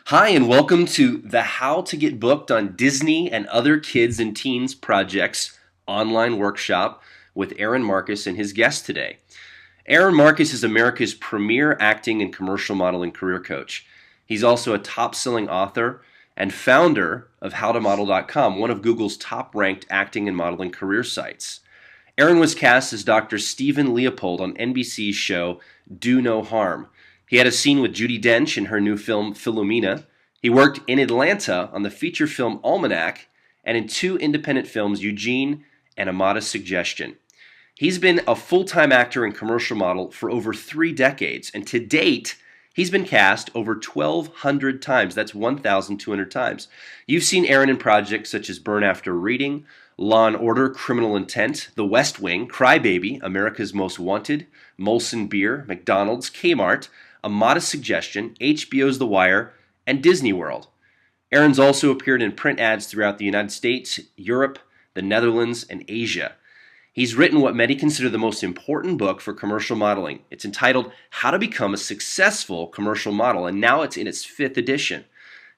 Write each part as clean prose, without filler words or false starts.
Hi, and welcome to the How to Get Booked on Disney and Other Kids and Teens Projects online workshop with Aaron Marcus and his guest today. Aaron Marcus is America's premier acting and commercial modeling career coach. He's also a top selling author and founder of HowToModel.com, one of Google's top ranked acting and modeling career sites. Aaron was cast as Dr. Stephen Leopold on NBC's show Do No Harm. He had a scene with Judi Dench in her new film Philomena. He worked in Atlanta on the feature film Almanac and in two independent films, Eugene and A Modest Suggestion. He's been a full-time actor and commercial model for over 3 decades, and to date, he's been cast over 1,200 times. That's 1,200 times. You've seen Aaron in projects such as Burn After Reading, Law and Order, Criminal Intent, The West Wing, Crybaby, America's Most Wanted, Molson Beer, McDonald's, Kmart, A Modest Suggestion, HBO's The Wire, and Disney World. Aaron's also appeared in print ads throughout the United States, Europe, the Netherlands, and Asia. He's written what many consider the most important book for commercial modeling. It's entitled How to Become a Successful Commercial Model, and now it's in its 5th edition.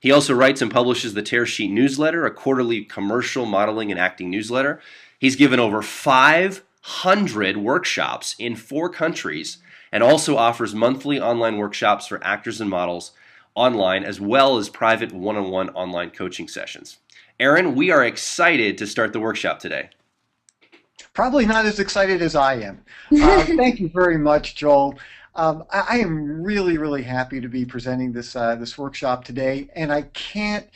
He also writes and publishes the Tear Sheet newsletter, a quarterly commercial modeling and acting newsletter. He's given over 500 workshops in 4 countries and also offers monthly online workshops for actors and models online, as well as private one-on-one online coaching sessions. Aaron, we are excited to start the workshop today. Probably not as excited as I am. Thank you very much, Joel. I am really, really happy to be presenting this workshop today, and I can't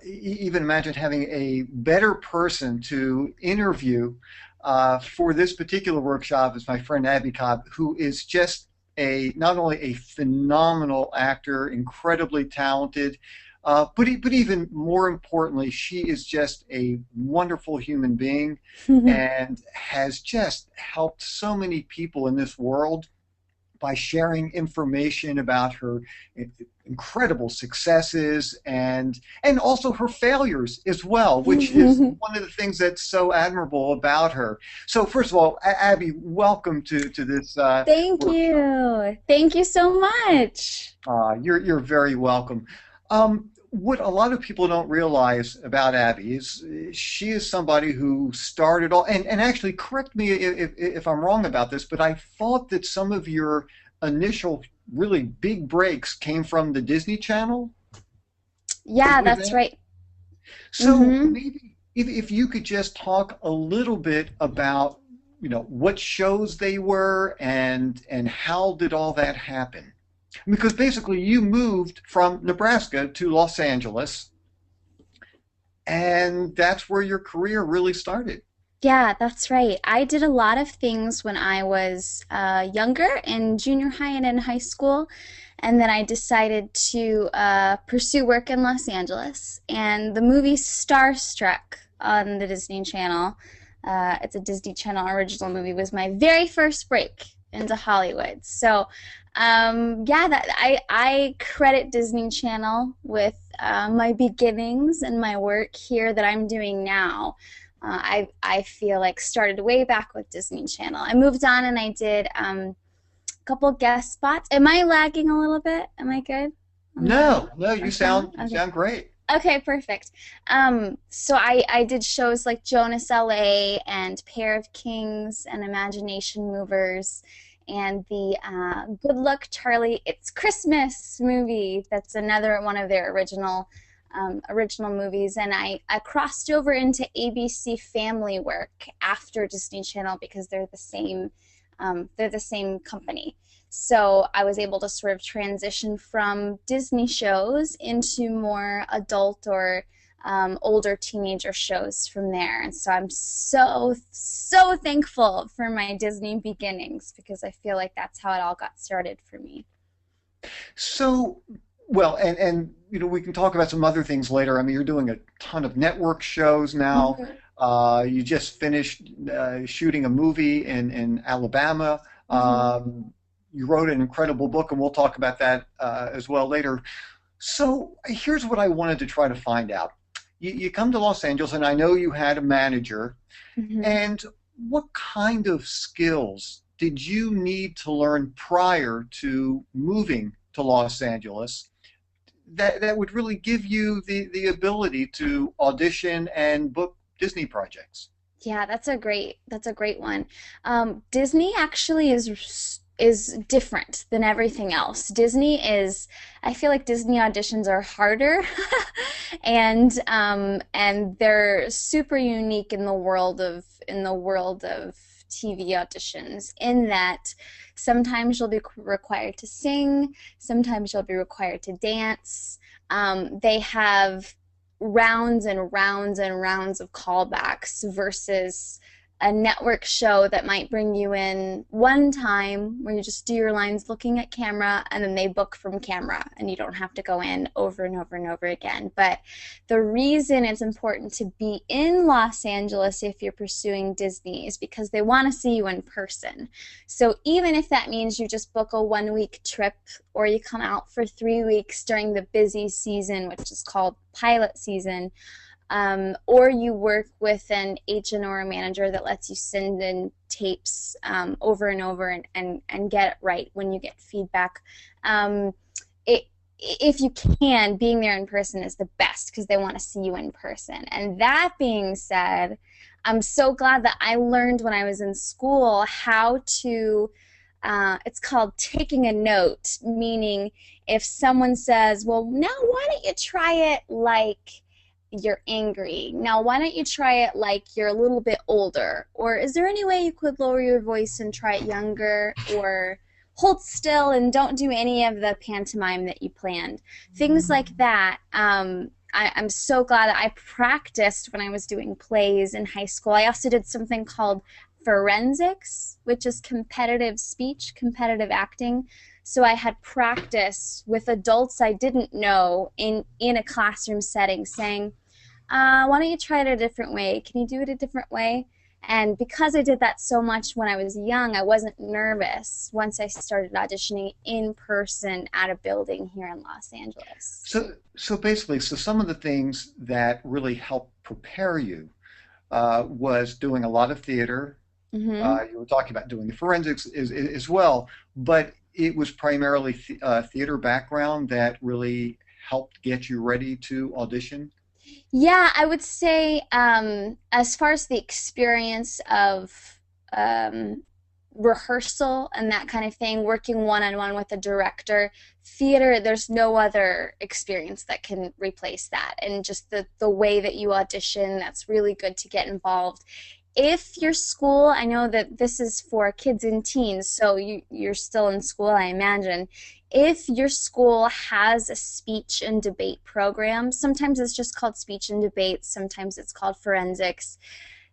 even imagine having a better person to interview for this particular workshop as my friend Abby Cobb, who is just not only a phenomenal actor, incredibly talented, but even more importantly, she is just a wonderful human being and has just helped so many people in this world by sharing information about her incredible successes and also her failures as well, which is one of the things that's so admirable about her. So first of all, Abby, welcome to this Thank workshop. you. Thank you so much. You're very welcome. What a lot of people don't realize about Abby is she is somebody who started all, and actually correct me if I'm wrong about this, but I thought that some of your initial really big breaks came from the Disney Channel. Yeah, Was that's that? right. So hmm maybe if you could just talk a little bit about, what shows they were and how did all that happen? Because basically you moved from Nebraska to Los Angeles, and that's where your career really started. Yeah, that's right. I did a lot of things when I was younger in junior high and in high school. And then I decided to pursue work in Los Angeles. And the movie Starstruck on the Disney Channel, it's a Disney Channel original movie, was my very first break into Hollywood. So, yeah, I credit Disney Channel with my beginnings and my work here that I'm doing now. I feel like started way back with Disney Channel. I moved on and I did a couple guest spots. Am I lagging a little bit? Am I good on No, no, our you sound? sound you Okay. sound great. Okay, perfect. So I did shows like Jonas LA and Pair of Kings and Imagination Movers and the Good Luck Charlie It's Christmas movie. That's another one of their original movies. And I crossed over into ABC Family work after Disney Channel because they're the same company. So I was able to sort of transition from Disney shows into more adult or older teenager shows from there. And so I'm so thankful for my Disney beginnings because I feel like that's how it all got started for me. So, well, and we can talk about some other things later. I mean, you're doing a ton of network shows now. Mhm, You just finished shooting a movie in Alabama. mhm. You wrote an incredible book, and we'll talk about that as well later. So here's what I wanted to try to find out. You come to Los Angeles, and I know you had a manager. Mhm. And what kind of skills did you need to learn prior to moving to Los Angeles that would really give you the ability to audition and book Disney projects? Yeah, that's a great one. Disney actually is different than everything else. I feel like Disney auditions are harder, and they're super unique in the world of TV auditions. In that sometimes you'll be required to sing, sometimes you'll be required to dance. They have rounds and rounds and rounds of callbacks versus a network show that might bring you in one time where you just do your lines looking at camera and then they book from camera and you don't have to go in over and over and over again. But the reason it's important to be in Los Angeles if you're pursuing Disney is because they want to see you in person. So even if that means you just book a 1 week trip or you come out for 3 weeks during the busy season, which is called pilot season, or you work with an agent or a manager that lets you send in tapes over and over and get it right when you get feedback. If you can, being there in person is the best because they want to see you in person. And that being said, I'm so glad that I learned when I was in school how to, it's called taking a note, meaning if someone says, well, now why don't you try it like you're angry. Now, why don't you try it like you're a little bit older? Or is there any way you could lower your voice and try it younger? Or hold still and don't do any of the pantomime that you planned. Things like that. I'm so glad that I practiced when I was doing plays in high school. I also did something called forensics, which is competitive speech, competitive acting. So I had practice with adults I didn't know in a classroom setting saying, why don't you try it a different way? Can you do it a different way? And because I did that so much when I was young, I wasn't nervous once I started auditioning in person at a building here in Los Angeles. So basically, so some of the things that really helped prepare you was doing a lot of theater. Hmm. You were talking about doing the forensics as well, but it was primarily theater background that really helped get you ready to audition. Yeah, I would say as far as the experience of um, rehearsal and that kind of thing, working one-on-one with a director, theater, there's no other experience that can replace that. And just the way that you audition, that's really good to get involved. If your school, I know that this is for kids and teens, so you're still in school, I imagine. If your school has a speech and debate program, sometimes it's just called speech and debate, sometimes it's called forensics.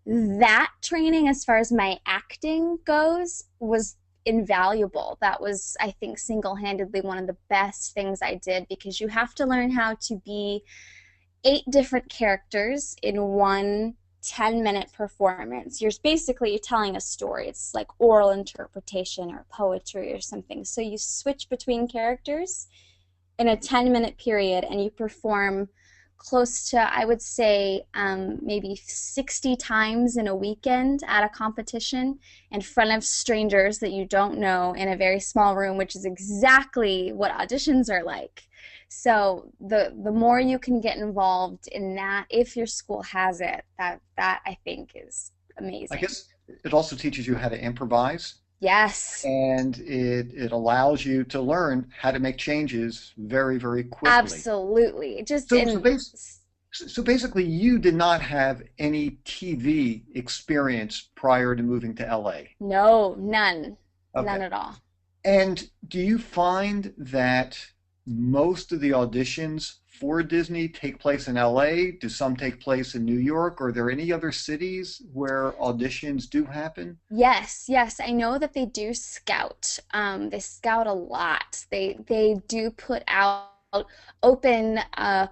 That training, as far as my acting goes, was invaluable. That was, I think, single-handedly one of the best things I did because you have to learn how to be 8 different characters in one 10-minute performance. You're telling a story. It's like oral interpretation or poetry or something. So you switch between characters in a 10-minute period and you perform close to, I would say, maybe 60 times in a weekend at a competition in front of strangers that you don't know in a very small room, which is exactly what auditions are like. So the more you can get involved in that, if your school has it, that I think is I amazing. guess it also teaches you how to improvise, Yes, and it allows you to learn how to make changes very, very quickly. absolutely. Just So, so, in bas so basically, you did not have any TV experience prior to moving to LA. no, none, none Okay. at all. And do you find that most of the auditions for Disney take place in LA? Do some take place in New York? Are there any other cities where auditions do happen? Yes, yes, I know that they do scout. They scout a lot. They do put out open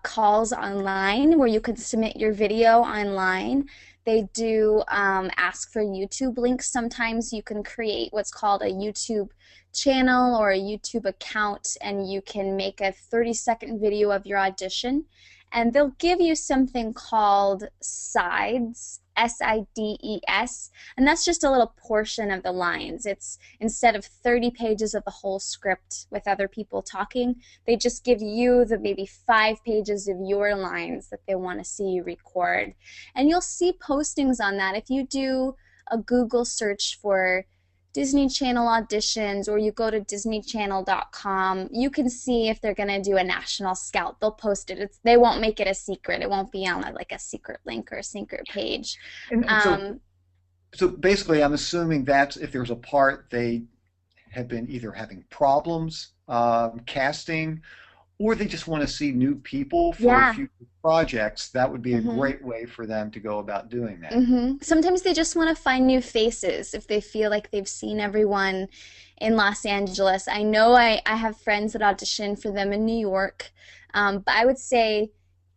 calls online where you can submit your video online. They do ask for YouTube links. Sometimes you can create what's called a YouTube channel or a YouTube account, and you can make a 30-second video of your audition. and they'll give you something called sides, SIDES, and that's just a little portion of the lines. It's instead of 30 pages of the whole script with other people talking, they just give you the maybe 5 pages of your lines that they want to see you record. And you'll see postings on that if you do a Google search for Disney Channel auditions, or you go to disneychannel.com, you can see if they're going to do a national scout. They'll post it. They won't make it a secret. It won't be on like a secret link or a secret page. And so basically, I'm assuming that's if there's a part they have been either having problems casting, or they just want to see new people for Yeah. future projects. That would be a hmm great way for them to go about doing that. Sometimes they just want to find new faces if they feel like they've seen everyone in Los Angeles. I know I have friends that audition for them in New York, but I would say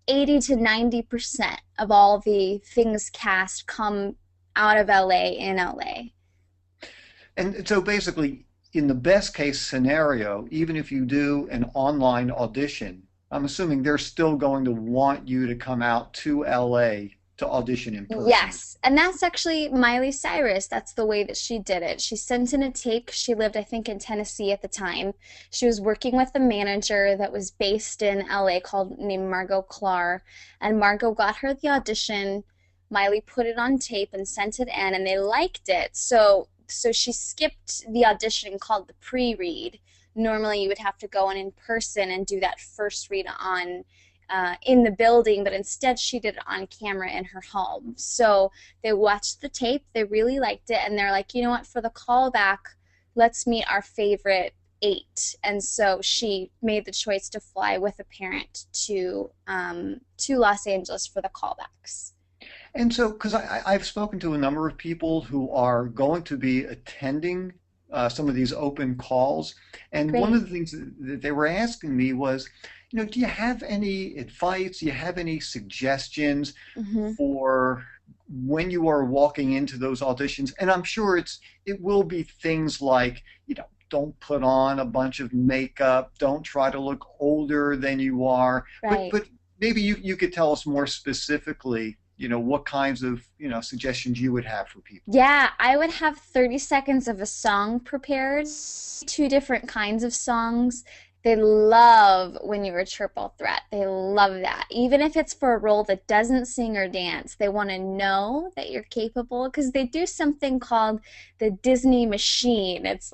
80 to 90% of all the things cast come out of LA in LA. And so basically, in the best case scenario, even if you do an online audition, I'm assuming they're still going to want you to come out to LA to audition in person. Yes, and that's actually Miley Cyrus. That's the way that she did it. She sent in a take. She lived, I think, in Tennessee at the time. She was working with a manager that was based in LA called named Margot Clark, and Margot got her the audition. Miley put it on tape and sent it in, and they liked it. So she skipped the audition called the pre-read. Normally, you would have to go in person and do that first read on in the building, but instead she did it on camera in her home. So they watched the tape, they really liked it, and they're like, you know what, for the callback, let's meet our favorite eight. And so she made the choice to fly with a parent to Los Angeles for the callbacks. And so, because I've spoken to a number of people who are going to be attending some of these open calls, and one of Great. the things that they were asking me was, do you have any advice? Do you have any suggestions hmm for when you are walking into those auditions? And I'm sure it will be things like, don't put on a bunch of makeup, don't try to look older than you are, but Right. but maybe you could tell us more specifically, what kinds of, suggestions you would have for people. Yeah, I would have 30 seconds of a song prepared, two different kinds of songs. They love when you're a triple threat. They love that. Even if it's for a role that doesn't sing or dance, they want to know that you're capable because they do something called the Disney machine. It's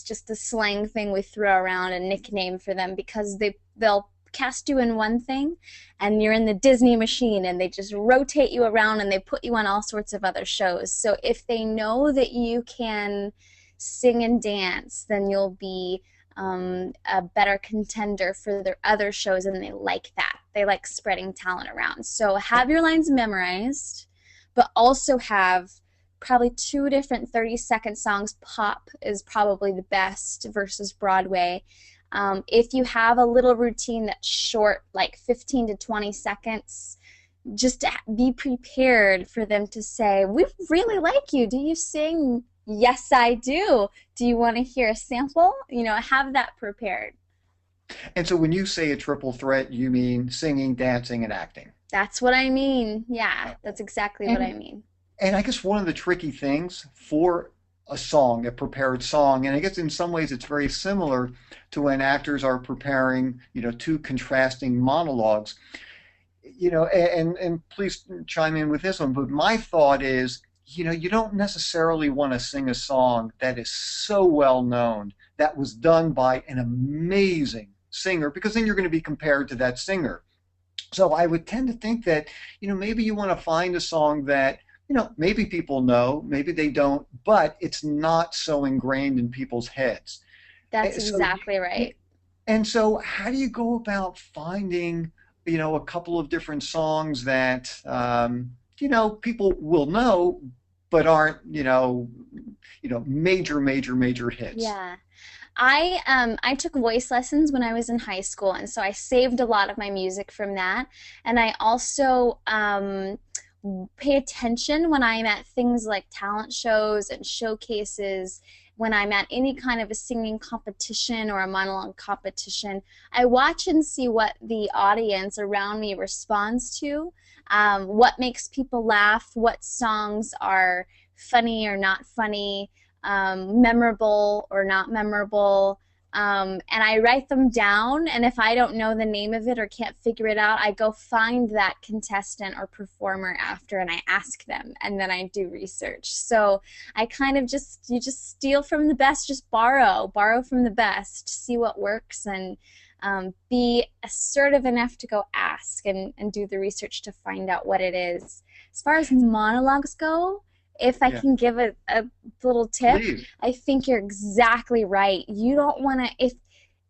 just a slang thing we throw around, a nickname for them because they'll cast you in one thing and you're in the Disney machine and they just rotate you around and they put you on all sorts of other shows. So if they know that you can sing and dance, then you'll be a better contender for their other shows, and they like that. They like spreading talent around. So have your lines memorized, but also have probably two different 30-second songs. Pop is probably the best versus Broadway. If you have a little routine that's short, like 15 to 20 seconds, just to be prepared for them to say, "We really like you. Do you sing?" "Yes, I do." "Do you want to hear a sample?" Have that prepared. And so when you say a triple threat, you mean singing, dancing, and acting. That's what I mean. Yeah, that's exactly what I And mean. and I guess one of the tricky things for a song, a prepared song, and I guess in some ways it's very similar to when actors are preparing, two contrasting monologues. And please chime in with this one, but my thought is, you don't necessarily want to sing a song that is so well known that was done by an amazing singer, because then you're going to be compared to that singer. So I would tend to think that, maybe you want to find a song that, maybe people know, maybe they don't, but it's not so ingrained in people's heads. That's So, exactly right. and so how do you go about finding, a couple of different songs that, people will know, but aren't, major, major, major hits? Yeah. I took voice lessons when I was in high school, and so I saved a lot of my music from that. And I also pay attention when I'm at things like talent shows and showcases when I'm at any kind of a singing competition or a monologue competition, I watch and see what the audience around me responds to, what makes people laugh, what songs are funny or not funny, memorable or not memorable. And I write them down, and if I don't know the name of it or can't figure it out, I go find that contestant or performer after and I ask them, and then I do research. So I kind of you just steal from the best, just borrow from the best, see what works, and be assertive enough to go ask and do the research to find out what it is. As far as monologues go, if I can give a little tip, Please. I think you're exactly right. You don't want to,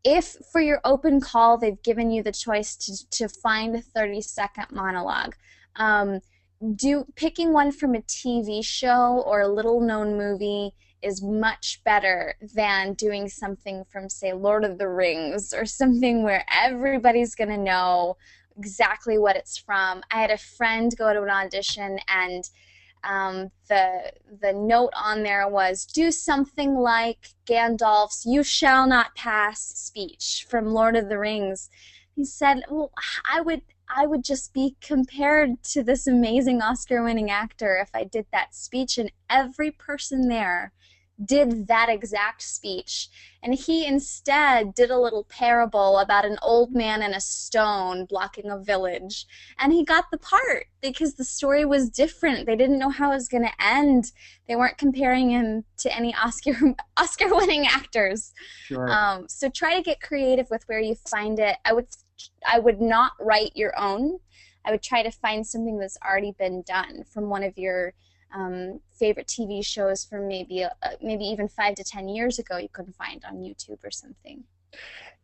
if for your open call they've given you the choice to find a 30-second monologue, picking one from a TV show or a little-known movie is much better than doing something from, say, Lord of the Rings or something where everybody's going to know exactly what it's from. I had a friend go to an audition, and the note on there was, do something like Gandalf's "You shall not pass" speech from Lord of the Rings. He said, well, I would just be compared to this amazing Oscar-winning actor if I did that speech, and every person there did that exact speech. And he instead did a little parable about an old man and a stone blocking a village. And he got the part because the story was different. They didn't know how it was going to end. They weren't comparing him to any Oscar-winning actors. Sure. So try to get creative with where you find it. I would not write your own. I would try to find something that's already been done from one of your favorite TV shows from maybe even 5 to 10 years ago you couldn't find on YouTube or something.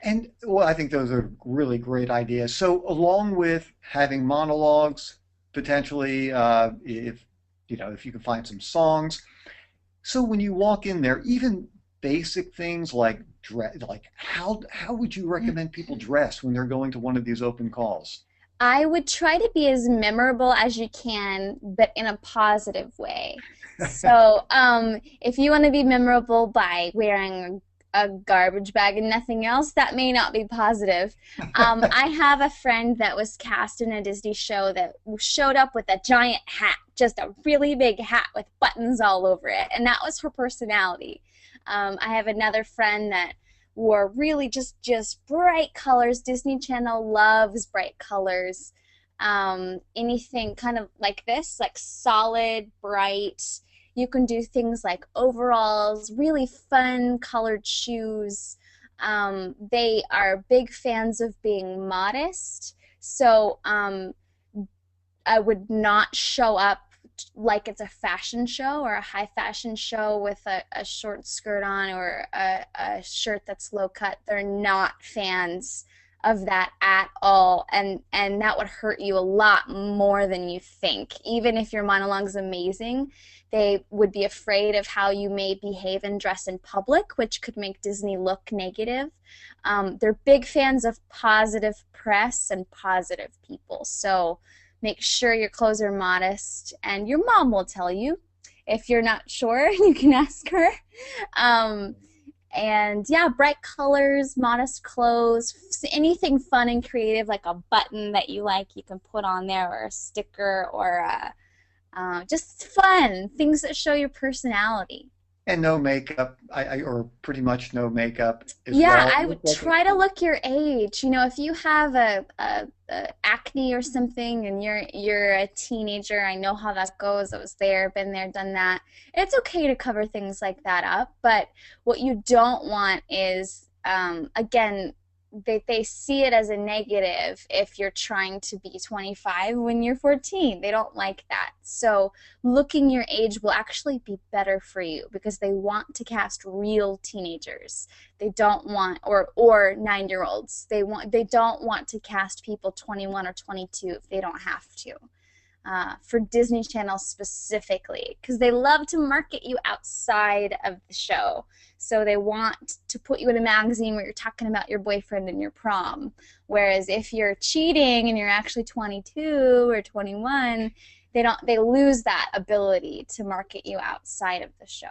And well, I think those are really great ideas. So along with having monologues, potentially, if if you can find some songs. So when you walk in there, even basic things like dress, like how would you recommend people dress when they're going to one of these open calls? I would try to be as memorable as you can, but in a positive way. So if you want to be memorable by wearing a garbage bag and nothing else, that may not be positive. I have a friend that was cast in a Disney show that showed up with a giant hat, just a really big hat with buttons all over it, and that was her personality. I have another friend that wore really just bright colors. Disney Channel loves bright colors. Anything kind of like this, like solid, bright. You can do things like overalls, really fun colored shoes. They are big fans of being modest, so I would not show up like it's a fashion show or a high fashion show with a short skirt on or a shirt that's low cut. They're not fans of that at all, and that would hurt you a lot more than you think. Even if your monologue's amazing, they would be afraid of how you may behave and dress in public, which could make Disney look negative. They're big fans of positive press and positive people, so make sure your clothes are modest, and your mom will tell you. If you're not sure, you can ask her. And yeah, bright colors, modest clothes, anything fun and creative, like a button that you like, you can put on there, or a sticker, or just fun things that show your personality. And no makeup, or pretty much no makeup as Yeah, well. I would try to look your age. You know, if you have a acne or something and you're a teenager, I know how that goes. I was there, been there, done that. It's okay to cover things like that up, but what you don't want is, again, they see it as a negative if you're trying to be 25 when you're 14. They don't like that. So looking your age will actually be better for you because they want to cast real teenagers. They don't want or 9-year-olds. They don't want to cast people 21 or 22 if they don't have to. For Disney Channel specifically, because they love to market you outside of the show. So they want to put you in a magazine where you're talking about your boyfriend and your prom. Whereas if you're cheating and you're actually 22 or 21, they lose that ability to market you outside of the show.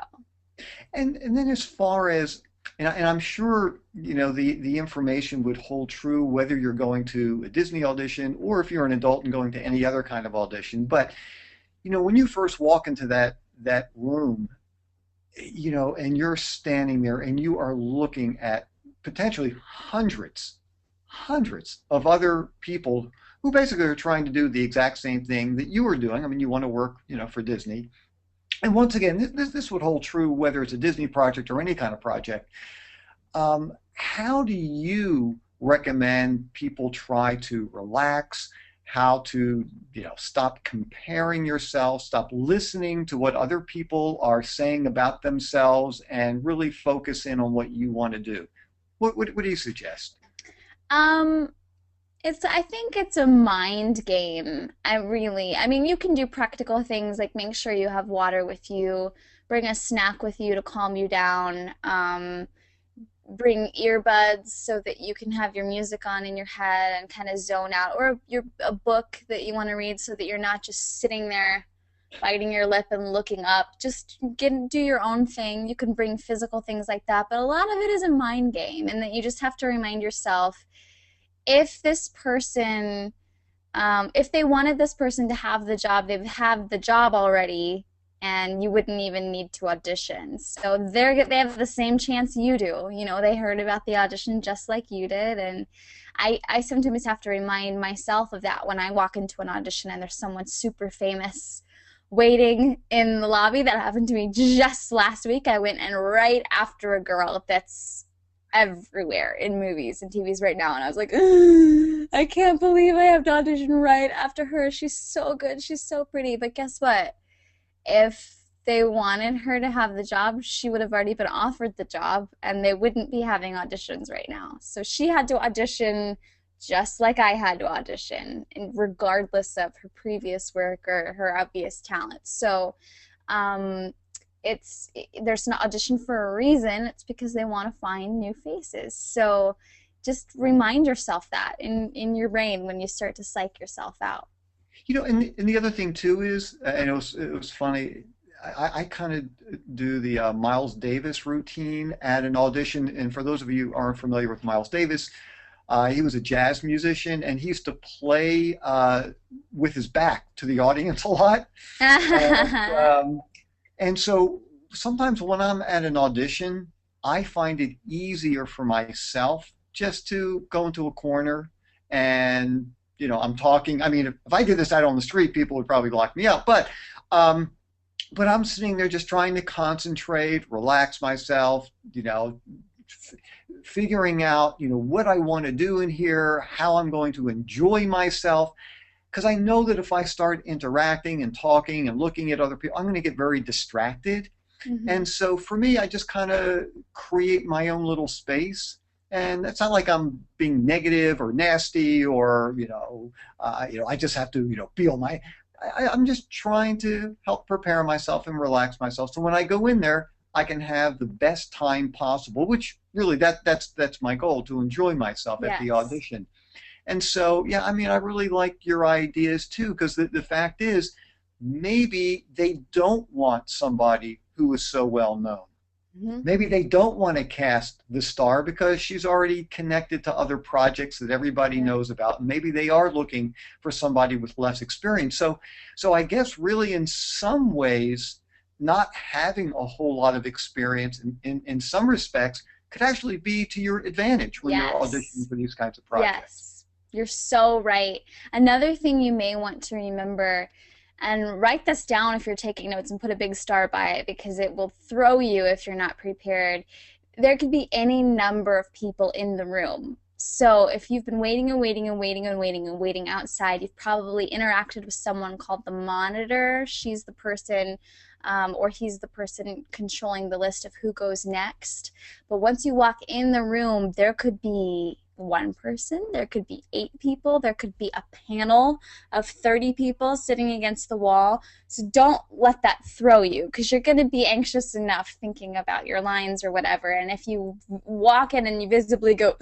And then as far as, and I'm sure, the information would hold true whether you're going to a Disney audition or if you're an adult and going to any other kind of audition. But, when you first walk into that room, and you're standing there and you are looking at potentially hundreds of other people who basically are trying to do the exact same thing that you are doing. I mean, you want to work, for Disney. And once again, this would hold true whether it's a Disney project or any kind of project. How do you recommend people try to relax? How to, stop comparing yourself, stop listening to what other people are saying about themselves, and really focus in on what you want to do? What do you suggest? Um, I think it's a mind game. I mean, you can do practical things like make sure you have water with you, bring a snack with you to calm you down, bring earbuds so that you can have your music on in your head and kind of zone out, or a book that you want to read so that you're not just sitting there biting your lip and looking up. Just do your own thing. You can bring physical things like that, but a lot of it is a mind game, and that you just have to remind yourself if this person, if they wanted this person to have the job, they've had the job already, and you wouldn't even need to audition. So they have the same chance you do. They heard about the audition just like you did, and I sometimes have to remind myself of that when I walk into an audition and there's someone super famous waiting in the lobby. That happened to me just last week. I went and right after a girl that's everywhere in movies and TVs right now, and I was like, I can't believe I have to audition right after her. She's so good, she's so pretty. But guess what? If they wanted her to have the job, she would have already been offered the job, and they wouldn't be having auditions right now. So she had to audition just like I had to audition, and regardless of her previous work or her obvious talent. So um, there's an audition for a reason. It's because they want to find new faces. So just remind yourself that in your brain when you start to psych yourself out. And the other thing too is, and it was funny. I kind of do the Miles Davis routine at an audition. And for those of you who aren't familiar with Miles Davis, he was a jazz musician, and he used to play with his back to the audience a lot. And, and so sometimes when I'm at an audition, I find it easier for myself just to go into a corner and, I'm talking. I mean, if I did this out on the street, people would probably lock me up. Um, but I'm sitting there just trying to concentrate, relax myself, figuring out, what I want to do in here, how I'm going to enjoy myself. Because I know that if I start interacting and talking and looking at other people, I'm going to get very distracted. Mm-hmm. And so for me, I just kind of create my own little space. And it's not like I'm being negative or nasty or, I just have to, feel I'm just trying to help prepare myself and relax myself. So when I go in there, I can have the best time possible, which really that's my goal, to enjoy myself at the Yes. audition. And so, yeah, I mean, I really like your ideas too, because the fact is, maybe they don't want somebody who is so well known. Mm-hmm. Maybe they don't want to cast the star because she's already connected to other projects that everybody Yeah. knows about. Maybe they are looking for somebody with less experience. So I guess really in some ways, not having a whole lot of experience in some respects could actually be to your advantage when you're auditioning Yes. for these kinds of projects. Yes, you're so right. Another thing you may want to remember, and write this down if you're taking notes and put a big star by it because it will throw you if you're not prepared. There could be any number of people in the room. So if you've been waiting and waiting and waiting and waiting and waiting outside, you've probably interacted with someone called the monitor. She's the person, or he's the person controlling the list of who goes next. But once you walk in the room, there could be one person, there could be 8 people, there could be a panel of 30 people sitting against the wall. So don't let that throw you because you're going to be anxious enough thinking about your lines or whatever. And if you walk in and you visibly go,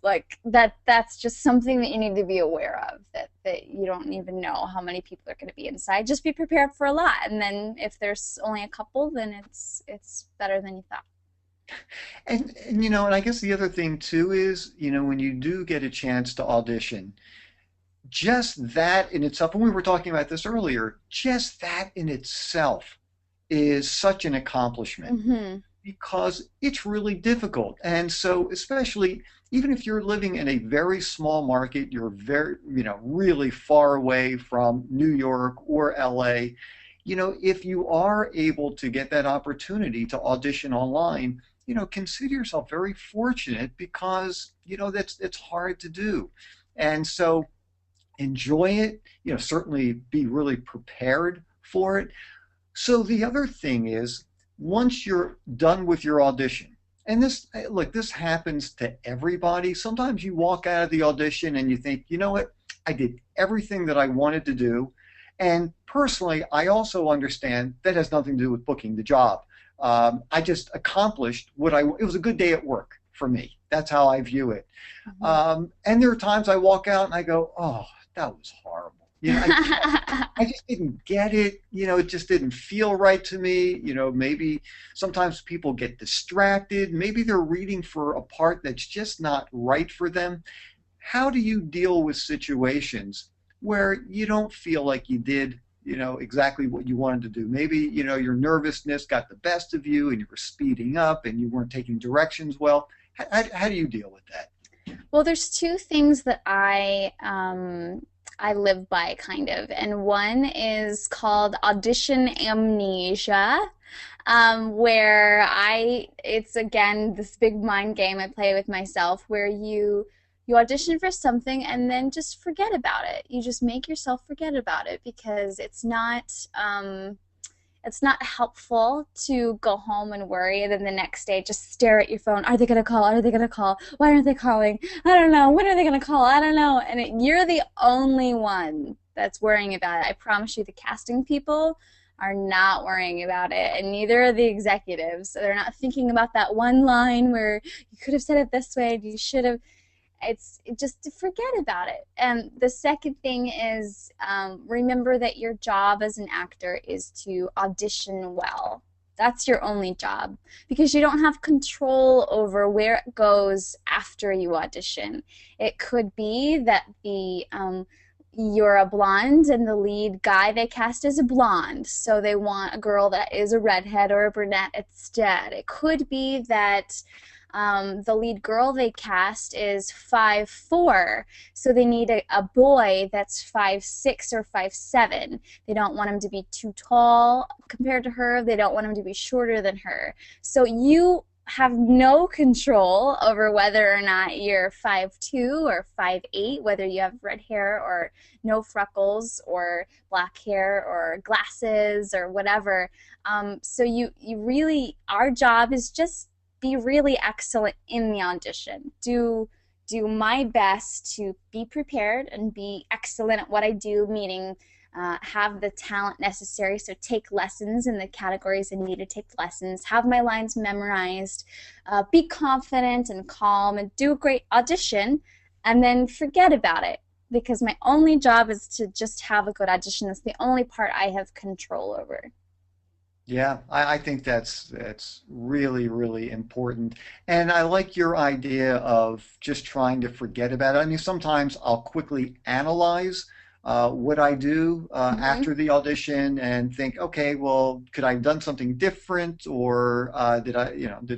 like that's just something that you need to be aware of, that you don't even know how many people are going to be inside. Just be prepared for a lot, and then if there's only a couple, then it's better than you thought. And and I guess the other thing too is, when you do get a chance to audition, just that in itself, and we were talking about this earlier, just that in itself is such an accomplishment Hmm. because it's really difficult. And so, especially even if you're living in a very small market, you're very, really far away from New York or LA, if you are able to get that opportunity to audition online, consider yourself very fortunate because, that's it's hard to do. And so enjoy it, certainly be really prepared for it. So the other thing is, once you're done with your audition, and this, look, this happens to everybody. Sometimes you walk out of the audition and you think, you know what, I did everything that I wanted to do. And personally, I also understand that has nothing to do with booking the job. I just accomplished it was a good day at work for me. That's how I view it. Hmm. And there are times I walk out and I go, oh, that was horrible. I just didn't get it. It just didn't feel right to me. Maybe sometimes people get distracted. Maybe they're reading for a part that's just not right for them. How do you deal with situations where you don't feel like you did, exactly what you wanted to do? Maybe, your nervousness got the best of you and you were speeding up and you weren't taking directions well. How do you deal with that? Well, there's two things that I live by kind of, and one is called audition amnesia, where it's again this big mind game I play with myself, where you audition for something and then just forget about it. You just make yourself forget about it because it's not helpful to go home and worry and then the next day just stare at your phone. Are they going to call? Are they going to call? Why aren't they calling? I don't know. When are they going to call? I don't know. And you're the only one that's worrying about it. I promise you, the casting people are not worrying about it, and neither are the executives. They're not thinking about that one line where you could have said it this way, you should have. It's just to forget about it. And the second thing is, remember that your job as an actor is to audition well. That's your only job because you don't have control over where it goes after you audition. It could be that the you're a blonde and the lead guy they cast is a blonde, so they want a girl that is a redhead or a brunette instead. It could be that the lead girl they cast is 5'4", so they need a boy that's 5'6" or 5'7". They don't want him to be too tall compared to her. They don't want him to be shorter than her. So you have no control over whether or not you're 5'2" or 5'8", whether you have red hair or no freckles or black hair or glasses or whatever. So you really, our job is just be really excellent in the audition. Do my best to be prepared and be excellent at what I do, meaning have the talent necessary. So take lessons in the categories I need to take lessons, have my lines memorized, be confident and calm, and do a great audition, and then forget about it. Because my only job is to just have a good audition. That's the only part I have control over. Yeah, I think that's really, really important. And I like your idea of just trying to forget about it. I mean, sometimes I'll quickly analyze what I do Hmm. after the audition and think, okay, well, could I have done something different, or did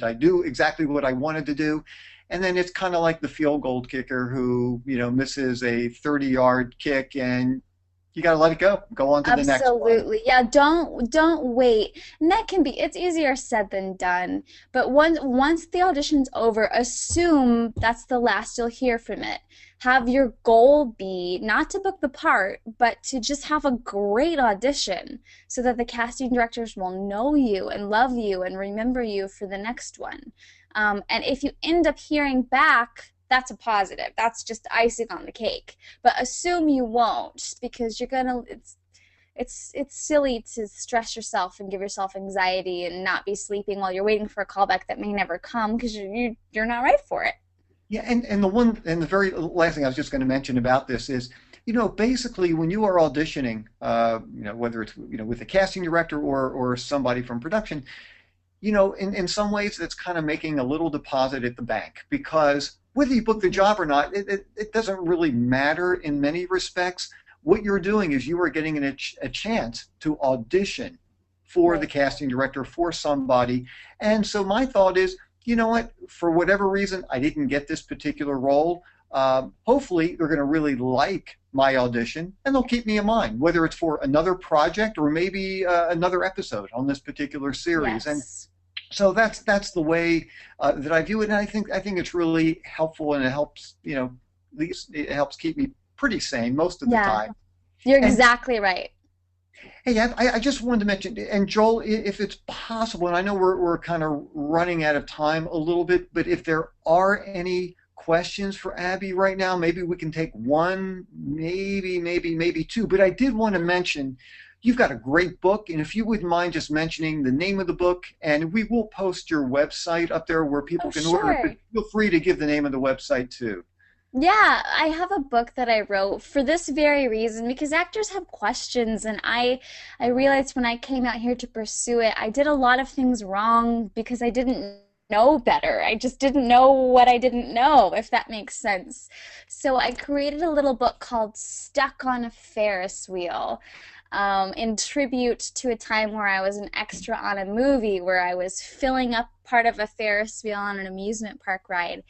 I do exactly what I wanted to do? And then it's kind of like the field goal kicker who, misses a 30-yard kick, and you got to let it go. Go on to the next one. Absolutely. Yeah, don't wait. And that can be, it's easier said than done. But once the audition's over, assume that's the last you'll hear from it. Have your goal be not to book the part, but to just have a great audition so that the casting directors will know you and love you and remember you for the next one. And if you end up hearing back, that's a positive. That's just icing on the cake. But assume you won't because you're gonna it's silly to stress yourself and give yourself anxiety and not be sleeping while you're waiting for a callback that may never come because you're not right for it. Yeah, and the very last thing I was just going to mention about this is, basically when you are auditioning, whether it's with a casting director or somebody from production, in some ways that's kind of making a little deposit at the bank because whether you book the Mhm. job or not, it doesn't really matter in many respects. What you're doing is you are getting a chance to audition for the Right. casting director for somebody. And so my thought is, you know what, for whatever reason, I didn't get this particular role. Hopefully, they're going to really like my audition and they'll keep me in mind, whether it's for another project or maybe another episode on this particular series. And Yes. so that's the way that I view it, and I think it's really helpful, and it helps at least it helps keep me pretty sane most of the Yeah, time. you're And exactly right. hey, I just wanted to mention, and Joel, if it's possible, and I know we're kind of running out of time a little bit, but if there are any questions for Abby right now, maybe we can take one, maybe two. But I did want to mention you've got a great book, and if you wouldn't mind just mentioning the name of the book, and we will post your website up there where people Oh, can order it, but sure. feel free to give the name of the website too. Yeah, I have a book that I wrote for this very reason because actors have questions and I realized when I came out here to pursue it, I did a lot of things wrong because I didn't know better. I just didn't know what I didn't know, if that makes sense. So I created a little book called Stuck on a Ferris Wheel. In tribute to a time where I was an extra on a movie where I was filling up part of a Ferris wheel on an amusement park ride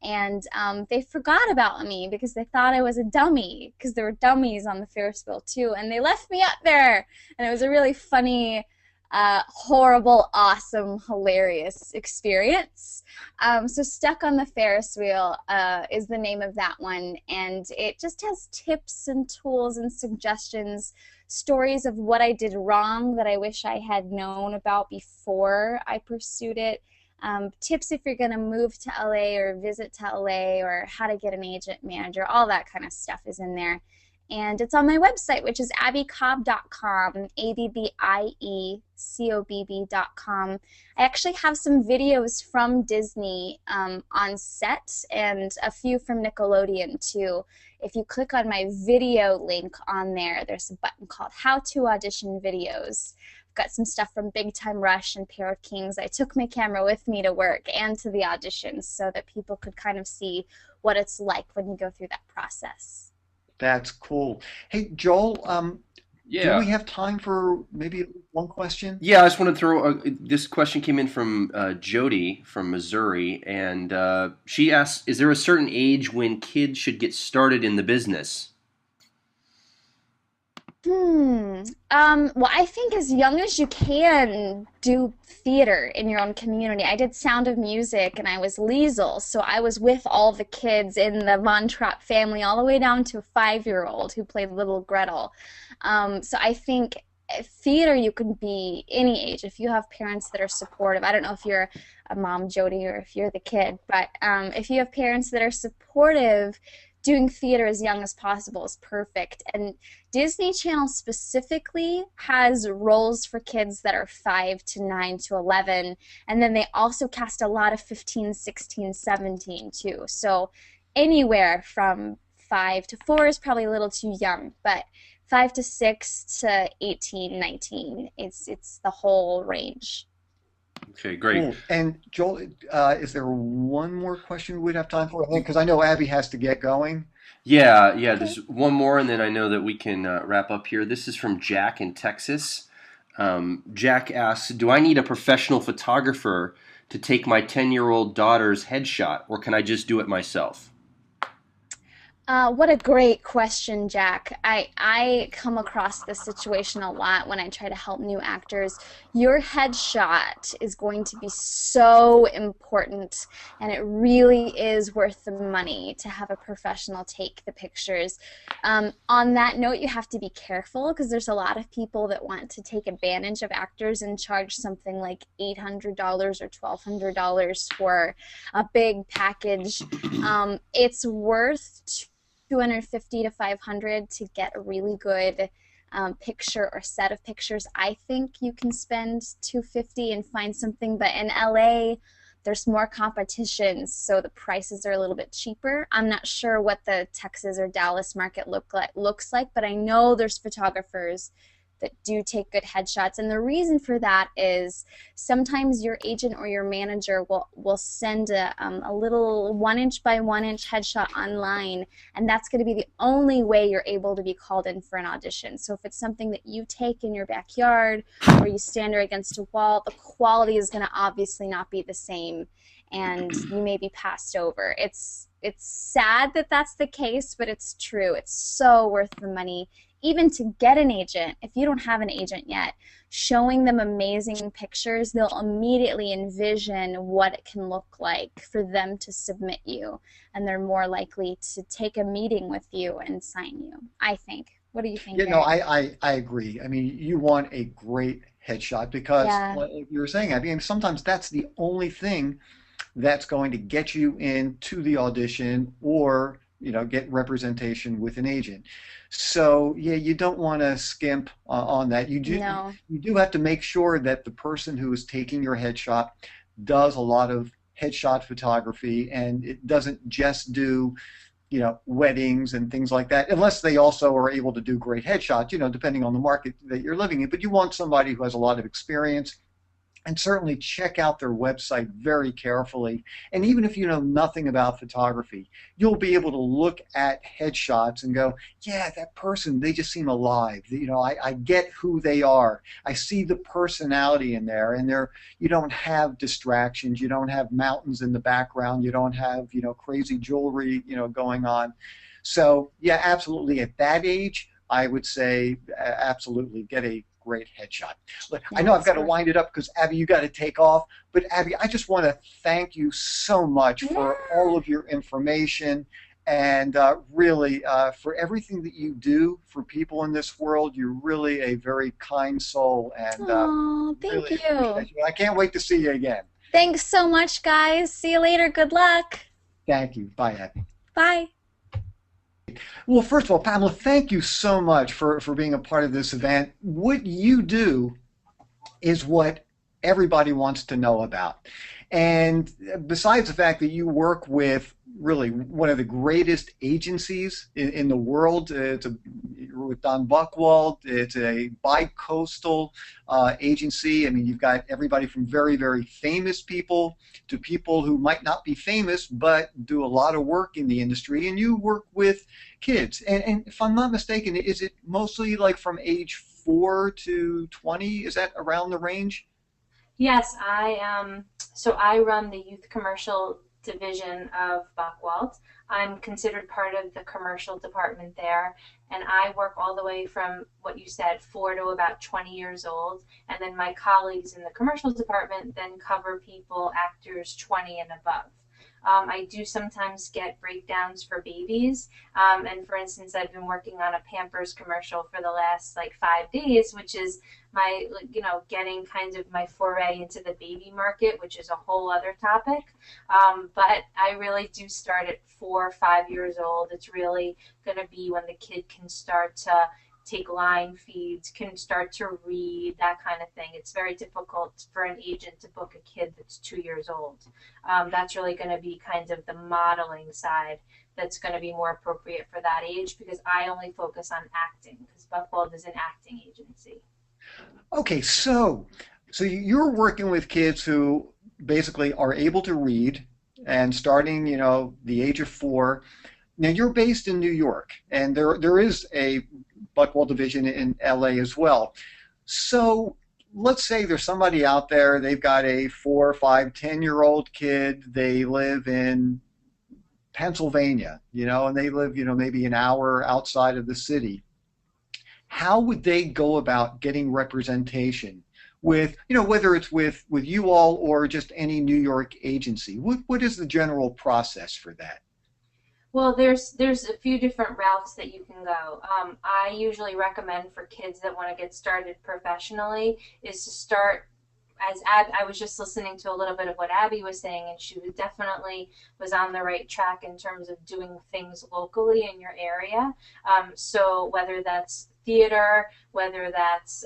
and they forgot about me because they thought I was a dummy because there were dummies on the Ferris wheel too, and they left me up there, and it was a really funny, horrible, awesome, hilarious experience. So Stuck on the Ferris Wheel is the name of that one, and it just has tips and tools and suggestions, stories of what I did wrong that I wish I had known about before I pursued it, tips if you're going to move to LA or visit to LA or how to get an agent manager, all that kind of stuff is in there. And it's on my website, which is abbiecobb.com, ABBIECOBB.com. I actually have some videos from Disney on set and a few from Nickelodeon too. If you click on my video link on there, there's a button called How to Audition Videos. Got some stuff from Big Time Rush and Pair of Kings. I took my camera with me to work and to the auditions so that people could kind of see what it's like when you go through that process. That's cool. Hey, Joel, do we Yeah. have time for maybe one question? Yeah, I just want to throw this question came in from Jody from Missouri, and she asks, "Is there a certain age when kids should get started in the business?" Well, I think as young as you can do theater in your own community. I did Sound of Music and I was Liesel, so I was with all the kids in the Von Trapp family, all the way down to a 5-year-old who played Little Gretel. So I think theater you can be any age if you have parents that are supportive. I don't know if you're a mom, Jody, or if you're the kid, but if you have parents that are supportive, doing theater as young as possible is perfect. And Disney Channel specifically has roles for kids that are 5 to 9 to 11. And then they also cast a lot of 15, 16, 17 too. So anywhere from 5 to 4 is probably a little too young, but 5 to 6 to 18, 19, it's the whole range. Okay, great. Cool. And Joel, is there one more question we'd have time for? Because I know Abby has to get going. Yeah, yeah. Okay. There's one more, and then I know that we can wrap up here. This is from Jack in Texas. Jack asks, "Do I need a professional photographer to take my 10-year-old daughter's headshot, or can I just do it myself?" What a great question, Jack. I come across this situation a lot when I try to help new actors. Your headshot is going to be so important, and it really is worth the money to have a professional take the pictures. On that note, you have to be careful because there's a lot of people that want to take advantage of actors and charge something like $800 or $1,200 for a big package. It's worth 250 to 500 to get a really good picture or set of pictures. I think you can spend 250 and find something, but in LA there's more competition, so the prices are a little bit cheaper. I'm not sure what the Texas or Dallas market looks like, but I know there's photographers that do take good headshots. And the reason for that is sometimes your agent or your manager will send a little 1 inch by 1 inch headshot online, and that's going to be the only way you're able to be called in for an audition. So if it's something that you take in your backyard or you stand right against a wall, the quality is going to obviously not be the same, and you may be passed over. It's sad that that's the case, but it's true. It's so worth the money. Even to get an agent, if you don't have an agent yet, showing them amazing pictures, they'll immediately envision what it can look like for them to submit you, and they're more likely to take a meeting with you and sign you, I think. What do you think, You know, Eric? I agree. I mean, you want a great headshot because, Yeah, like you were saying, I mean, sometimes that's the only thing that's going to get you into the audition or, get representation with an agent. So, yeah, you don't want to skimp on that. no, You do have to make sure that the person who is taking your headshot does a lot of headshot photography and it doesn't just do weddings and things like that, unless they also are able to do great headshots, depending on the market that you're living in. But you want somebody who has a lot of experience, and certainly check out their website very carefully. And even if you know nothing about photography, you'll be able to look at headshots and go, yeah, that person, they just seem alive. I get who they are. I see the personality in there, and you don't have distractions. You don't have mountains in the background. You don't have, crazy jewelry, going on. So yeah, absolutely. At that age, I would say absolutely get a great headshot. Look, I yeah, know I've it's got to worth wind it up because Abby, you got to take off. But Abby, I just want to thank you so much it. for Yeah. all of your information and really for everything that you do for people in this world. You're really a very kind soul and Oh, thank really you. appreciate you. I can't wait to see you again. Thanks so much, guys. See you later. Good luck. Thank you. Bye, Abby. Bye. Well, first of all, Pamela, thank you so much for being a part of this event. What you do is what everybody wants to know about. And besides the fact that you work with really one of the greatest agencies in the world, with Don Buchwald, it's a bi-coastal agency. I mean, you've got everybody from very, very famous people to people who might not be famous but do a lot of work in the industry. And you work with kids. And if I'm not mistaken, is it mostly like from age 4 to 20? Is that around the range? Yes, so I run the youth commercial division of Buchwald. I'm considered part of the commercial department there, and I work all the way from what you said, 4 to about 20 years old. And then my colleagues in the commercial department then cover people, actors 20 and above. I do sometimes get breakdowns for babies. And for instance, I've been working on a Pampers commercial for the last like 5 days, which is my, getting kind of my foray into the baby market, which is a whole other topic. But I really do start at 4 or 5 years old. It's really going to be when the kid can start to take line feeds, can start to read, that kind of thing. It's very difficult for an agent to book a kid that's 2 years old. That's really going to be kind of the modeling side that's going to be more appropriate for that age because I only focus on acting because Buchwald is an acting agency. Okay, so you're working with kids who basically are able to read and starting, the age of 4. Now you're based in New York, and there is a Buchwald division in LA as well. So let's say there's somebody out there, they've got a 4, 5, 10-year-old kid, they live in Pennsylvania, and they live, maybe an hour outside of the city. How would they go about getting representation with, whether it's with you all or just any New York agency? What is the general process for that? Well, there's a few different routes that you can go. I usually recommend for kids that want to get started professionally is to start as I was just listening to a little bit of what Abby was saying, and she definitely was on the right track in terms of doing things locally in your area. So whether that's theater, whether that's,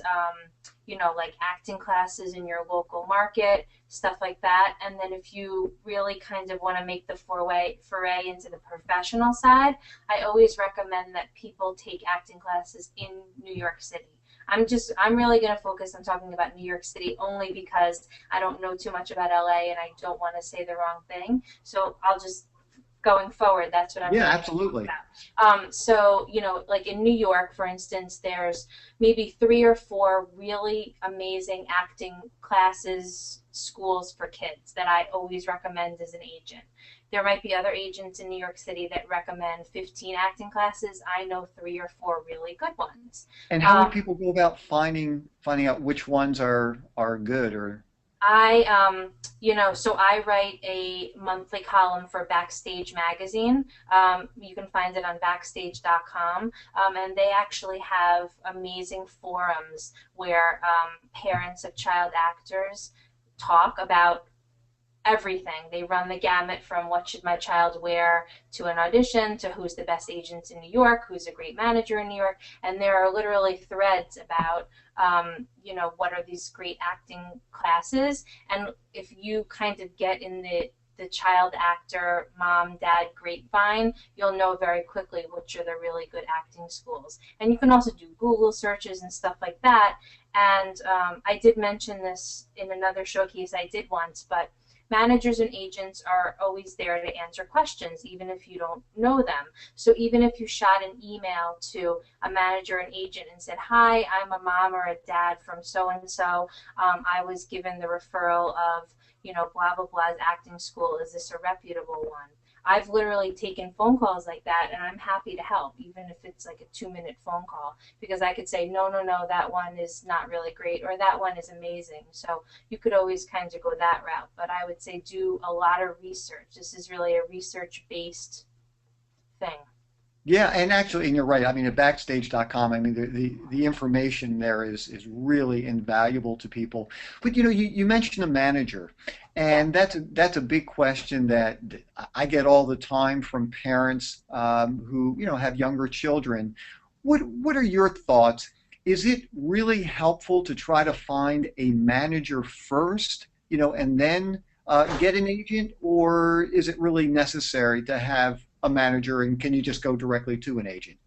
like acting classes in your local market, stuff like that. And then if you really kind of want to make the foray into the professional side, I always recommend that people take acting classes in New York City. I'm really going to focus on talking about New York City only because I don't know too much about LA and I don't want to say the wrong thing. So I'll just, going forward, that's what I'm Yeah, really absolutely. about. So, like in New York, for instance, there's maybe 3 or 4 really amazing acting classes, schools for kids that I always recommend as an agent. There might be other agents in New York City that recommend 15 acting classes. I know 3 or 4 really good ones. And how would people go about finding out which ones are good or? So I write a monthly column for Backstage magazine. You can find it on backstage.com. And they actually have amazing forums where parents of child actors talk about everything. They run the gamut from what should my child wear to an audition to who's the best agent in New York, who's a great manager in New York. And there are literally threads about, what are these great acting classes. And if you kind of get in the child actor, mom, dad grapevine, you'll know very quickly which are the really good acting schools. And you can also do Google searches and stuff like that. And I did mention this in another showcase I did once, but managers and agents are always there to answer questions, even if you don't know them. So even if you shot an email to a manager and agent and said, hi, I'm a mom or a dad from so-and-so, I was given the referral of, blah, blah, blah's acting school. Is this a reputable one? I've literally taken phone calls like that, and I'm happy to help, even if it's like a 2-minute phone call, because I could say, no, that one is not really great, or that one is amazing. So you could always kind of go that route. But I would say do a lot of research. This is really a research-based thing. Yeah, and actually, and you're right. I mean, at Backstage.com, I mean, the information there is really invaluable to people. But you mentioned a manager, and that's a big question that I get all the time from parents who have younger children. What are your thoughts? Is it really helpful to try to find a manager first, and then get an agent, or is it really necessary to have a manager, and can you just go directly to an agent?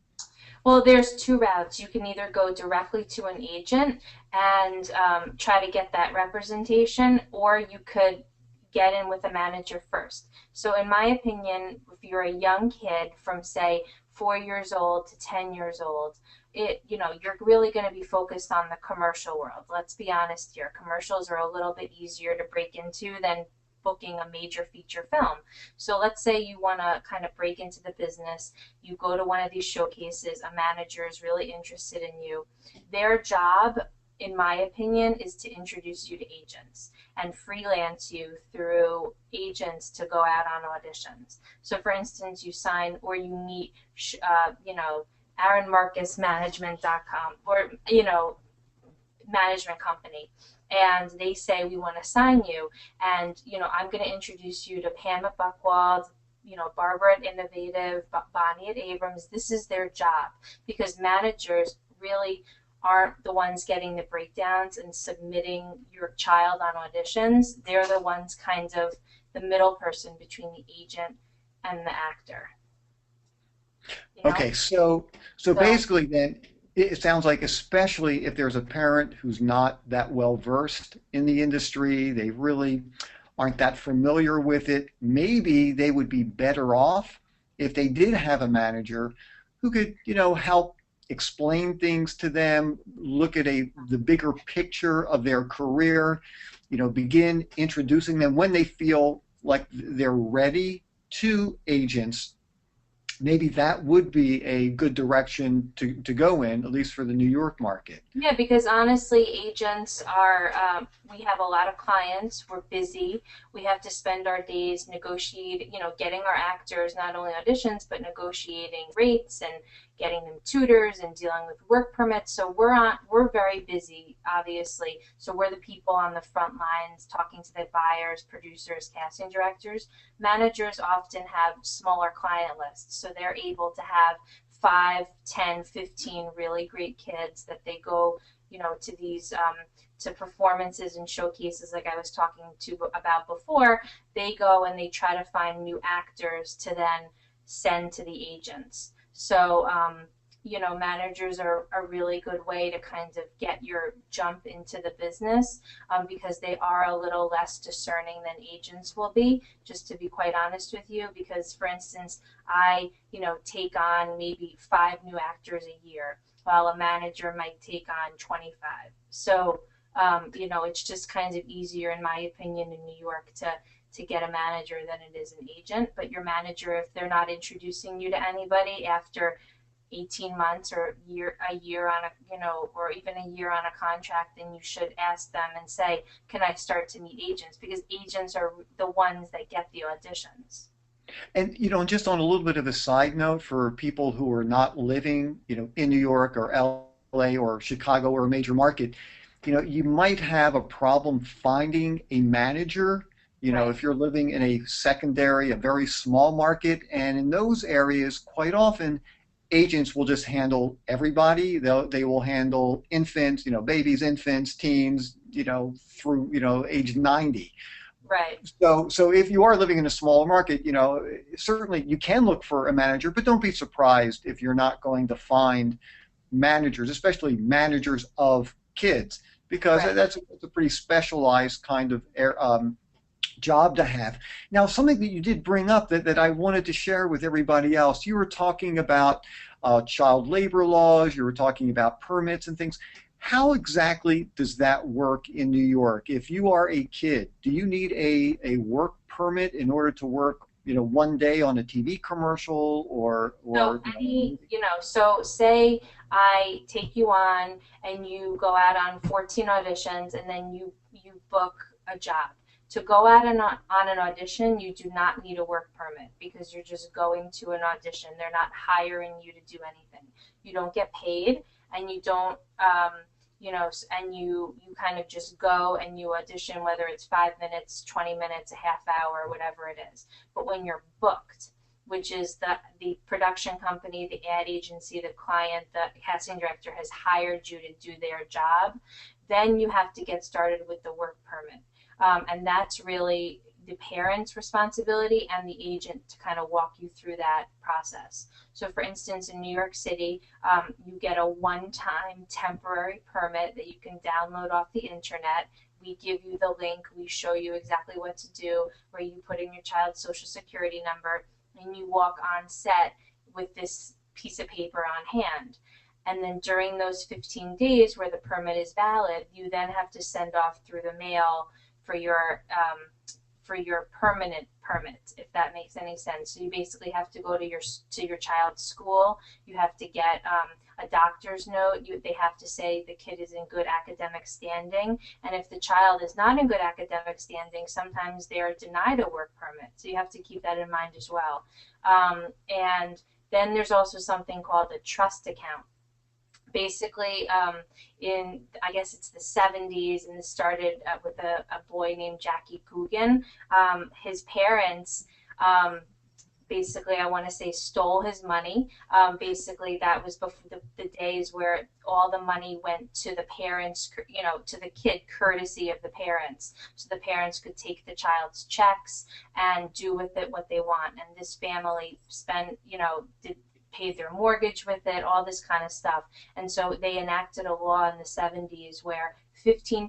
Well, there's 2 routes. You can either go directly to an agent and try to get that representation, or you could get in with a manager first. So in my opinion, if you're a young kid from, say, 4 years old to 10 years old, you're really going to be focused on the commercial world. Let's be honest here. Commercials are a little bit easier to break into than booking a major feature film. So let's say you want to kind of break into the business, you go to one of these showcases, a manager is really interested in you. Their job, in my opinion, is to introduce you to agents and freelance you through agents to go out on auditions. So for instance, you sign or you meet, AaronMarcusManagement.com or, management company, and they say, we want to sign you, and I'm going to introduce you to Pam at Buchwald, Barbara at Innovative, Bonnie at Abrams. This is their job, because managers really aren't the ones getting the breakdowns and submitting your child on auditions. They're the ones kind of the middle person between the agent and the actor. Okay, so basically then it sounds like, especially if there's a parent who's not that well versed in the industry, they really aren't that familiar with it, maybe they would be better off if they did have a manager who could, help explain things to them, look at the bigger picture of their career, begin introducing them when they feel like they're ready to agents. Maybe that would be a good direction to go in, at least for the New York market. Yeah, because honestly, agents are, we have a lot of clients, we're busy, we have to spend our days negotiating, getting our actors not only auditions, but negotiating rates and getting them tutors and dealing with work permits. So we're very busy, obviously. So we're the people on the front lines talking to the buyers, producers, casting directors. Managers often have smaller client lists, so they're able to have 5, 10, 15 really great kids that they go, to these to performances and showcases like I was talking to about before. They go and they try to find new actors to then send to the agents. So managers are a really good way to kind of get your jump into the business, because they are a little less discerning than agents will be, just to be quite honest with you. Because, for instance, I take on maybe 5 new actors a year, while a manager might take on 25. So it's just kind of easier, in my opinion, in New York to get a manager than it is an agent. But your manager, if they're not introducing you to anybody after 18 months or a year on or even a year on a contract, then you should ask them and say, can I start to meet agents? Because agents are the ones that get the auditions. And just on a little bit of a side note for people who are not living, in New York or LA or Chicago or a major market, you might have a problem finding a manager, Right. if you're living in a secondary, a very small market. And in those areas, quite often, agents will just handle everybody. They will handle infants, babies, infants, teens, through, age 90. Right. So if you are living in a small market, certainly you can look for a manager, but don't be surprised if you're not going to find managers, especially managers of kids, because Right. that's a pretty specialized kind of job to have. Now, something that you did bring up that I wanted to share with everybody else, you were talking about child labor laws, you were talking about permits and things. How exactly does that work in New York? If you are a kid, do you need a work permit in order to work, one day on a TV commercial or So so say I take you on and you go out on 14 auditions, and then you book a job. To go out on an audition, you do not need a work permit, because you're just going to an audition. They're not hiring you to do anything. You don't get paid, and you don't, and you kind of just go and you audition, whether it's 5 minutes, 20 minutes, a half hour, whatever it is. But when you're booked, which is the production company, the ad agency, the client, the casting director has hired you to do their job, then you have to get started with the work permit. And that's really the parent's responsibility and the agent to kind of walk you through that process. So, for instance, in New York City, you get a one-time temporary permit that you can download off the internet. We give you the link. We show you exactly what to do, where you put in your child's social security number, and you walk on set with this piece of paper on hand. And then during those 15 days where the permit is valid, you then have to send off through the mail for your permanent permit, if that makes any sense. So you basically have to go to your child's school. You have to get a doctor's note. They have to say the kid is in good academic standing. And if the child is not in good academic standing, sometimes they are denied a work permit. So you have to keep that in mind as well. And then there's also something called a trust account. Basically, I guess it's the 70s, and this started with a boy named Jackie Coogan. His parents, basically, I want to say, stole his money. Basically, that was before the days where all the money went to the parents, to the kid, courtesy of the parents. So the parents could take the child's checks and do with it what they want. And this family paid their mortgage with it, all this kind of stuff. And so they enacted a law in the 70s where 15%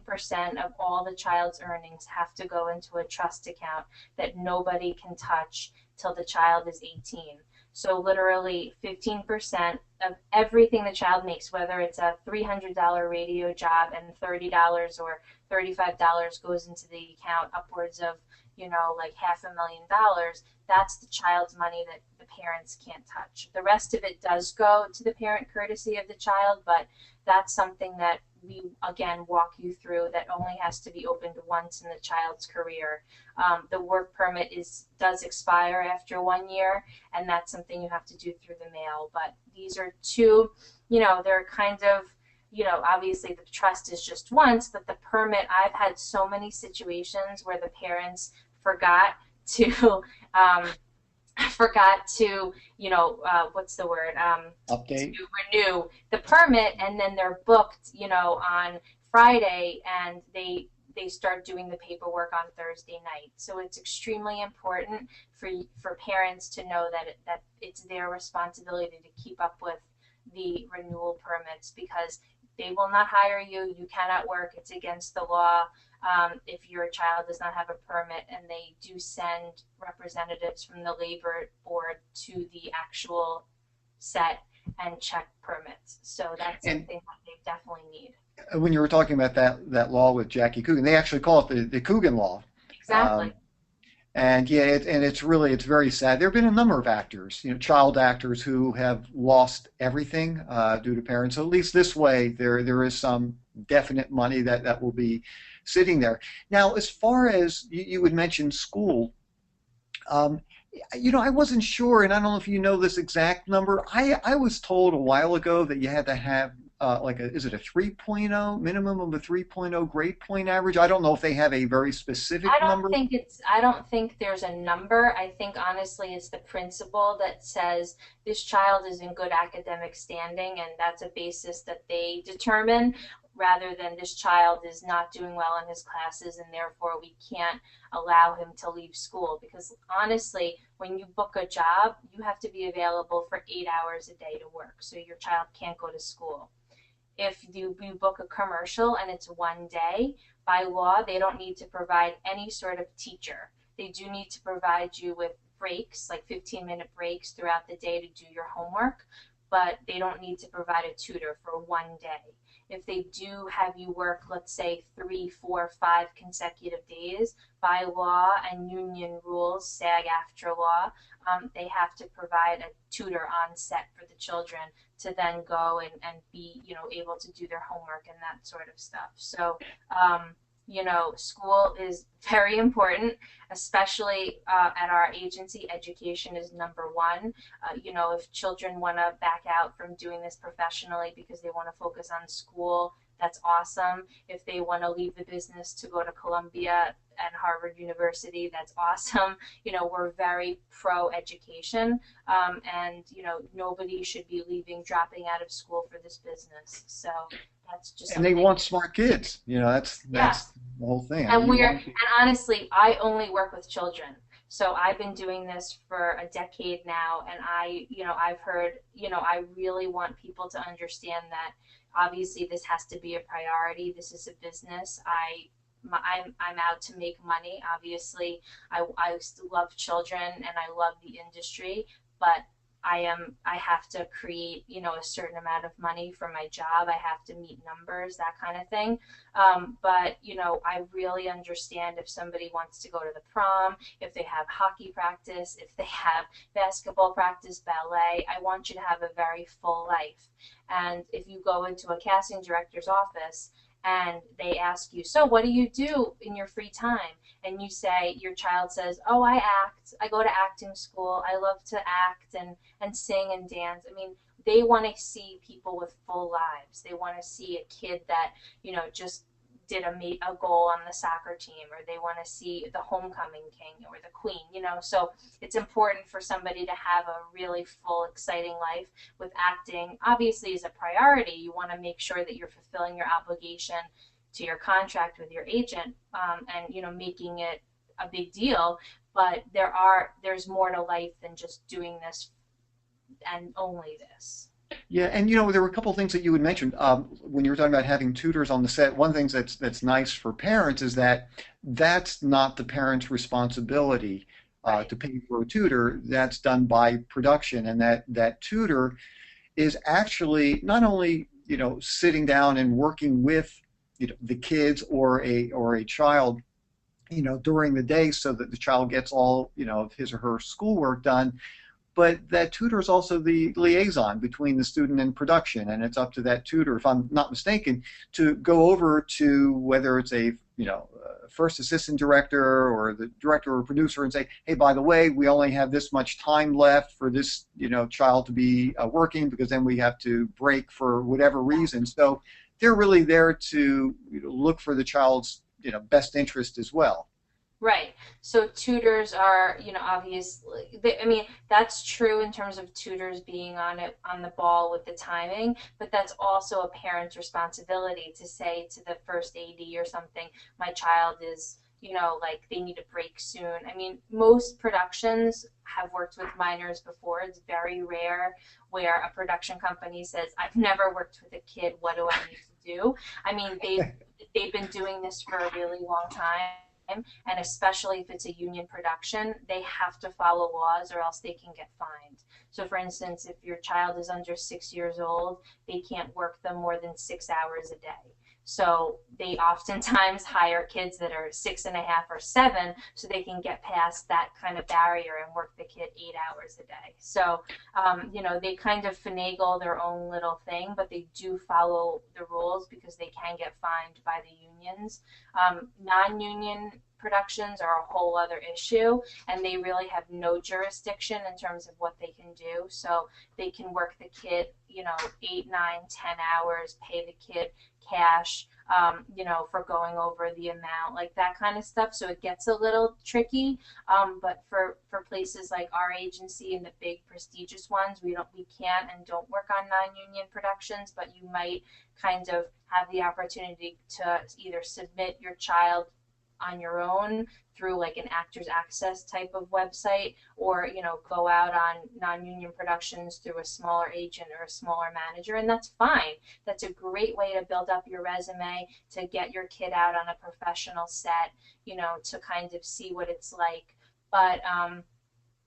of all the child's earnings have to go into a trust account that nobody can touch till the child is 18. So literally 15% of everything the child makes, whether it's a $300 radio job and $30 or $35 goes into the account, upwards of like $500,000, that's the child's money that the parents can't touch. The rest of it does go to the parent courtesy of the child, but that's something that we again walk you through that only has to be opened once in the child's career. The work permit does expire after 1 year, and that's something you have to do through the mail. But these are two, they're kind of, obviously the trust is just once, but the permit, I've had so many situations where the parents forgot to what's the word? Update. To renew the permit, and then they're booked, on Friday, and they start doing the paperwork on Thursday night. So it's extremely important for parents to know that it's their responsibility to keep up with the renewal permits, because they will not hire you. You cannot work. It's against the law. If your child does not have a permit, and they do send representatives from the labor board to the actual set and check permits. So that's something that they definitely need. When you were talking about that law with Jackie Coogan, they actually call it the Coogan Law. Exactly. And yeah, it's very sad. There have been a number of actors, child actors, who have lost everything due to parents. So at least this way, there is some definite money that will be sitting there. Now, as far as you had mentioned school, I wasn't sure, and I don't know if you know this exact number. I was told a while ago that you had to have is it a 3.0, minimum of a 3.0 grade point average? I don't know if they have a very specific number. I don't think there's a number. I think honestly it's the principal that says this child is in good academic standing, and that's a basis that they determine, rather than this child is not doing well in his classes and therefore we can't allow him to leave school. Because honestly, when you book a job, you have to be available for 8 hours a day to work, so your child can't go to school. If you book a commercial and it's 1 day, by law, they don't need to provide any sort of teacher. They do need to provide you with breaks, like 15-minute breaks throughout the day to do your homework, but they don't need to provide a tutor for 1 day. If they do have you work, let's say 3, 4, 5 consecutive days, by law and union rules, SAG-AFTRA law, they have to provide a tutor on set for the children to then go and be, able to do their homework and that sort of stuff. So, school is very important, especially at our agency. Education is number one. If children want to back out from doing this professionally because they want to focus on school, that's awesome. If they want to leave the business to go to Columbia and Harvard University, that's awesome. We're very pro education, and nobody should be dropping out of school for this business. So that's just. And they want smart kids. That's the whole thing. And honestly, I only work with children. So I've been doing this for a decade now, and I've heard, I really want people to understand that obviously this has to be a priority. This is a business. I'm out to make money. Obviously, I still love children and I love the industry, but I have to create, a certain amount of money for my job. I have to meet numbers, that kind of thing. But, I really understand if somebody wants to go to the prom, if they have hockey practice, if they have basketball practice, ballet. I want you to have a very full life. And if you go into a casting director's office and they ask you, so what do you do in your free time? And you say, your child says, oh, I act. I go to acting school. I love to act and sing and dance. I mean, they want to see people with full lives. They want to see a kid that, just did a goal on the soccer team, or they want to see the homecoming king or the queen, So it's important for somebody to have a really full, exciting life. With acting, obviously, is a priority. You want to make sure that you're fulfilling your obligation to your contract with your agent, and making it a big deal. But there's more to life than just doing this and only this. Yeah, and there were a couple of things that you had mentioned when you were talking about having tutors on the set. One thing that's nice for parents is that that's not the parent's responsibility to pay for a tutor. That's done by production, and that tutor is actually not only sitting down and working with the kids or a child during the day so that the child gets all, of his or her schoolwork done. But that tutor is also the liaison between the student and production, and it's up to that tutor, if I'm not mistaken, to go over to whether it's a first assistant director or the director or producer and say, hey, by the way, we only have this much time left for this child to be working, because then we have to break for whatever reason. So they're really there to look for the child's best interest as well. Right. So tutors are, obviously, I mean, that's true in terms of tutors being on the ball with the timing, but that's also a parent's responsibility to say to the first AD or something, my child is, like they need a break soon. I mean, most productions have worked with minors before. It's very rare where a production company says, I've never worked with a kid. What do I need to do? I mean, they've been doing this for a really long time. And especially if it's a union production, they have to follow laws or else they can get fined. So for instance, if your child is under 6 years old, they can't work them more than 6 hours a day. So they oftentimes hire kids that are 6.5 or 7 so they can get past that kind of barrier and work the kid 8 hours a day. So, they kind of finagle their own little thing, but they do follow the rules because they can get fined by the unions. Non-union productions are a whole other issue, and they really have no jurisdiction in terms of what they can do. So they can work the kid, 8, 9, 10 hours, pay the kid cash, for going over the amount, like that kind of stuff. So it gets a little tricky. But for places like our agency and the big prestigious ones, we can't and don't work on non-union productions, but you might kind of have the opportunity to either submit your child on your own through like an Actors Access type of website, or go out on non-union productions through a smaller agent or a smaller manager, and that's fine. That's a great way to build up your resume, to get your kid out on a professional set, to kind of see what it's like. But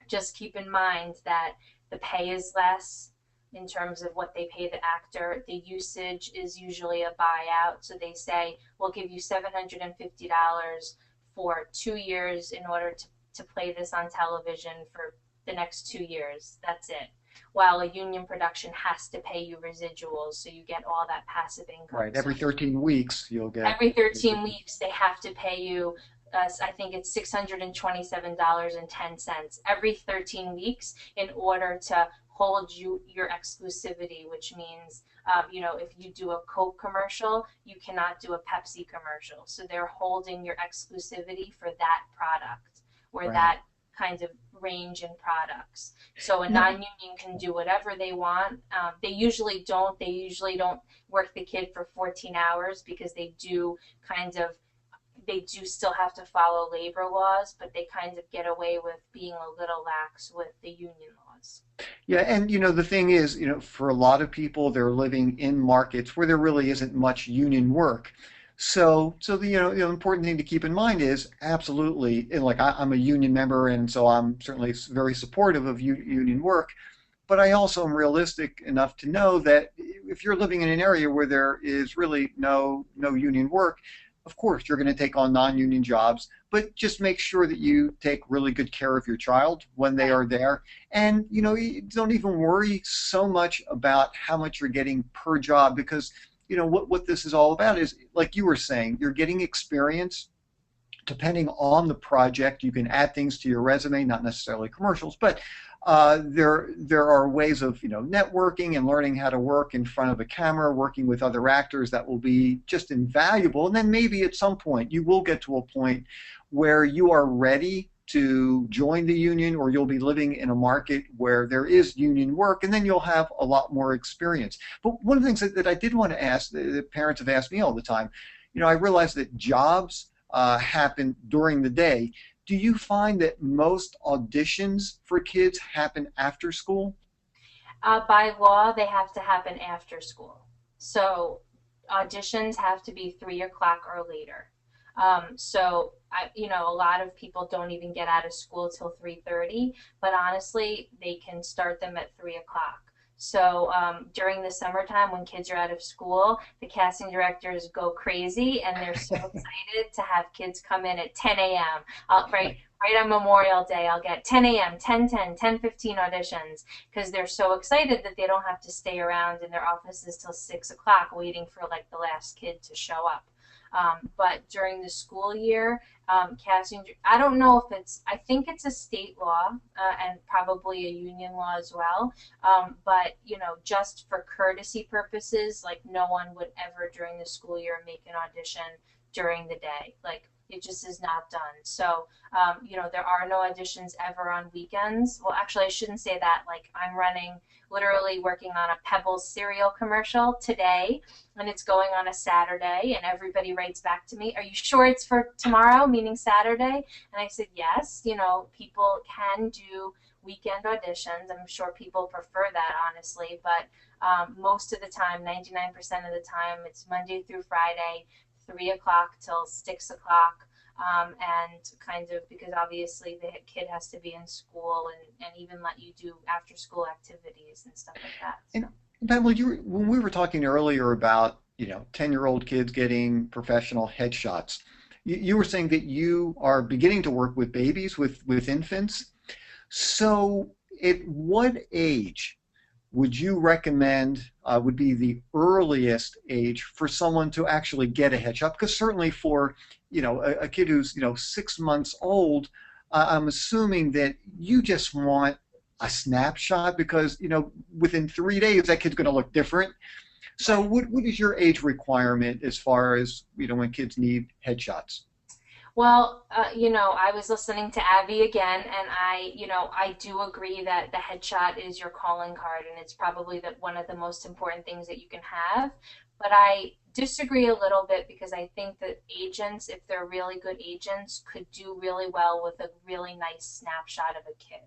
just keep in mind that the pay is less in terms of what they pay the actor. The usage is usually a buyout. So they say, we'll give you $750 for 2 years in order to play this on television for the next 2 years. That's it. While a union production has to pay you residuals, so you get all that passive income. Right. Every 13 weeks, you'll get. Every 13 weeks, they have to pay you. I think it's $627.10 every 13 weeks in order to hold your exclusivity, which means, if you do a Coke commercial, you cannot do a Pepsi commercial. So they're holding your exclusivity for that product or Right. that kind of range in products. So a non-union can do whatever they want. They usually don't work the kid for 14 hours because they do still have to follow labor laws, but they kind of get away with being a little lax with the union laws. Yeah, and the thing is, for a lot of people, they're living in markets where there really isn't much union work. So the important thing to keep in mind is absolutely, and like I'm a union member, and so I'm certainly very supportive of union work. But I also am realistic enough to know that if you're living in an area where there is really no union work, of course you're going to take on non-union jobs, but just make sure that you take really good care of your child when they are there. And you don't even worry so much about how much you're getting per job, because what this is all about is, like you were saying, you're getting experience. Depending on the project, you can add things to your resume, not necessarily commercials, but there are ways of networking and learning how to work in front of a camera, working with other actors, that will be just invaluable. And then maybe at some point you will get to a point where you are ready to join the union, or you'll be living in a market where there is union work, and then you'll have a lot more experience. But one of the things that I did want to ask, that parents have asked me all the time, I realize that jobs happen during the day. Do you find that most auditions for kids happen after school? By law, they have to happen after school. So auditions have to be 3 o'clock or later. A lot of people don't even get out of school till 3:30, but honestly, they can start them at 3 o'clock. So during the summertime when kids are out of school, the casting directors go crazy and they're so excited to have kids come in at 10 a.m. Right on Memorial Day, I'll get 10 a.m., 10:10, 10:15 auditions because they're so excited that they don't have to stay around in their offices till 6 o'clock waiting for like the last kid to show up. But during the school year, casting, I don't know if I think it's a state law and probably a union law as well. But, just for courtesy purposes, like no one would ever during the school year make an audition during the day. Like it just is not done. So, there are no auditions ever on weekends. Well, actually, I shouldn't say that. Like I'm literally working on a Pebbles cereal commercial today, and it's going on a Saturday, and everybody writes back to me, are you sure it's for tomorrow, meaning Saturday? And I said, yes, people can do weekend auditions. I'm sure people prefer that, honestly, but most of the time, 99% of the time, it's Monday through Friday, 3 o'clock till 6 o'clock. And kind of because obviously the kid has to be in school and even let you do after school activities and stuff like that. And Pamela, when we were talking earlier about 10-year-old kids getting professional headshots, you were saying that you are beginning to work with babies, with infants. So at what age would you recommend would be the earliest age for someone to actually get a headshot? Because certainly for a kid who's 6 months old, I'm assuming that you just want a snapshot because within 3 days that kid's going to look different. So what is your age requirement as far as when kids need headshots? Well, I was listening to Abby again, and I do agree that the headshot is your calling card, and it's probably one of the most important things that you can have. But I disagree a little bit because I think that agents, if they're really good agents, could do really well with a really nice snapshot of a kid.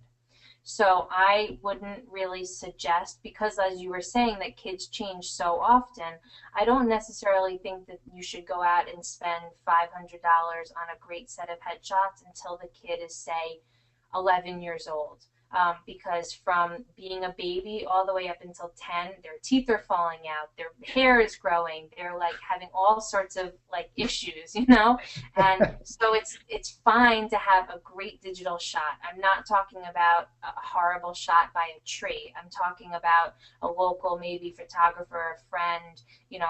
So I wouldn't really suggest, because as you were saying that kids change so often, I don't necessarily think that you should go out and spend $500 on a great set of headshots until the kid is, say, 11 years old. Because from being a baby all the way up until 10, their teeth are falling out, their hair is growing, they're like having all sorts of like issues, and so it's fine to have a great digital shot. I'm not talking about a horrible shot by a tree. I'm talking about a local maybe photographer or friend,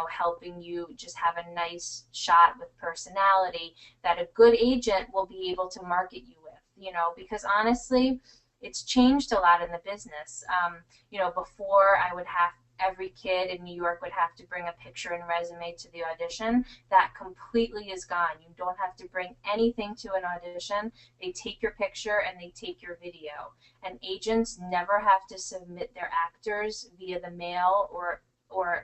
helping you just have a nice shot with personality that a good agent will be able to market you with, because honestly, it's changed a lot in the business. Before every kid in New York would have to bring a picture and resume to the audition. That completely is gone. You don't have to bring anything to an audition. They take your picture and they take your video. And agents never have to submit their actors via the mail or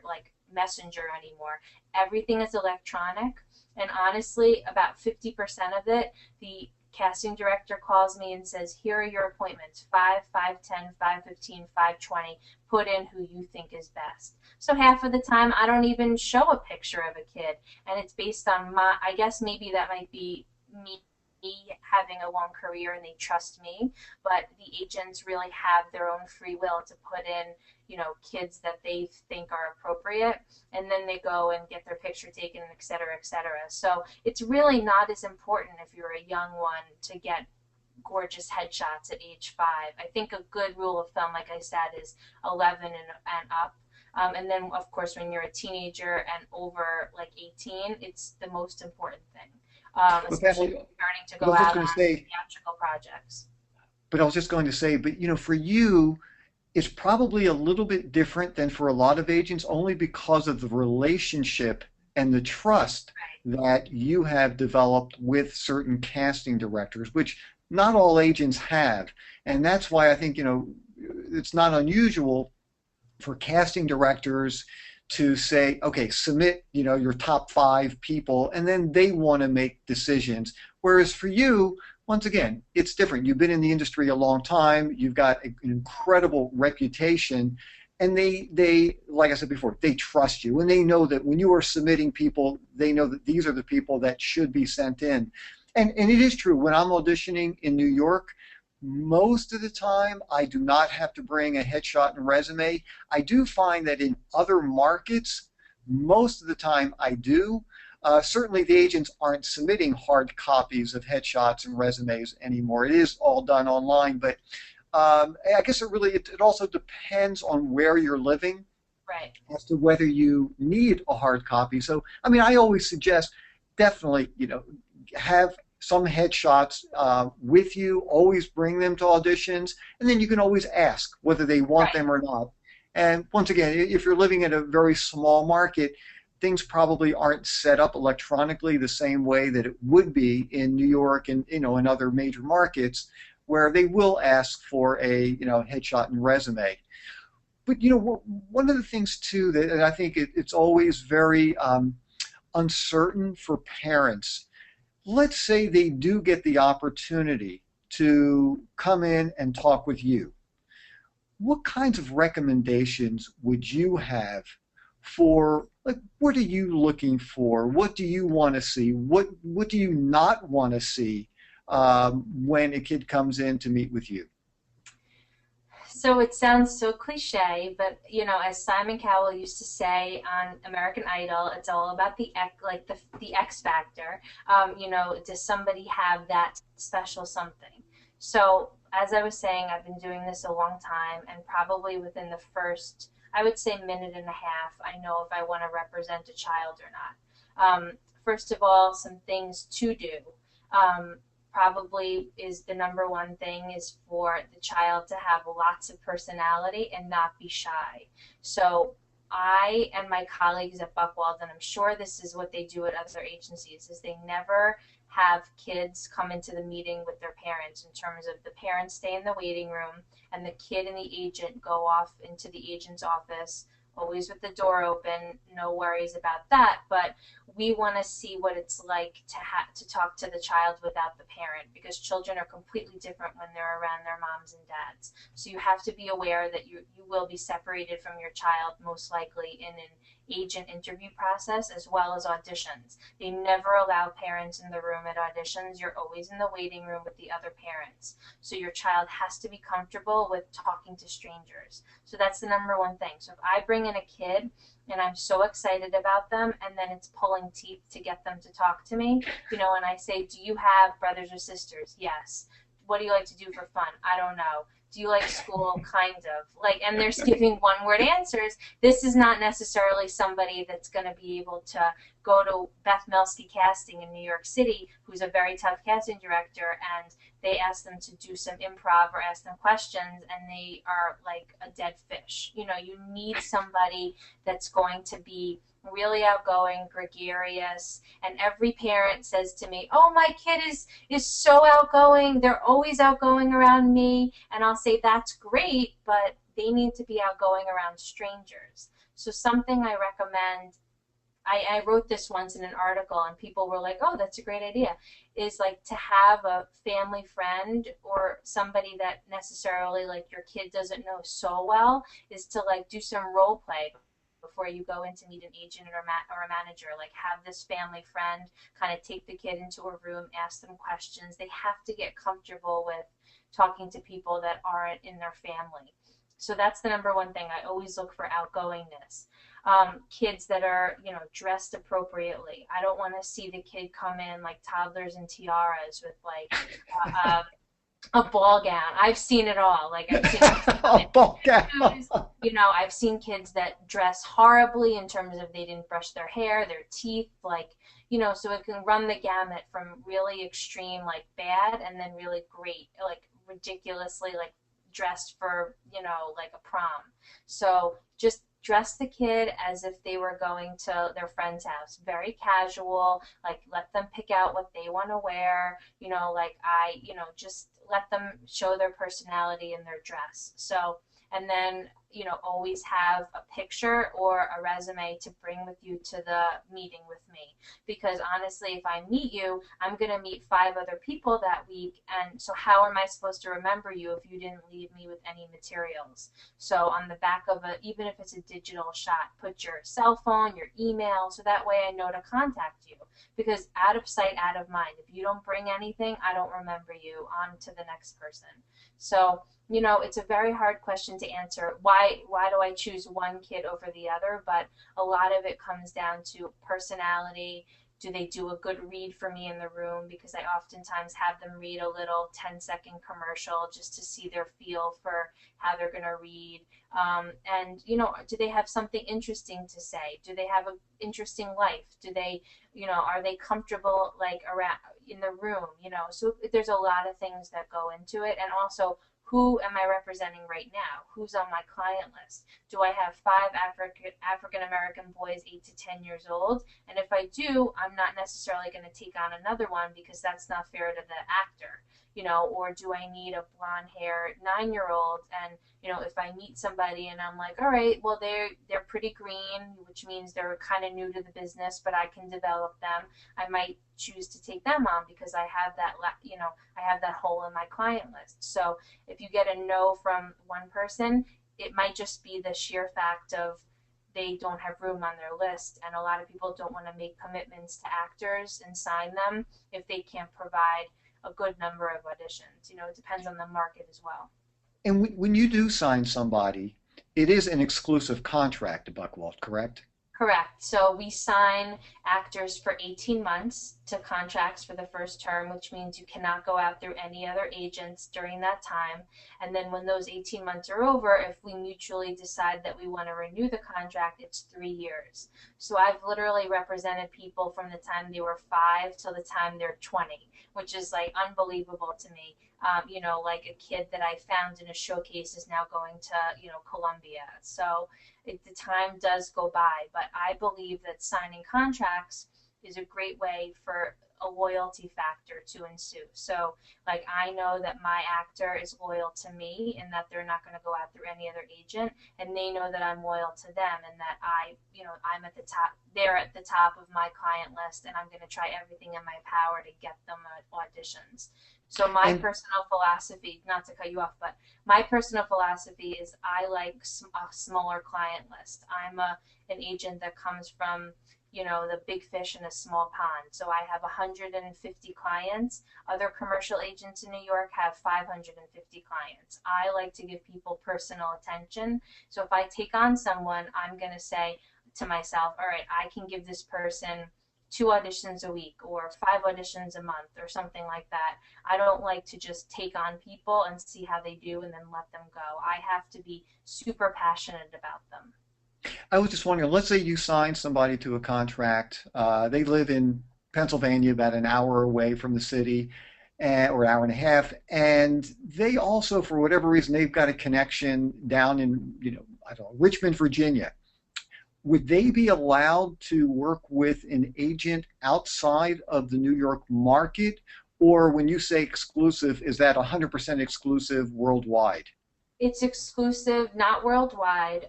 like messenger anymore. Everything is electronic. And honestly, about 50% of it, the casting director calls me and says, here are your appointments, 5, 5:10, 5:15, 5:20, put in who you think is best. So half of the time I don't even show a picture of a kid, and it's based on I guess maybe that might be me having a long career and they trust me, but the agents really have their own free will to put in kids that they think are appropriate, and then they go and get their picture taken, et cetera, et cetera. So it's really not as important if you're a young one to get gorgeous headshots at age 5. I think a good rule of thumb, like I said, is 11 and up. And then, of course, when you're a teenager and over like 18, it's the most important thing, especially starting to go out on theatrical projects. But I was just going to say, for you, it's probably a little bit different than for a lot of agents, only because of the relationship and the trust that you have developed with certain casting directors, which not all agents have. And that's why I think, it's not unusual for casting directors to say, okay, submit, your top 5 people, and then they want to make decisions. Whereas for you, once again, it's different. You've been in the industry a long time. You've got an incredible reputation, and they, like I said before, they trust you, and they know that when you are submitting people, they know that these are the people that should be sent in. And it is true. When I'm auditioning in New York, Most of the time, I do not have to bring a headshot and resume. I do find that in other markets, most of the time I do. Certainly, the agents aren't submitting hard copies of headshots and resumes anymore. It is all done online, but I guess it also depends on where you're living Right. as to whether you need a hard copy. So, I mean, I always suggest definitely, have some headshots with you. Always bring them to auditions, and then you can always ask whether they want Right. them or not. And once again, if you're living in a very small market, things probably aren't set up electronically the same way that it would be in New York and in other major markets where they will ask for a headshot and resume. But one of the things too that I think it's always very uncertain for parents. Let's say they do get the opportunity to come in and talk with you. What kinds of recommendations would you have for, like, what are you looking for? What do you want to see? What do you not want to see when a kid comes in to meet with you? So it sounds so cliche, but as Simon Cowell used to say on American Idol, it's all about the X factor. Does somebody have that special something? So as I was saying, I've been doing this a long time, and probably within the first, I would say, minute and a half, I know if I want to represent a child or not. First of all, some things to do. Um, Probably is the number one thing is for the child to have lots of personality and not be shy. So I and my colleagues at Buckwald, and I'm sure this is what they do at other agencies, is they never have kids come into the meeting with their parents, in terms of the parents stay in the waiting room and the kid and the agent go off into the agent's office, always with the door open, no worries about that. But we want to see what it's like to talk to the child without the parent, because children are completely different when they're around their moms and dads. So you have to be aware that you will be separated from your child, most likely in an agent interview process as well as auditions. They never allow parents in the room at auditions. You're always in the waiting room with the other parents. So your child has to be comfortable with talking to strangers. So that's the number one thing. So if I bring in a kid and I'm so excited about them, and then it's pulling teeth to get them to talk to me, and I say, do you have brothers or sisters? Yes. What do you like to do for fun? I don't know. Do you like school? Kind of. And they're giving one word answers. This is not necessarily somebody that's going to be able to go to Beth Melsky Casting in New York City, who's a very tough casting director, and they ask them to do some improv or ask them questions, and they are like a dead fish. You need somebody that's going to be really outgoing, gregarious, and every parent says to me, "Oh, my kid is so outgoing. They're always outgoing around me." And I'll say, "That's great, but they need to be outgoing around strangers." So something I recommend, I wrote this once in an article, and people were like, "Oh, that's a great idea," is like to have a family friend or somebody that necessarily like your kid doesn't know so well, is to like do some role play before you go in to meet an agent or a manager. Like, have this family friend kind of take the kid into a room, ask them questions. They have to get comfortable with talking to people that aren't in their family. So that's the number one thing. I always look for outgoingness. Kids that are, dressed appropriately. I don't want to see the kid come in like toddlers and tiaras with like a ball gown. I've seen it all. Like I've seen Ball gown. I've seen kids that dress horribly in terms of they didn't brush their hair, their teeth, so it can run the gamut from really extreme, like bad, and then really great, like ridiculously, like dressed for, like a prom. So just dress the kid as if they were going to their friend's house. Very casual, like let them pick out what they want to wear, just let them show their personality in their dress. So, and then, always have a picture or a resume to bring with you to the meeting with me. Because honestly, if I meet you, I'm going to meet 5 other people that week. And so how am I supposed to remember you if you didn't leave me with any materials? So on the back of even if it's a digital shot, put your cell phone, your email, so that way I know to contact you. Because out of sight, out of mind. If you don't bring anything, I don't remember you. On to the next person. So, it's a very hard question to answer. Why do I choose one kid over the other? But a lot of it comes down to personality. Do they do a good read for me in the room? Because I oftentimes have them read a little 10-second commercial just to see their feel for how they're going to read. And, do they have something interesting to say? Do they have an interesting life? Do they, are they comfortable like around in the room? So there's a lot of things that go into it. And also, who am I representing right now? Who's on my client list? Do I have 5 African American boys 8 to 10 years old? And if I do, I'm not necessarily going to take on another one because that's not fair to the actor. Or do I need a blonde haired 9-year-old? And if I meet somebody and I'm like, all right, well they're pretty green, which means they're kind of new to the business, but I can develop them. I might choose to take them on because I have that I have that hole in my client list. So if you get a no from one person, it might just be the sheer fact of they don't have room on their list, and a lot of people don't want to make commitments to actors and sign them if they can't provide a good number of auditions. It depends on the market as well. And when you do sign somebody, it is an exclusive contract to Buckwalt, correct? Correct. So we sign actors for 18 months to contracts for the first term, which means you cannot go out through any other agents during that time. And then when those 18 months are over, if we mutually decide that we want to renew the contract, it's 3 years. So I've literally represented people from the time they were 5 till the time they're 20, which is like unbelievable to me. Like a kid that I found in a showcase is now going to, Columbia. So the time does go by, but I believe that signing contracts is a great way for a loyalty factor to ensue. So like I know that my actor is loyal to me and that they're not going to go out through any other agent, and they know that I'm loyal to them and that I'm at the top, they're at the top of my client list, and I'm going to try everything in my power to get them auditions. So my personal philosophy, not to cut you off, but my personal philosophy is I like a smaller client list. I'm an agent that comes from, the big fish in a small pond. So I have 150 clients. Other commercial agents in New York have 550 clients. I like to give people personal attention. So if I take on someone, I'm going to say to myself, all right, I can give this person 2 auditions a week or 5 auditions a month or something like that. I don't like to just take on people and see how they do and then let them go. I have to be super passionate about them. I was just wondering, let's say you sign somebody to a contract. They live in Pennsylvania, about an hour away from the city, or hour and a half, and they also, for whatever reason, they've got a connection down in, I don't know, Richmond, Virginia. Would they be allowed to work with an agent outside of the New York market? Or when you say exclusive, is that 100% exclusive worldwide? It's exclusive, not worldwide.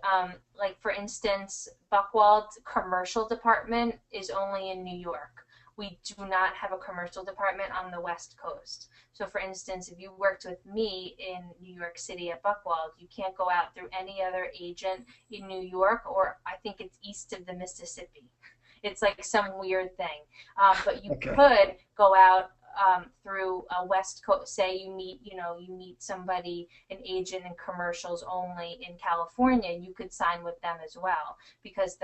Like for instance, Buckwald's commercial department is only in New York. We do not have a commercial department on the West Coast. So for instance, if you worked with me in New York City at Buckwald, you can't go out through any other agent in New York, or I think it's east of the Mississippi. It's like some weird thing. But you could go out through a West Coast. Say you meet somebody, an agent in commercials only in California, you could sign with them as well, because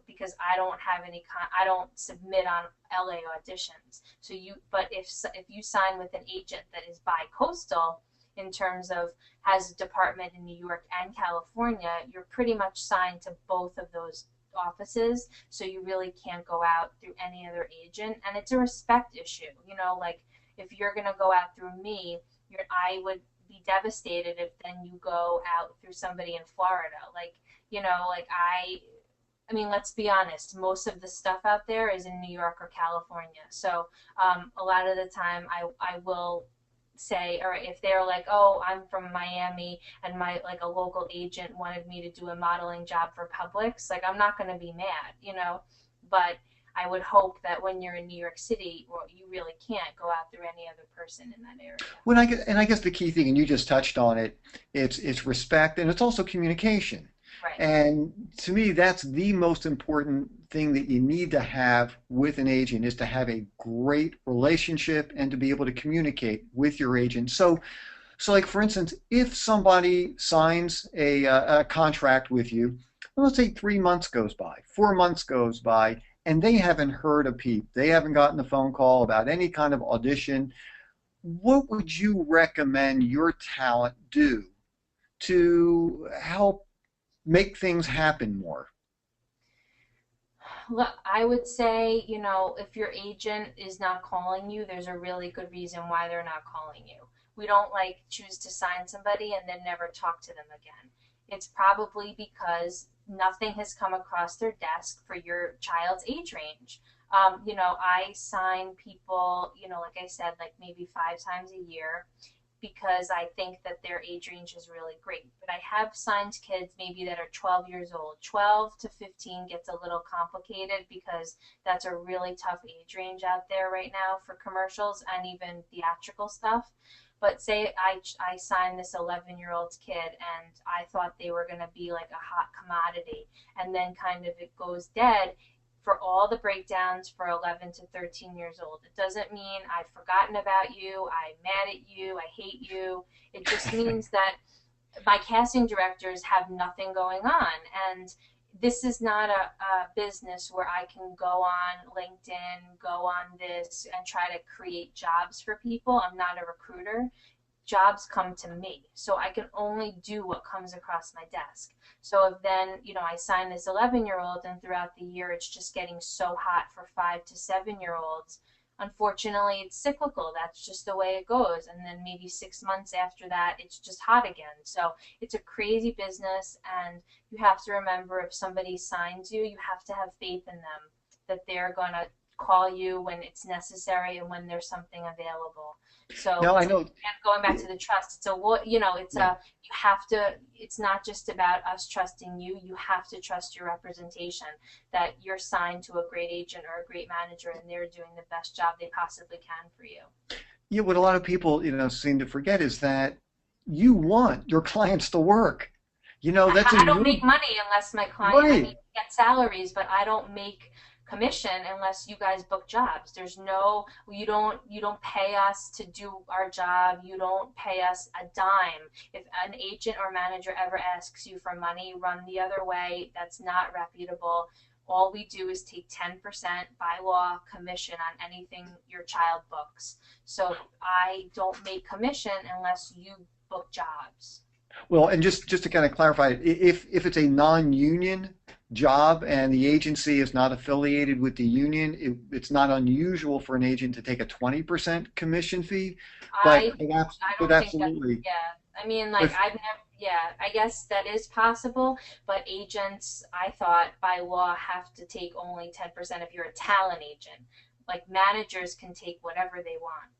because I don't have I don't submit on LA auditions. But if you sign with an agent that is bi-coastal, in terms of has a department in New York and California, you're pretty much signed to both of those offices, so you really can't go out through any other agent, and it's a respect issue. Like if you're going to go out through me, I would be devastated if then you go out through somebody in Florida. I mean, let's be honest, most of the stuff out there is in New York or California, so a lot of the time I will say, or if they're like, oh, I'm from Miami and my like a local agent wanted me to do a modeling job for Publix, like I'm not going to be mad, you know. But I would hope that when you're in New York City, well, you really can't go after any other person in that area. I guess the key thing, and you just touched on it, it's respect and it's also communication. Right. And to me, that's the most important thing that you need to have with an agent is to have a great relationship and to be able to communicate with your agent. So like for instance, if somebody signs a contract with you, let's say 3 months goes by, 4 months goes by, and they haven't heard a peep, they haven't gotten a phone call about any kind of audition, what would you recommend your talent do to help make things happen more? Look, I would say, you know, if your agent is not calling you, there's a really good reason why they're not calling you. We don't like choose to sign somebody and then never talk to them again. It's probably because nothing has come across their desk for your child's age range. You know, I sign people, you know, like I said, like maybe 5 times a year because I think that their age range is really great. But I have signed kids maybe that are 12 years old. 12 to 15 gets a little complicated because that's a really tough age range out there right now for commercials and even theatrical stuff. But say I signed this 11-year-old kid and I thought they were going to be like a hot commodity, and then kind of it goes dead for all the breakdowns for 11 to 13 years old. It doesn't mean I've forgotten about you, I'm mad at you, I hate you. It just means that my casting directors have nothing going on. And this is not a business where I can go on LinkedIn, go on this, and try to create jobs for people. I'm not a recruiter. Jobs come to me. So I can only do what comes across my desk. So if then, you know, I sign this 11-year-old and throughout the year it's just getting so hot for 5 to 7-year-olds, unfortunately it's cyclical. That's just the way it goes. And then maybe 6 months after that, it's just hot again. So it's a crazy business, and you have to remember if somebody signs you, you have to have faith in them that they're going to call you when it's necessary and when there's something available. So No, I know. and going back to the trust, it's a you know, it's a you have to. It's not just about us trusting you. You have to trust your representation that you're signed to a great agent or a great manager, and they're doing the best job they possibly can for you. Yeah, what a lot of people, seem to forget is that you want your clients to work. That's I a don't make huge, money unless my client. I mean, right. I get salaries, but I don't make commission unless you guys book jobs. There's no, you don't pay us to do our job. You don't pay us a dime. If an agent or manager ever asks you for money, run the other way. That's not reputable. All we do is take 10% by law commission on anything your child books. So I don't make commission unless you book jobs. Well, and just to kind of clarify, if it's a non-union job and the agency is not affiliated with the union, it's not unusual for an agent to take a 20% commission fee. But, I but, I but don't think that, absolutely, yeah. I mean, like, but I've never, yeah, I guess that is possible, but agents, I thought by law have to take only 10% if you're a talent agent. Like, managers can take whatever they want.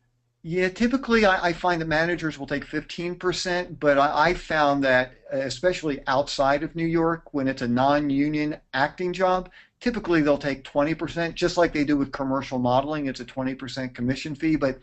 yeah, typically I find that managers will take 15%, but I found that especially outside of New York, when it's a non-union acting job, typically they'll take 20%, just like they do with commercial modeling. It's a 20% commission fee, but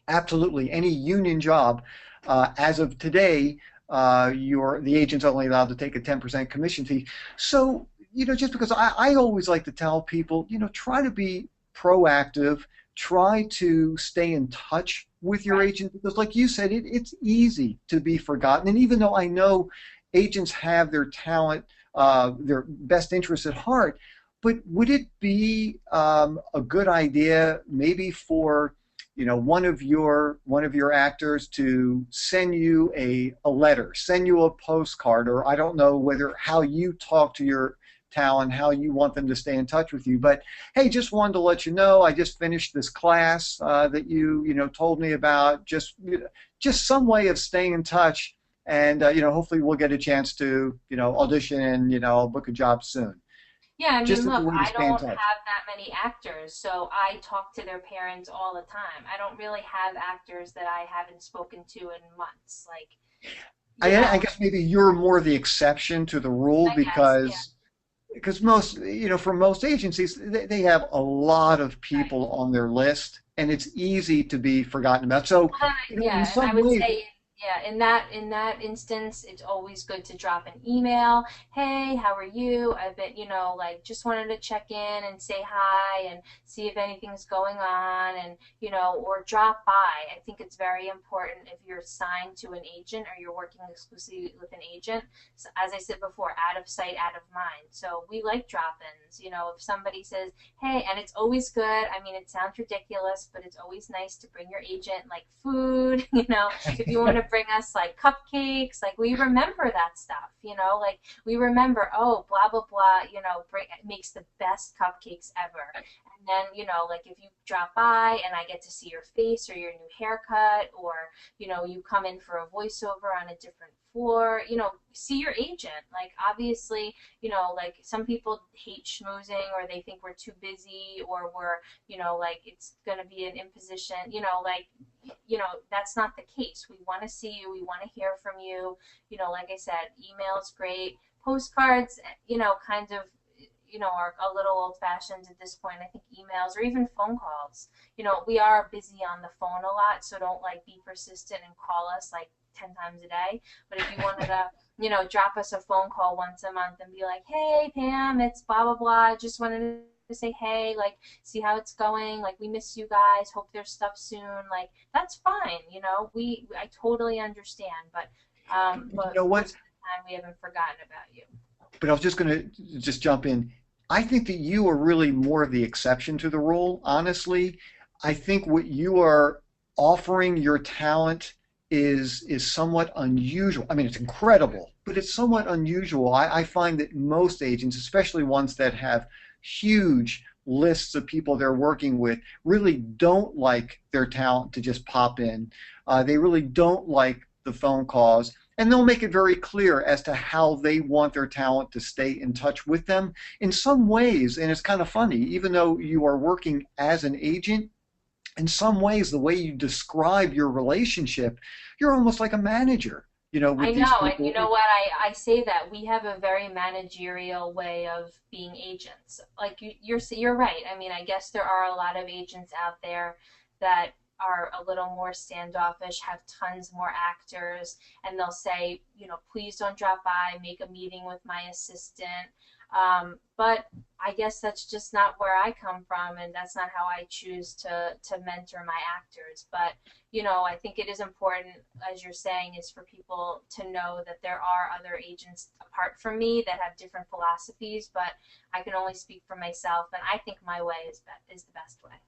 absolutely any union job, as of today, the agent's only allowed to take a 10% commission fee. So, just because I always like to tell people, try to be proactive, try to stay in touch with your Right. agent because, like you said, it's easy to be forgotten. And even though I know agents have their talent, their best interests at heart, but would it be a good idea maybe for one of your actors to send you a letter, send you a postcard, or I don't know whether how you talk to your talent, how you want them to stay in touch with you. But hey, just wanted to let you know I just finished this class that you told me about. Just some way of staying in touch, and hopefully we'll get a chance to audition and book a job soon. Yeah, I just mean, as a look, way to I stay in don't touch. have that many actors, so I talk to their parents all the time. I don't really have actors that I haven't spoken to in months. Like, you I know, guess maybe you're more the exception to the rule I guess, yeah, because most, for most agencies, they have a lot of right. people on their list, and it's easy to be forgotten about. So, Well, then, in yeah, and I some would ways, say, yeah, in that instance, it's always good to drop an email. Hey, how are you? I've been, like, just wanted to check in and say hi and see if anything's going on, and or drop by. I think it's very important if you're signed to an agent or you're working exclusively with an agent. So, as I said before, out of sight, out of mind. So we like drop-ins. If somebody says, hey, and it's always good. I mean, it sounds ridiculous, but it's always nice to bring your agent like food, if you want to bring us like cupcakes, like we remember that stuff, like we remember, oh, blah, blah, blah, makes the best cupcakes ever. And then, like if you drop by and I get to see your face or your new haircut, or, you come in for a voiceover on a different floor, see your agent. Like obviously, like some people hate schmoozing or they think we're too busy or we're, like it's going to be an imposition, like, that's not the case. We want to see you. We want to hear from you. Like I said, email's great. Postcards, kind of, are a little old fashioned at this point. I think emails or even phone calls. We are busy on the phone a lot, so don't like be persistent and call us like 10 times a day. But if you wanted to, drop us a phone call once a month and be like, hey, Pam, it's blah, blah, blah. Just wanted to say, hey, like, see how it's going. Like, we miss you guys. Hope there's stuff soon. Like, that's fine. I totally understand. But you know what? most of the time, we haven't forgotten about you. But I was just going to just jump in. I think that you are really more of the exception to the rule, honestly. I think what you are offering your talent is somewhat unusual. I mean, it's incredible, but it's somewhat unusual. I find that most agents, especially ones that have huge lists of people they're working with, really don't like their talent to just pop in. They really don't like the phone calls, and they'll make it very clear as to how they want their talent to stay in touch with them in some ways. And it's kind of funny, even though you are working as an agent, in some ways, the way you describe your relationship, you're almost like a manager, I with these know, and you people. know what? I say that we have a very managerial way of being agents. Like you're right. I mean, I guess there are a lot of agents out there that are a little more standoffish, have tons more actors, and they'll say, please don't drop by, make a meeting with my assistant. But I guess that's just not where I come from, and that's not how I choose to mentor my actors. But I think it is important, as you're saying, is for people to know that there are other agents apart from me that have different philosophies. But I can only speak for myself, and I think my way is the best way.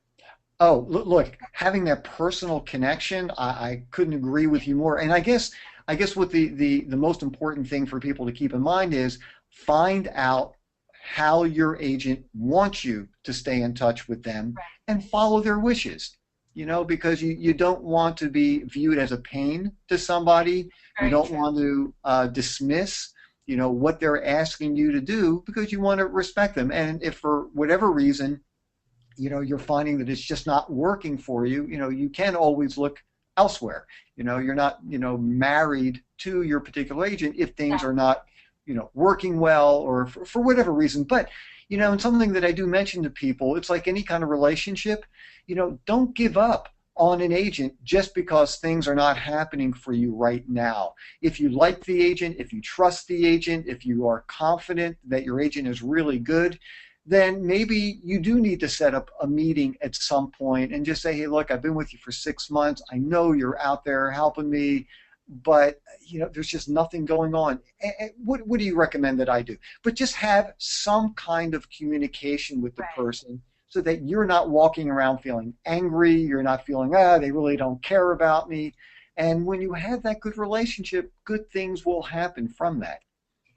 Oh, look, having that personal connection, I couldn't agree with you more. And I guess what the most important thing for people to keep in mind is find out how your agent wants you to stay in touch with them Right. and follow their wishes. Because you don't want to be viewed as a pain to somebody. You Very don't true. want to dismiss, what they're asking you to do because you want to respect them. And if for whatever reason, you're finding that it's just not working for you, you can always look elsewhere. You're not, married to your particular agent if things Yeah. are not, working well or for whatever reason. But, and something that I do mention to people, it's like any kind of relationship, don't give up on an agent just because things are not happening for you right now. If you like the agent, if you trust the agent, if you are confident that your agent is really good, then maybe you do need to set up a meeting at some point and just say, hey, look, I've been with you for 6 months. I know you're out there helping me, but there's just nothing going on. What do you recommend that I do? But just have some kind of communication with the Right. person so that you're not walking around feeling angry. You're not feeling, they really don't care about me. And when you have that good relationship, good things will happen from that.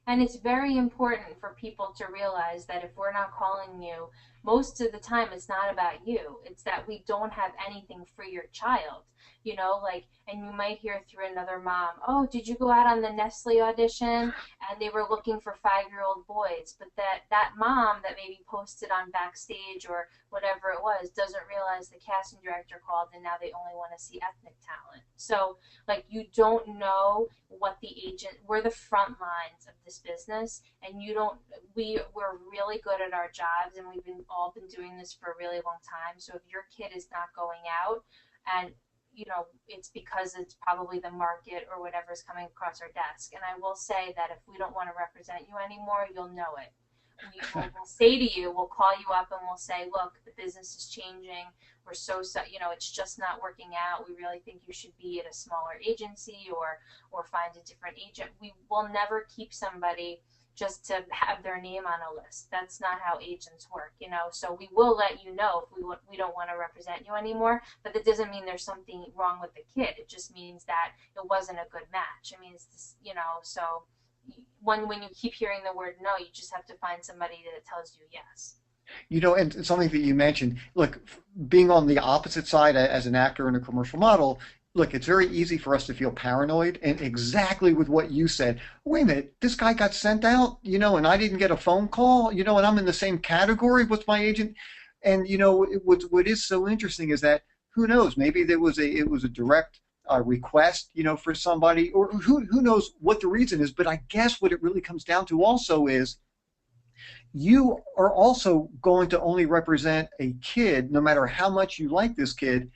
And it's very important for people to realize that if we're not calling you, most of the time it's not about you. It's that we don't have anything for your child. You know, like, and you might hear through another mom, oh, did you go out on the Nestle audition? And they were looking for 5-year-old boys. But that mom that maybe posted on Backstage or whatever it was doesn't realize the casting director called and now they only want to see ethnic talent. So, like, you don't know what the agent, we're the front lines of this business, and we're really good at our jobs, and we've all been doing this for a really long time. So if your kid is not going out, and it's because it's probably the market or whatever is coming across our desk. And I will say that if we don't want to represent you anymore, you'll know it. We'll say to you, we'll call you up and we'll say, look, the business is changing. We're it's just not working out. We really think you should be at a smaller agency or find a different agent. We will never keep somebody just to have their name on a list. That's not how agents work, So we will let you know if we don't want to represent you anymore, but that doesn't mean there's something wrong with the kid. It just means that it wasn't a good match. I mean, it's just, so when you keep hearing the word no, you just have to find somebody that tells you yes. And something that you mentioned, look, being on the opposite side as an actor and a commercial model, look, it's very easy for us to feel paranoid, and exactly with what you said. Wait a minute, this guy got sent out, and I didn't get a phone call, and I'm in the same category with my agent. And what is so interesting is that who knows? Maybe it was a direct request, for somebody, or who knows what the reason is. But I guess what it really comes down to also is you are also going to only represent a kid, no matter how much you like this kid,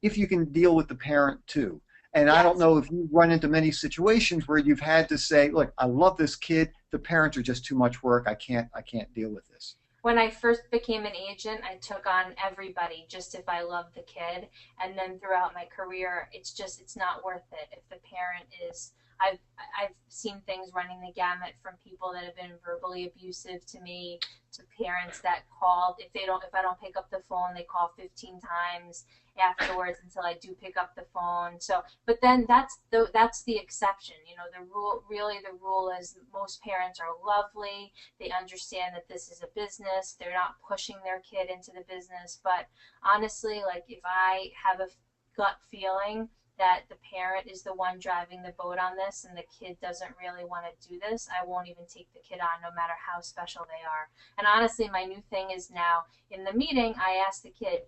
if you can deal with the parent too. And yes. I don't know if you run into many situations where you've had to say, look, I love this kid, the parents are just too much work, I can't deal with this. When I first became an agent, I took on everybody just if I loved the kid. And then throughout my career, it's not worth it. If the parent is, I've seen things running the gamut from people that have been verbally abusive to me, to parents that called. If I don't pick up the phone, they call 15 times afterwards until I do pick up the phone. So, but then that's the exception. The rule is most parents are lovely. They understand that this is a business. They're not pushing their kid into the business. But honestly, like, if I have a gut feeling that the parent is the one driving the boat on this and the kid doesn't really want to do this, I won't even take the kid on, no matter how special they are. And honestly, my new thing is now in the meeting, I ask the kid,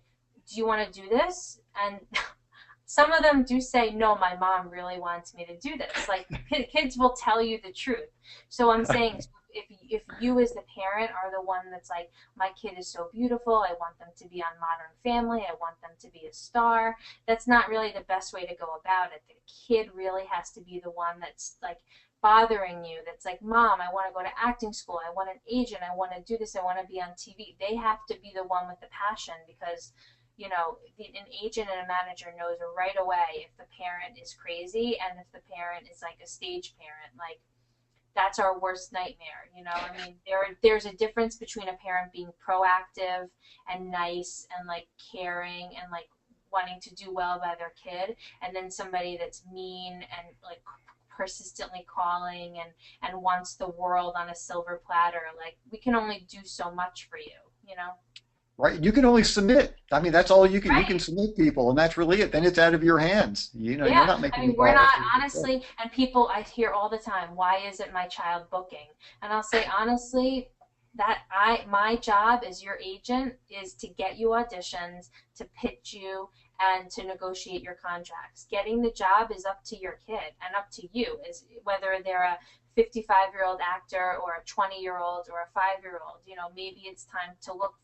do you want to do this? And some of them do say, no, my mom really wants me to do this. Like, kids will tell you the truth. So I'm saying, if you as the parent are the one that's like, my kid is so beautiful, I want them to be on Modern Family, I want them to be a star, that's not really the best way to go about it. The kid really has to be the one that's like bothering you, that's like, Mom, I want to go to acting school, I want an agent, I want to do this, I want to be on TV. They have to be the one with the passion, because an agent and a manager knows right away if the parent is crazy and if the parent is like a stage parent. Like, that's our worst nightmare. I mean, there's a difference between a parent being proactive and nice and like caring and like wanting to do well by their kid, and then somebody that's mean and like persistently calling and wants the world on a silver platter. Like, we can only do so much for you. Right, you can only submit. I mean, that's all you can. Right. You can submit people, and that's really it. Then it's out of your hands. You're not making. I mean, we're not, honestly. And people, I hear all the time, why isn't my child booking? And I'll say, honestly, my job as your agent is to get you auditions, to pitch you, and to negotiate your contracts. Getting the job is up to your kid and up to you, is whether they're a 55-year-old actor or a 20-year-old or a 5-year-old. Maybe it's time to look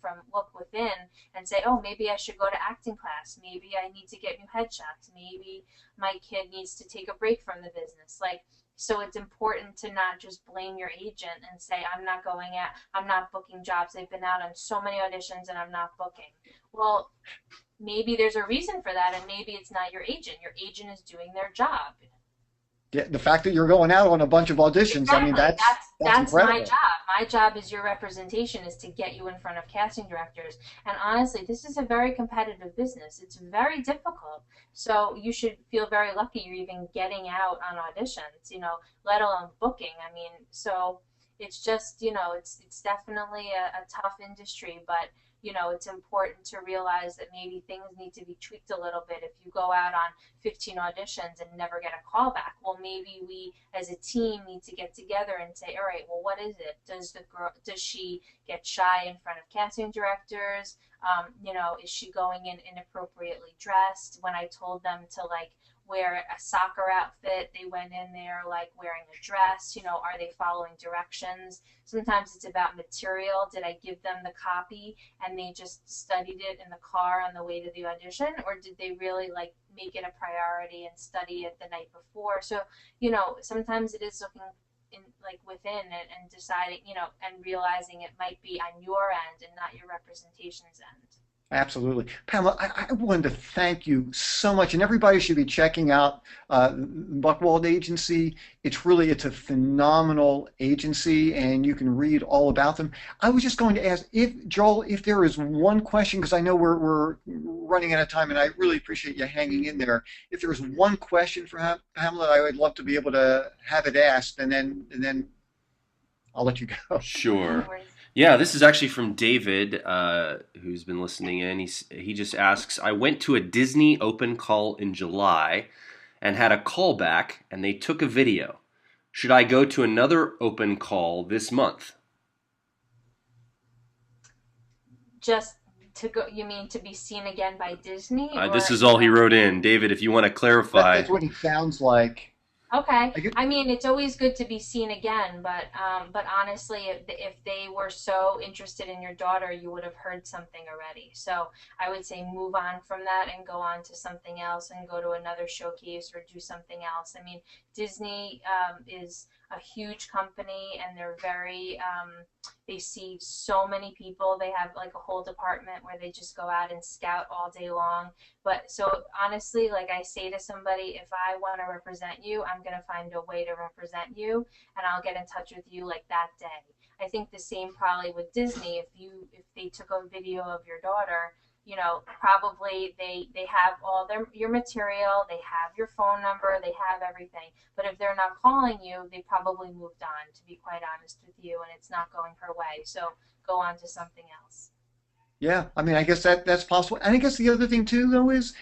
within and say, oh, maybe I should go to acting class. Maybe I need to get new headshots. Maybe my kid needs to take a break from the business. Like, so it's important to not just blame your agent and say, I'm not booking jobs. They've been out on so many auditions and I'm not booking. Well, maybe there's a reason for that, and maybe it's not your agent. Your agent is doing their job. Yeah, the fact that you're going out on a bunch of auditions, I mean, Exactly. that's That's my incredible. job. My job as your representation is to get you in front of casting directors. And honestly, this is a very competitive business. It's very difficult. So you should feel very lucky you're even getting out on auditions, let alone booking. I mean, so it's just, it's definitely a tough industry, but it's important to realize that maybe things need to be tweaked a little bit. If you go out on 15 auditions and never get a call back, well, maybe we as a team need to get together and say, all right, well, what is it? Does she get shy in front of casting directors? Is she going in inappropriately dressed? When I told them to like wear a soccer outfit, they went in there like wearing a dress. Are they following directions? Sometimes it's about material. Did I give them the copy and they just studied it in the car on the way to the audition, or did they really like make it a priority and study it the night before? So sometimes it is looking in like within it and deciding, and realizing it might be on your end and not your representation's end. Absolutely. Pamela, I wanted to thank you so much, and everybody should be checking out Buckwald Agency. It's a phenomenal agency, and you can read all about them. I was just going to ask if, Joel, if there is one question, because I know we're running out of time, and I really appreciate you hanging in there. If there's one question for Pamela, I would love to be able to have it asked, and then I'll let you go. Sure. No worries. Yeah, this is actually from David, who's been listening in. He just asks, I went to a Disney open call in July and had a callback, and they took a video. Should I go to another open call this month? Just to go, you mean to be seen again by Disney, This or is all he wrote in. David, if you want to clarify. That's what it sounds like. Okay. I get, I mean, it's always good to be seen again, but honestly, if they were so interested in your daughter, you would have heard something already. So I would say move on from that and go on to something else and go to another showcase or do something else. I mean, Disney is a huge company and they're they see so many people. They have like a whole department where they just go out and scout all day long. But so honestly, like I say to somebody, if I want to represent you, I'm going to find a way to represent you and I'll get in touch with you like that day. I think the same probably with Disney. If they took a video of your daughter, probably they have all your material, they have your phone number, they have everything. But if they're not calling you, they probably moved on, to be quite honest with you, and it's not going her way. So go on to something else. yeah, I mean, I guess that's possible. And I guess the other thing too, though, is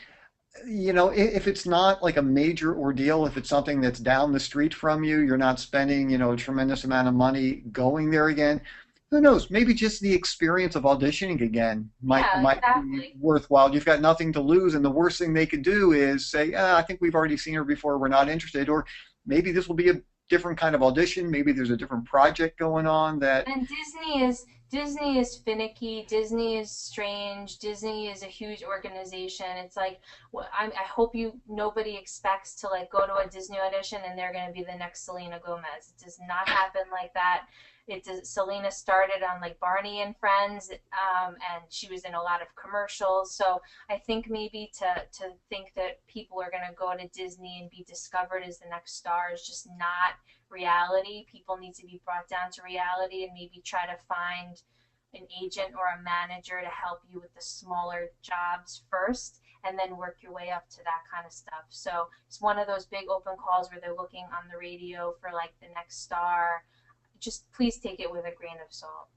if it's not like a major ordeal, if it's something that's down the street from you, you're not spending, a tremendous amount of money going there again. Who knows? Maybe just the experience of auditioning again Yeah, might be exactly. worthwhile. You've got nothing to lose, and the worst thing they could do is say, I think we've already seen her before, we're not interested. Or maybe this will be a different kind of audition. Maybe there's a different project going on that, And Disney is finicky. Disney is strange. Disney is a huge organization. It's like I hope nobody expects to like go to a Disney audition and they're going to be the next Selena Gomez. It does not happen like that. Selena started on like Barney and Friends, and she was in a lot of commercials. So I think maybe to think that people are going to go to Disney and be discovered as the next star is just not reality. People need to be brought down to reality and maybe try to find an agent or a manager to help you with the smaller jobs first and then work your way up to that kind of stuff. So it's one of those big open calls where they're looking on the radio for like the next star. Just please take it with a grain of salt.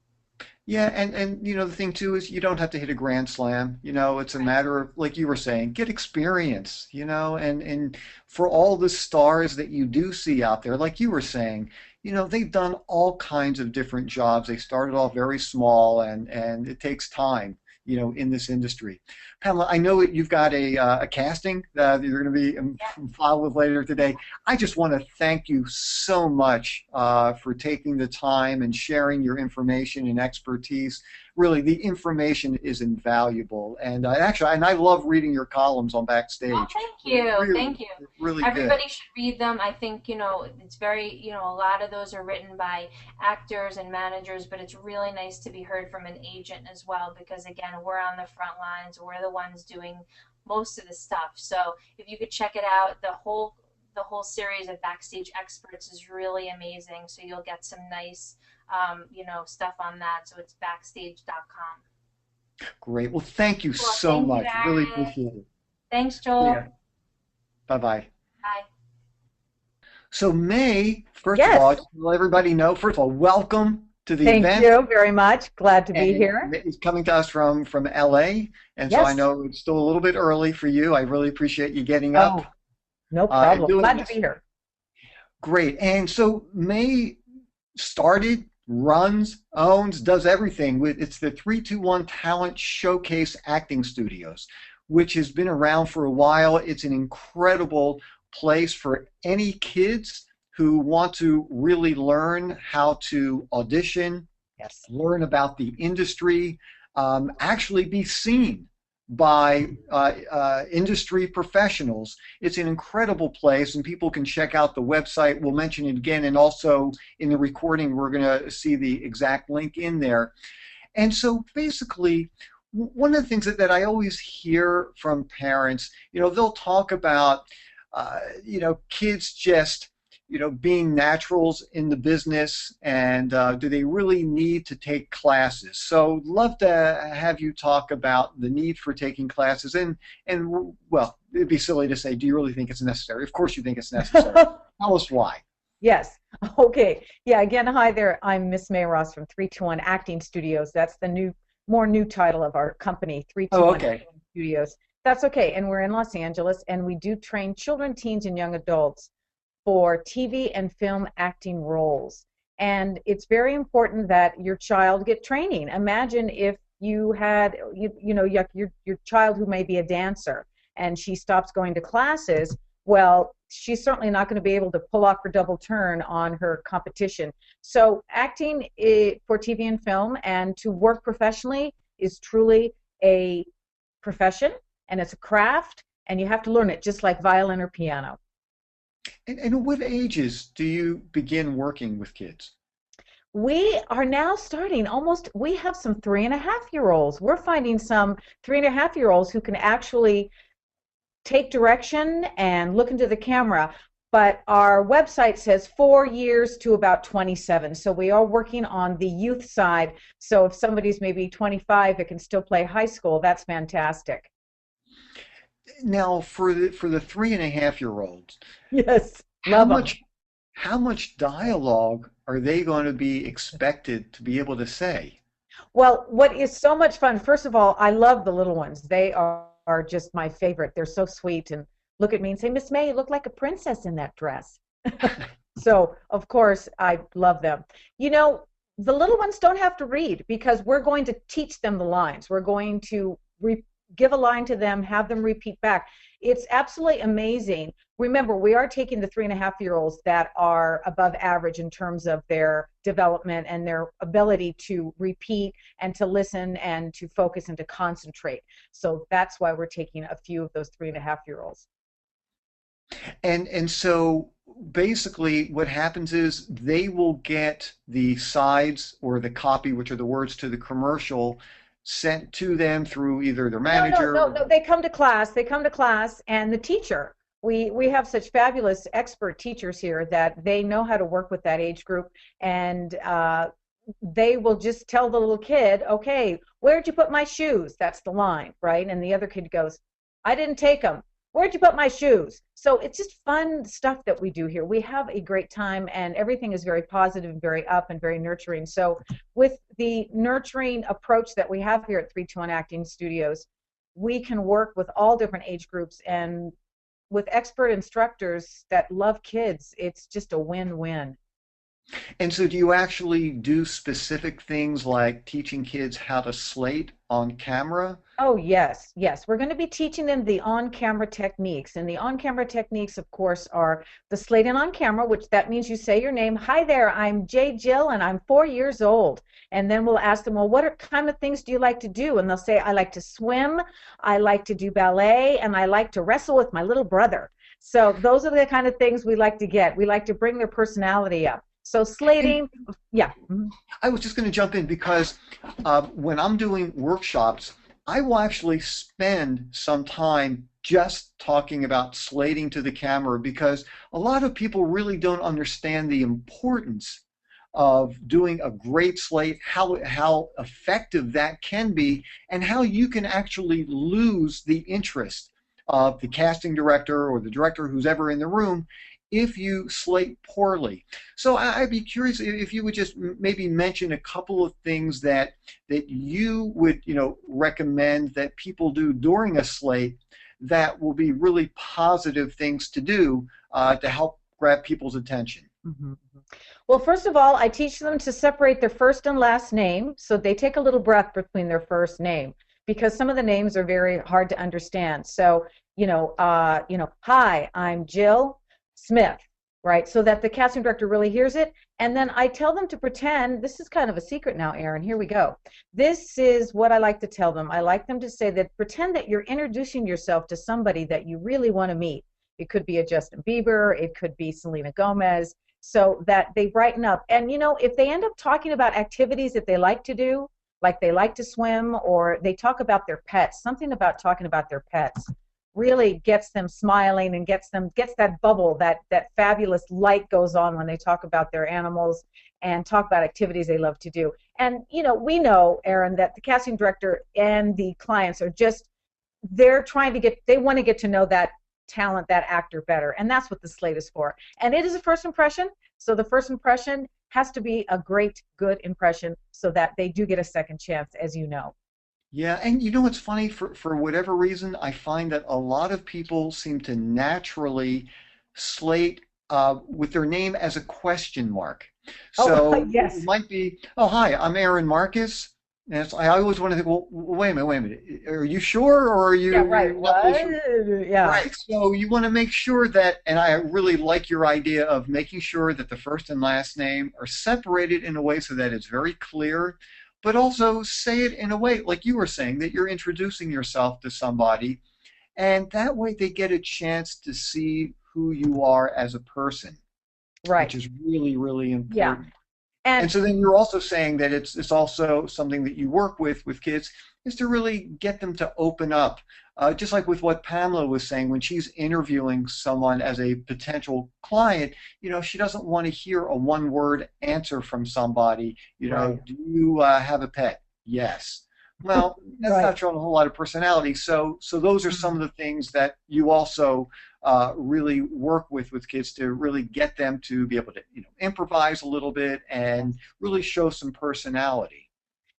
yeah, and the thing too is you don't have to hit a grand slam. It's a Right. matter of, like you were saying, get experience, and for all the stars that you do see out there, like you were saying, they've done all kinds of different jobs. They started off very small, and it takes time, in this industry. Pamela, I know that you've got a casting that you're going to be Yeah. filed with later today. I just want to thank you so much for taking the time and sharing your information and expertise. Really, the information is invaluable, and I love reading your columns on Oh, Backstage. thank you. Really, Thank you. really good. Everybody should read them. I think, it's very, a lot of those are written by actors and managers, but it's really nice to be heard from an agent as well because, again, we're on the front lines. We're the ones doing most of the stuff. So if you could check it out, the whole series of Backstage Experts is really amazing. So you'll get some nice, stuff on that. So it's backstage.com. Great. Well, thank you Cool. so Thank you, much. Really Aaron. appreciate it. Thanks, Joel. Yeah. Bye-bye. Bye. So May, first of Yes. all, just to let everybody know, first of all, welcome to the Thank event. you very much. Glad to be And here. It's coming to us from LA, and so I Yes. know it's still a little bit early for you. I really appreciate you getting up. Oh, no and problem. doing Glad to this. be here. Great. And so May started, runs, owns, does everything. It's the 321 Talent Showcase Acting Studios, which has been around for a while. It's an incredible place for any kids who want to really learn how to audition, Yes. learn about the industry, actually be seen by industry professionals. It's an incredible place, and people can check out the website. We'll mention it again, and also in the recording, we're going to see the exact link in there. And so basically, one of the things that I always hear from parents, they'll talk about, kids just, being naturals in the business, and do they really need to take classes? So love to have you talk about the need for taking classes, and well, it'd be silly to say, do you really think it's necessary? Of course you think it's necessary. Tell us why. Yes. Okay. Yeah. Again, hi there. I'm Miss May Ross from 321 Acting Studios. That's the more new title of our company, 321 okay. Acting Studios. That's okay. And we're in Los Angeles, and we do train children, teens, and young adults for TV and film acting roles. And it's very important that your child get training. Imagine if you had, your child who may be a dancer and she stops going to classes. Well, she's certainly not going to be able to pull off her double turn on her competition. So acting for TV and film and to work professionally is truly a profession, and it's a craft, and you have to learn it just like violin or piano. And what ages do you begin working with kids? We are now starting we have some 3.5-year-olds. We're finding some 3.5-year-olds who can actually take direction and look into the camera. But our website says 4 years to about 27. So we are working on the youth side. So if somebody's maybe 25 that can still play high school, that's fantastic. Now, for the 3.5-year-olds, Yes, love them. How much dialogue are they going to be expected to be able to say? Well, what is so much fun, first of all, I love the little ones. They are just my favorite. They're so sweet and look at me and say, Miss May, you look like a princess in that dress. So, of course, I love them. The little ones don't have to read because we're going to teach them the lines. We're going to give a line to them, have them repeat back. It's absolutely amazing. Remember, we are taking the 3.5-year-olds that are above average in terms of their development and their ability to repeat and to listen and to focus and to concentrate. So that's why we're taking a few of those 3.5-year-olds. And so basically what happens is they will get the sides or the copy, which are the words to the commercial, sent to them through either their manager. No. They come to class, and the teacher. We have such fabulous expert teachers here that they know how to work with that age group, and they will just tell the little kid, okay, where'd you put my shoes? That's the line, right? And the other kid goes, I didn't take them. Where'd you put my shoes? So it's just fun stuff that we do here. We have a great time, and everything is very positive and very up and very nurturing. So with the nurturing approach that we have here at 321 Acting Studios, we can work with all different age groups, and with expert instructors that love kids, it's just a win-win. And so do you actually do specific things like teaching kids how to slate on camera? Oh, yes. We're going to be teaching them the on-camera techniques. And the on-camera techniques, of course, are the slating on camera, which that means you say your name. Hi there, I'm J. Jill, and I'm 4 years old. And then we'll ask them, well, what kind of things do you like to do? And they'll say, I like to swim, I like to do ballet, and I like to wrestle with my little brother. So those are the kind of things we like to get. We like to bring their personality up. So slating, yeah. I was just going to jump in because when I'm doing workshops, I will actually spend some time just talking about slating to the camera, because a lot of people really don't understand the importance of doing a great slate, how effective that can be, and how you can actually lose the interest of the casting director or the director who's ever in the room if you slate poorly. So I'd be curious if you would just maybe mention a couple of things that you would, recommend that people do during a slate that will be really positive things to do to help grab people's attention. Mm-hmm. Well, first of all, I teach them to separate their first and last name, so they take a little breath between their first name, because some of the names are very hard to understand. So, hi, I'm Jill Smith, right? So that the casting director really hears it. And then I tell them to pretend, this is kind of a secret now, Aaron, here we go. This is what I like to tell them. I like them to say that, pretend that you're introducing yourself to somebody that you really want to meet. It could be a Justin Bieber, it could be Selena Gomez, so that they brighten up. And if they end up talking about activities that they like to do, like they like to swim, or they talk about their pets, something about talking about their pets really gets them smiling and gets that bubble, that fabulous light goes on when they talk about their animals and talk about activities they love to do. And we know, Aaron, that the casting director and the clients are just, they want to get to know that talent, that actor better, and that's what the slate is for. And it is a first impression, so the first impression has to be a great, good impression so that they do get a second chance, as you know. Yeah, and what's funny, for whatever reason, I find that a lot of people seem to naturally slate with their name as a question mark. So yes. It might be, oh, hi, I'm Aaron Marcus. And I always want to think, well, wait a minute. Are you sure, or are you? Yeah, right. What? Sure? Yeah. Right. So you want to make sure that, and I really like your idea of making sure that the first and last name are separated in a way so that it's very clear, but also say it in a way, like you were saying, that you're introducing yourself to somebody, and that way they get a chance to see who you are as a person, right? Which is really, really important. Yeah. And so then you're also saying that it's also something that you work with kids, is to really get them to open up. Just like with what Pamela was saying, when she's interviewing someone as a potential client, she doesn't want to hear a one-word answer from somebody. Right. Do you have a pet? Yes. Well, that's right. not showing a whole lot of personality. So those are some of the things that you also really work with kids, to really get them to be able to improvise a little bit and really show some personality.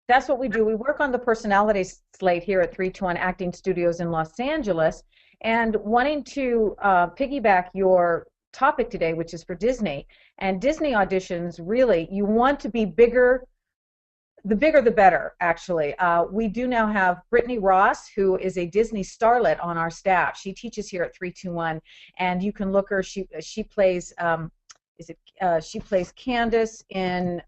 That's what we do. We work on the personality slate here at 321 Acting Studios in Los Angeles, and wanting to piggyback your topic today, which is for Disney. And Disney auditions, really, you want to be bigger. The bigger the better, actually. We do now have Brittany Ross, who is a Disney starlet on our staff. She teaches here at 321, and you can look her. She plays she plays Candace in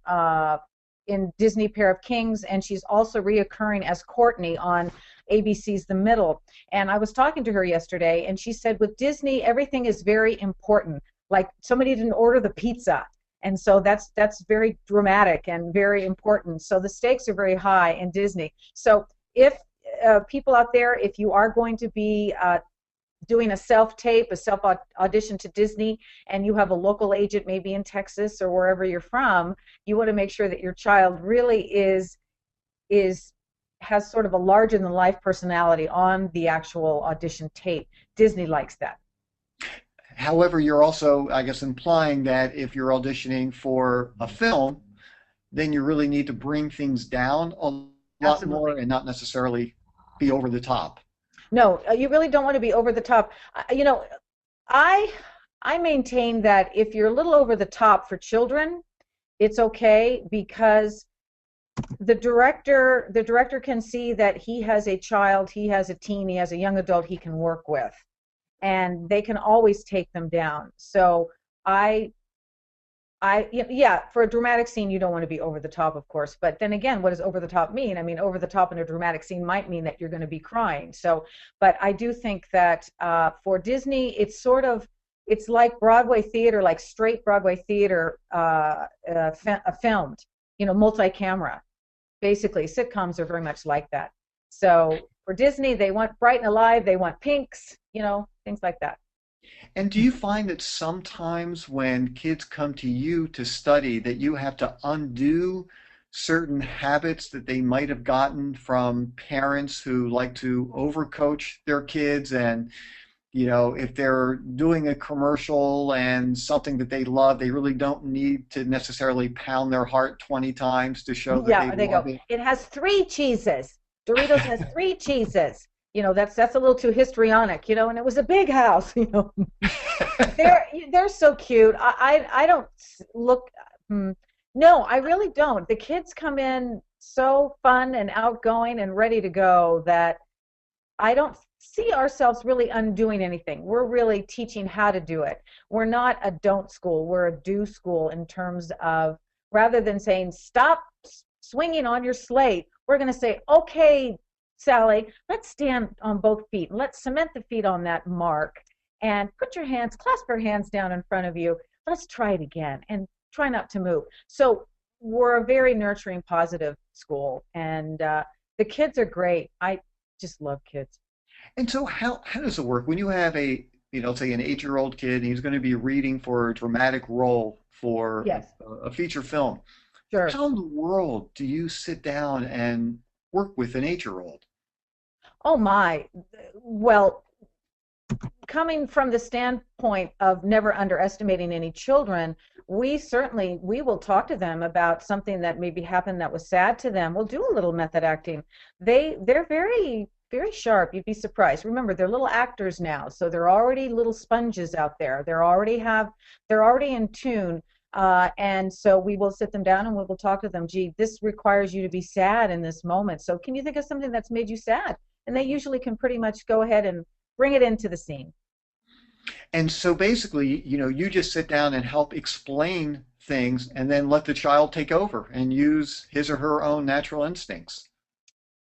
Disney Pair of Kings, and she's also reoccurring as Courtney on ABC's The Middle. And I was talking to her yesterday, and she said with Disney, everything is very important. Like somebody didn't order the pizza. And so that's very dramatic and very important. So the stakes are very high in Disney. So if people out there, if you are going to be doing a self-tape, a self-audition to Disney, and you have a local agent maybe in Texas or wherever you're from, you want to make sure that your child really has sort of a larger-than-life personality on the actual audition tape. Disney likes that. However, you're also, I guess, implying that if you're auditioning for a film, then you really need to bring things down a lot Absolutely. more and not necessarily be over the top. No, you really don't want to be over the top. I maintain that if you're a little over the top for children, it's okay, because the director can see that he has a child, he has a teen, he has a young adult he can work with, and they can always take them down. So yeah, for a dramatic scene, you don't want to be over the top, of course. But then again, what does over the top mean? I mean, over the top in a dramatic scene might mean that you're going to be crying. So, but I do think that for Disney, it's like Broadway theater, like straight Broadway theater filmed, multi-camera. Basically, sitcoms are very much like that. So for Disney, they want bright and alive, they want pinks, things like that. And do you find that sometimes when kids come to you to study, that you have to undo certain habits that they might have gotten from parents who like to overcoach their kids? And, if they're doing a commercial and something that they love, they really don't need to necessarily pound their heart 20 times to show that Yeah, they they love go, it. it has 3 cheeses. Doritos has 3 cheeses. That's a little too histrionic, and it was a big house. They're so cute. I don't look. No, I really don't. The kids come in so fun and outgoing and ready to go that I don't see ourselves really undoing anything. We're really teaching how to do it. We're not a don't school. We're a do school in terms of, rather than saying stop swinging on your slate, we're going to say, okay, Sally, let's stand on both feet. Let's cement the feet on that mark and clasp your hands down in front of you. Let's try it again and try not to move. So we're a very nurturing, positive school, and the kids are great. I just love kids. And so how does it work when you have say an 8-year-old kid and he's going to be reading for a dramatic role for Yes, a feature film? sure. How in the world do you sit down and work with an 8-year-old? Oh my. Well, coming from the standpoint of never underestimating any children, we will talk to them about something that maybe happened that was sad to them. We'll do a little method acting. They're very very sharp. You'd be surprised. Remember, they're little actors now, so they're already little sponges out there. They're already in tune. And so we will sit them down and we will talk to them. Gee, this requires you to be sad in this moment. So can you think of something that's made you sad? And they usually can pretty much go ahead and bring it into the scene. And so basically, you just sit down and help explain things and then let the child take over and use his or her own natural instincts.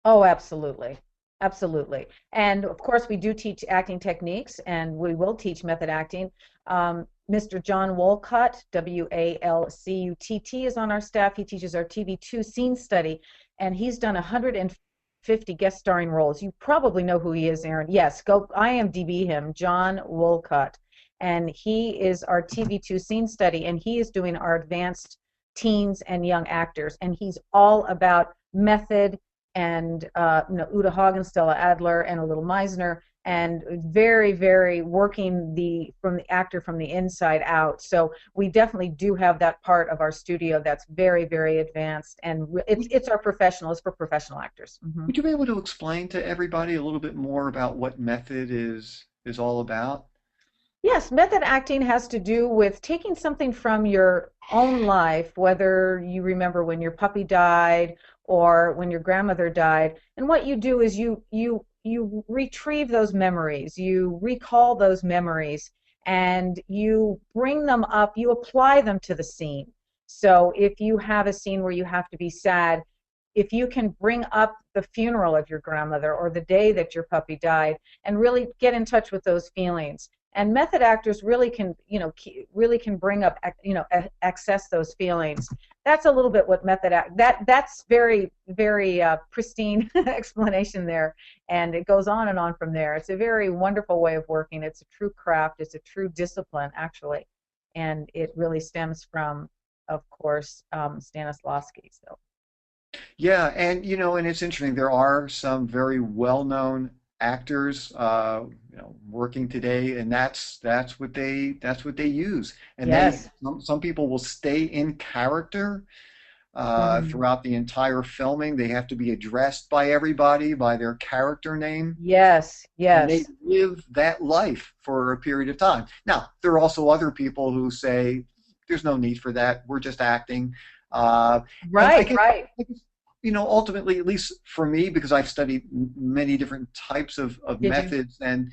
Oh, absolutely. Absolutely. And of course, we do teach acting techniques and we will teach method acting. Mr. John Wolcott, Walcutt, is on our staff. He teaches our TV2 scene study, and he's done 150 guest starring roles. You probably know who he is, Aaron. Yes, go IMDb him, John Wolcott. And he is our TV2 scene study, and he is doing our advanced teens and young actors. And he's all about method and Uta Hagen, Stella Adler, and a little Meisner, and very, very working from the actor from the inside out. So we definitely do have that part of our studio that's very, very advanced, and it's our professional. It's for professional actors. Mm-hmm. Would you be able to explain to everybody a little bit more about what method is all about? Yes, method acting has to do with taking something from your own life, whether you remember when your puppy died or when your grandmother died, and what you do is you retrieve those memories, you recall those memories, and you bring them up, you apply them to the scene. So if you have a scene where you have to be sad, if you can bring up the funeral of your grandmother or the day that your puppy died and really get in touch with those feelings. And method actors really can, really can bring up, access those feelings. That's a little bit what that's very, very pristine explanation there, and it goes on and on from there. It's a very wonderful way of working. It's a true craft. It's a true discipline, actually, and it really stems from, of course, Stanislavski. So. Yeah, and and it's interesting. There are some very well-known actors, working today, and that's what they use. And Yes. some people will stay in character Mm. throughout the entire filming. They have to be addressed by everybody by their character name, Yes, and they yes. live that life for a period of time. Now, there are also other people who say there's no need for that. We're just acting. And Right, right. I guess, ultimately, at least for me, because I've studied many different types of Did you? methods, and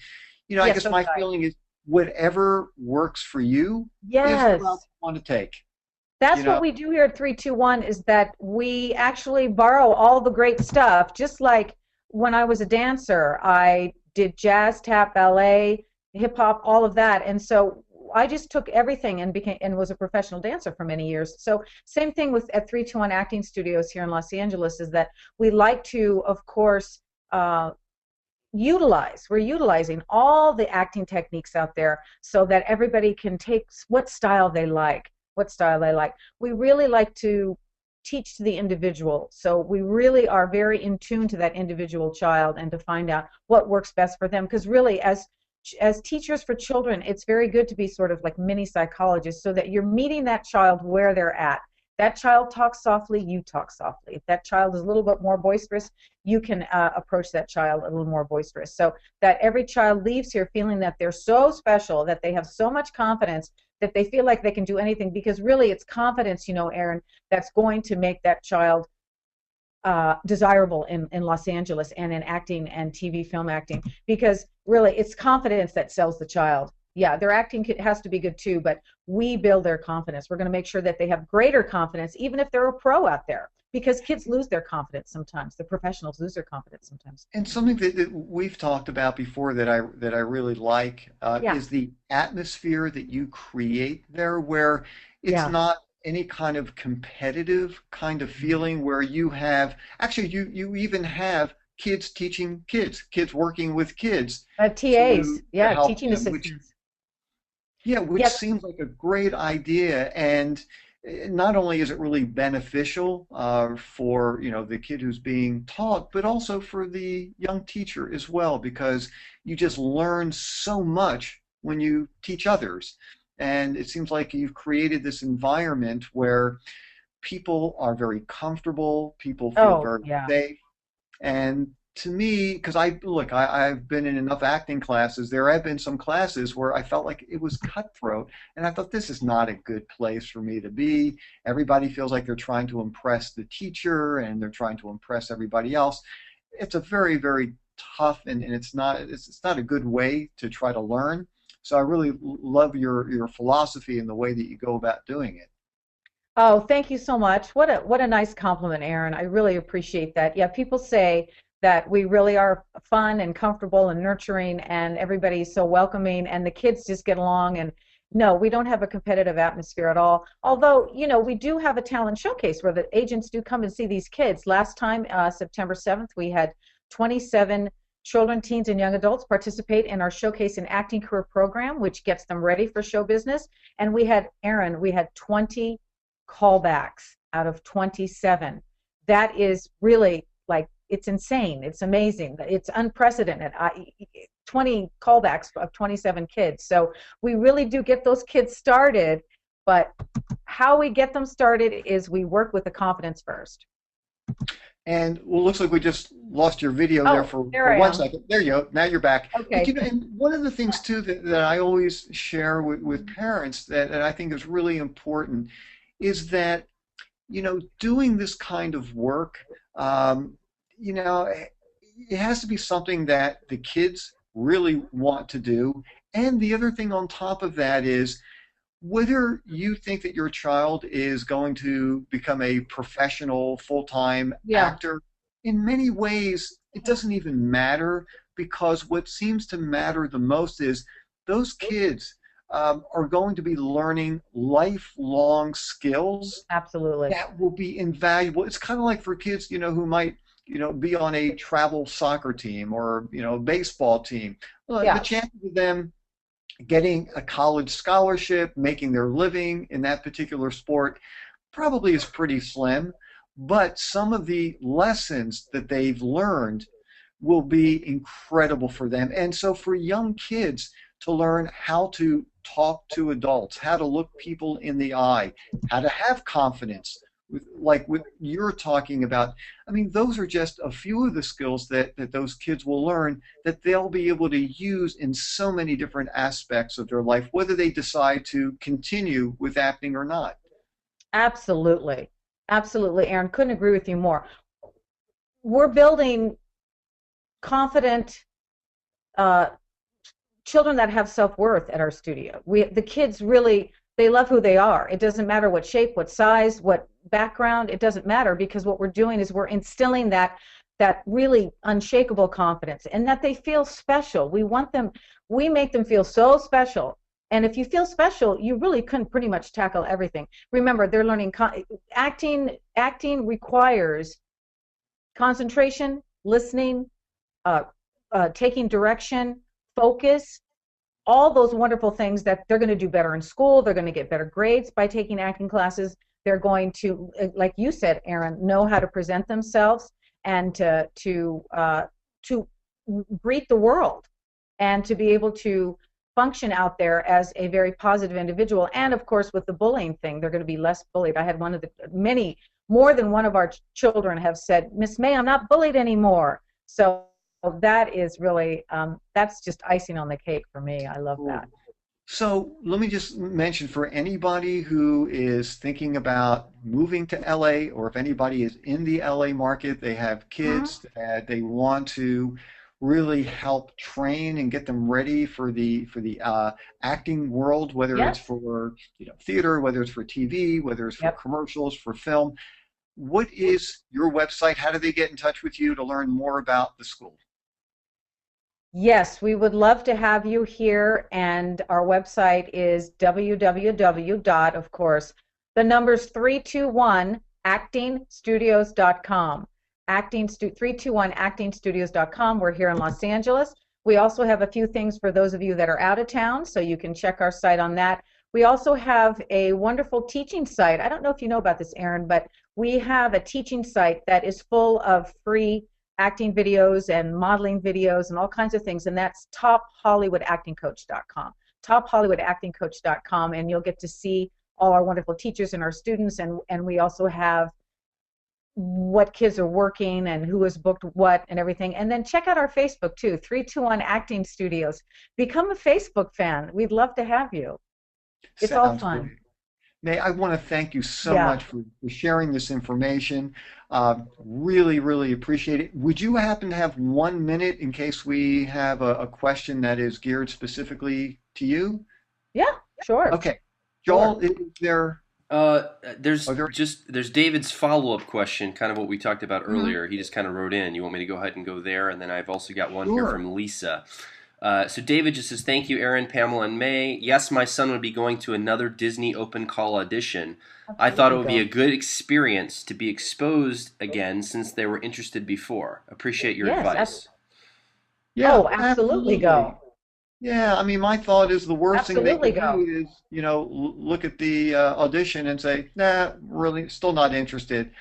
I Yes, guess so my did I. feeling is whatever works for you is the route Yes. you want to take. You That's what know, we do here at 321 is that we actually borrow all the great stuff. Just like when I was a dancer, I did jazz, tap, ballet, hip hop, all of that. And so I just took everything and was a professional dancer for many years. So same thing with at 321 Acting Studios here in Los Angeles is that we like to, of course, we're utilizing all the acting techniques out there so that everybody can take what style they like. We really like to teach to the individual, so we really are very in tune to that individual child and to find out what works best for them, because really as teachers for children, it's very good to be sort of like mini psychologists, so that you're meeting that child where they're at. That child talks softly, you talk softly. If that child is a little bit more boisterous, you can approach that child a little more boisterous, so that every child leaves here feeling that they're so special, that they have so much confidence, that they feel like they can do anything, because really it's confidence, Erin, that's going to make that child desirable in Los Angeles and in acting and TV film acting, because really it's confidence that sells the child. Yeah, their acting has to be good too, but we build their confidence. We're going to make sure that they have greater confidence, even if they're a pro out there, because kids lose their confidence sometimes. The professionals lose their confidence sometimes. And something that we've talked about before that I really like is the atmosphere that you create there, where it's not any kind of competitive kind of feeling, where you have actually you even have kids teaching kids, kids working with kids, TAs, teaching them, assistants. Which seems like a great idea, and not only is it really beneficial for the kid who's being taught, but also for the young teacher as well, because you just learn so much when you teach others. And it seems like you've created this environment where people are very comfortable, people feel very safe. And to me, because I've been in enough acting classes, there have been some classes where I felt like it was cutthroat, and I thought, this is not a good place for me to be. Everybody feels like they're trying to impress the teacher, and they're trying to impress everybody else. It's a very, very tough, and it's not a good way to try to learn. So I really love your philosophy and the way that you go about doing it. Oh, thank you so much. What a nice compliment, Erin. I really appreciate that. Yeah, people say that we really are fun and comfortable and nurturing, and everybody's so welcoming, and the kids just get along. And no, we don't have a competitive atmosphere at all. Although, we do have a talent showcase where the agents do come and see these kids. Last time, September 7th, we had 27 children, teens, and young adults participate in our Showcase in Acting Career program, which gets them ready for show business. And we had 20 callbacks out of 27. That is really, it's insane. It's amazing. It's unprecedented. 20 callbacks of 27 kids. So we really do get those kids started, but how we get them started is we work with the confidence first. And well, looks like we just lost your video there for 1 second. There you go. Now you're back. Okay. And one of the things too that I always share with parents that I think is really important is that doing this kind of work, it has to be something that the kids really want to do. And the other thing on top of that is, whether you think that your child is going to become a professional full-time actor, in many ways it doesn't even matter, because what seems to matter the most is those kids are going to be learning lifelong skills. Absolutely. That will be invaluable. It's kind of like for kids, who might be on a travel soccer team or baseball team. Well, the chances of them getting a college scholarship, making their living in that particular sport, probably is pretty slim. But some of the lessons that they've learned will be incredible for them. And so for young kids to learn how to talk to adults, how to look people in the eye, how to have confidence, like what you're talking about. I mean, those are just a few of the skills that those kids will learn that they'll be able to use in so many different aspects of their life, whether they decide to continue with acting or not. Absolutely. Absolutely, Erin. Couldn't agree with you more. We're building confident children that have self-worth at our studio. The kids really, they love who they are. It doesn't matter what shape, what size, what background, it doesn't matter, because what we're doing is we're instilling that really unshakable confidence, and that they feel special. We make them feel so special. And if you feel special, you really can pretty much tackle everything. Remember, they're learning acting requires concentration, listening, uh, taking direction, focus, all those wonderful things that they're going to do better in school. They're going to get better grades by taking acting classes. They're going to, like you said, Aaron, know how to present themselves and to greet the world and to be able to function out there as a very positive individual. And of course, with the bullying thing, they're going to be less bullied. I had more than one of our children have said, Miss May, I'm not bullied anymore. So that is really, that's just icing on the cake for me. I love that. So let me just mention, for anybody who is thinking about moving to LA, or if anybody is in the LA market, they have kids that they want to really help train and get them ready for the acting world, whether it's for theater, whether it's for TV, whether it's for commercials, for film. What is your website? How do they get in touch with you to learn more about the school? Yes, we would love to have you here, and our website is www. Of course, the number's 321actingstudios.com. 321actingstudios.com. We're here in Los Angeles. We also have a few things for those of you that are out of town, so you can check our site on that. We also have a wonderful teaching site. I don't know if you know about this, Aaron, but we have a teaching site that is full of free acting videos and modeling videos and all kinds of things, and that's tophollywoodactingcoach.com. tophollywoodactingcoach.com, and you'll get to see all our wonderful teachers and our students, and we also have what kids are working and who has booked what and everything. And then check out our Facebook too, 321 Acting Studios. Become a Facebook fan. We'd love to have you. It's all fun. Great. May, I want to thank you so much for sharing this information. Really, really appreciate it. Would you happen to have 1 minute in case we have a question that is geared specifically to you? Yeah, sure. Okay. Joel, is there... there's David's follow-up question, kind of what we talked about earlier. He just kind of wrote in. You want me to go ahead and go there? And then I've also got one here from Lisa. So David just says, thank you, Aaron, Pamela, and May. Yes, my son would be going to another Disney Open Call audition. I thought it would be a good experience to be exposed again since they were interested before. Appreciate your advice. Absolutely go. Yeah, I mean, my thought is the worst thing they can do is, look at the audition and say, nah, really, still not interested.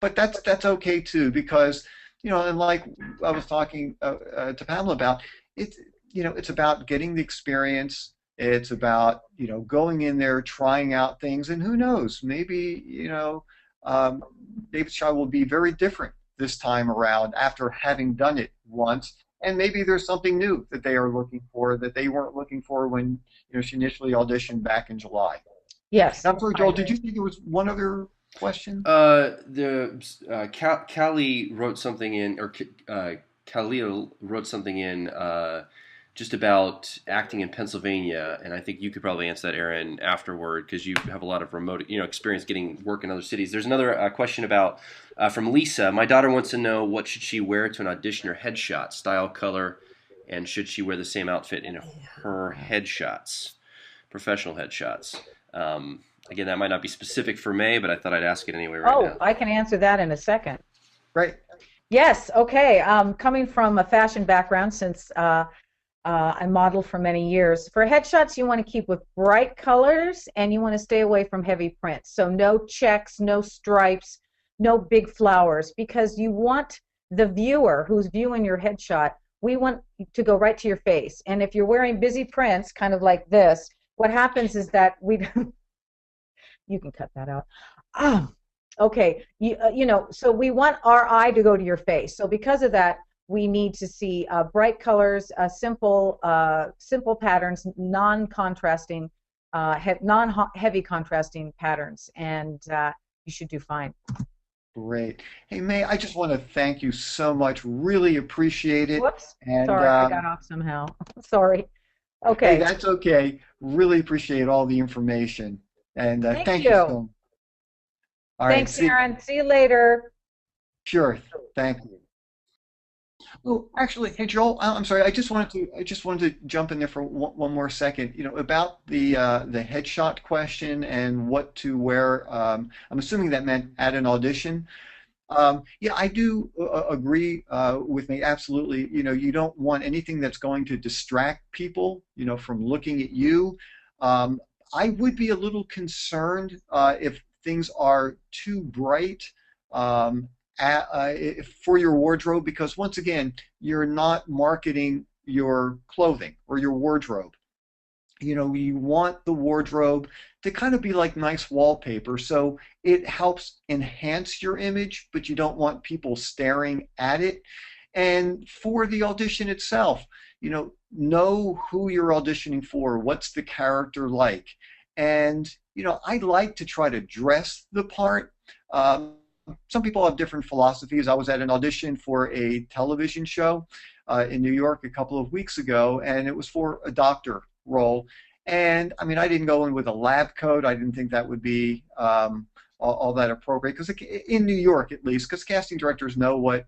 But that's okay too, because, and like I was talking to Pamela about, it's about getting the experience. It's about, going in there, trying out things, and who knows, maybe, David's child will be very different this time around after having done it once. And maybe there's something new that they are looking for that they weren't looking for when she initially auditioned back in July. Yes. I'm sorry, Joel. Did you think there was one other question? Callie wrote something in, or Khalil wrote something in just about acting in Pennsylvania, and I think you could probably answer that, Aaron, afterward, because you have a lot of remote, experience getting work in other cities. There's another question about from Lisa. My daughter wants to know, what should she wear to an audition or headshot, style, color, and should she wear the same outfit in her headshots, professional headshots? Again, that might not be specific for May, but I thought I'd ask it anyway right now. I can answer that in a second. Right. Yes. Okay. Coming from a fashion background, since I modeled for many years. For headshots, you want to keep with bright colors, and you want to stay away from heavy prints. So no checks, no stripes, no big flowers, because you want the viewer who's viewing your headshot, we want to go right to your face. And if you're wearing busy prints, kind of like this, what happens is that you can cut that out. Okay, so we want our eye to go to your face. So because of that, we need to see bright colors, simple patterns, non-contrasting, non-heavy contrasting patterns, and you should do fine. Great. Hey, May, I just want to thank you so much. Really appreciate it. Whoops. And, sorry, I got off somehow. Sorry. Okay. Hey, that's okay. Really appreciate all the information. And thank you so much. All Thanks, right, Aaron. See you later. Sure. Thank you. Oh, actually, hey Joel, I'm sorry. I just wanted to jump in there for one more second. About the headshot question and what to wear. I'm assuming that meant at an audition. Yeah, I do agree with me. Absolutely. You know, you don't want anything that's going to distract people, you know, from looking at you. Um, I would be a little concerned if things are too bright um, for your wardrobe, because once again, you're not marketing your clothing or your wardrobe. You know, you want the wardrobe to kind of be like nice wallpaper. So it helps enhance your image, but you don't want people staring at it. And for the audition itself, know who you're auditioning for, what's the character like. And, I like to try to dress the part. Um, some people have different philosophies. I was at an audition for a television show in New York a couple of weeks ago, and it was for a doctor role. And I mean, I didn't go in with a lab coat. I didn't think that would be all that appropriate, because in New York, at least, because casting directors know what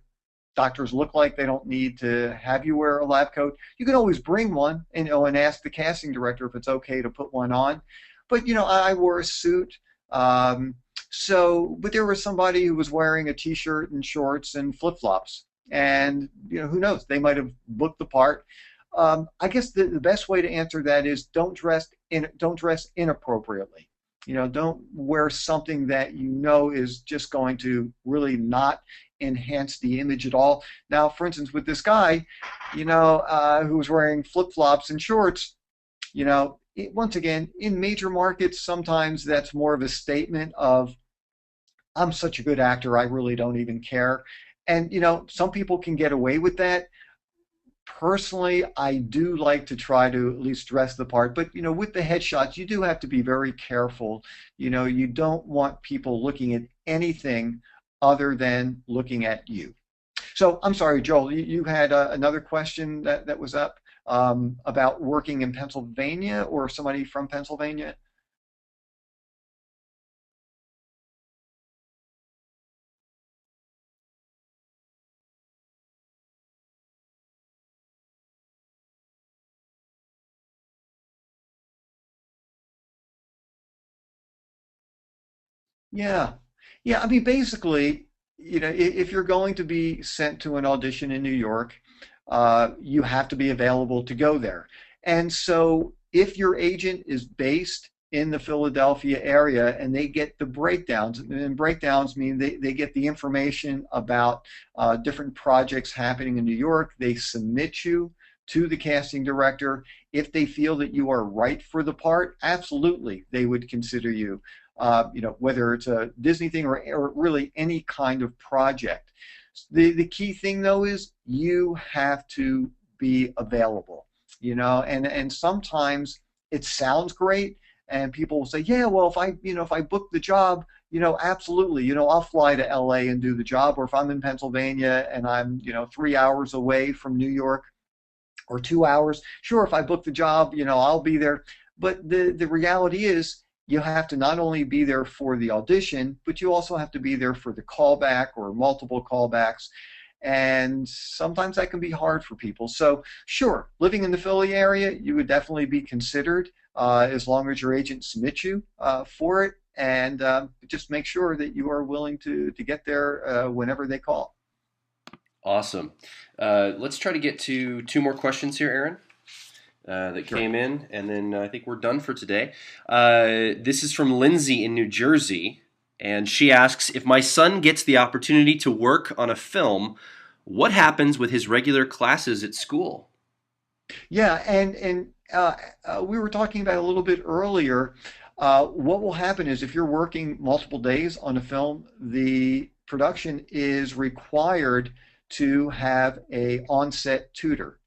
doctors look like. They don't need to have you wear a lab coat. You can always bring one and ask the casting director if it's okay to put one on. But I wore a suit. But there was somebody who was wearing a t-shirt and shorts and flip-flops. And who knows? They might have looked the part. I guess the best way to answer that is don't dress inappropriately. Don't wear something that is just going to really not enhance the image at all. Now, for instance, with this guy, who was wearing flip-flops and shorts, once again, in major markets, sometimes that's more of a statement of, I'm such a good actor, I really don't even care. And, some people can get away with that. Personally, I do like to try to at least dress the part, but with the headshots, you do have to be very careful. You don't want people looking at anything other than looking at you. So I'm sorry, Joel, you had another question that was up about working in Pennsylvania, or somebody from Pennsylvania. Yeah. Yeah, I mean, basically, if you're going to be sent to an audition in New York, you have to be available to go there. And so if your agent is based in the Philadelphia area and they get the breakdowns, and breakdowns mean they get the information about different projects happening in New York, they submit you to the casting director. If they feel that you are right for the part, absolutely, they would consider you. Whether it's a Disney thing or really any kind of project. The key thing though is you have to be available, and sometimes it sounds great and people will say, yeah, well, if I book the job, absolutely, I'll fly to LA and do the job. Or if I'm in Pennsylvania and I'm, 3 hours away from New York, or 2 hours, sure, if I book the job, I'll be there. But the reality is, you have to not only be there for the audition, but you also have to be there for the callback or multiple callbacks. And sometimes that can be hard for people. So sure, living in the Philly area, you would definitely be considered as long as your agent submits you for it. And just make sure that you are willing to get there whenever they call. Awesome. Let's try to get to two more questions here, Aaron. That Sure. came in, and then I think we're done for today. This is from Lindsay in New Jersey, and she asks, if my son gets the opportunity to work on a film, what happens with his regular classes at school? Yeah, and we were talking about a little bit earlier. What will happen is if you're working multiple days on a film, the production is required to have a on-set tutor,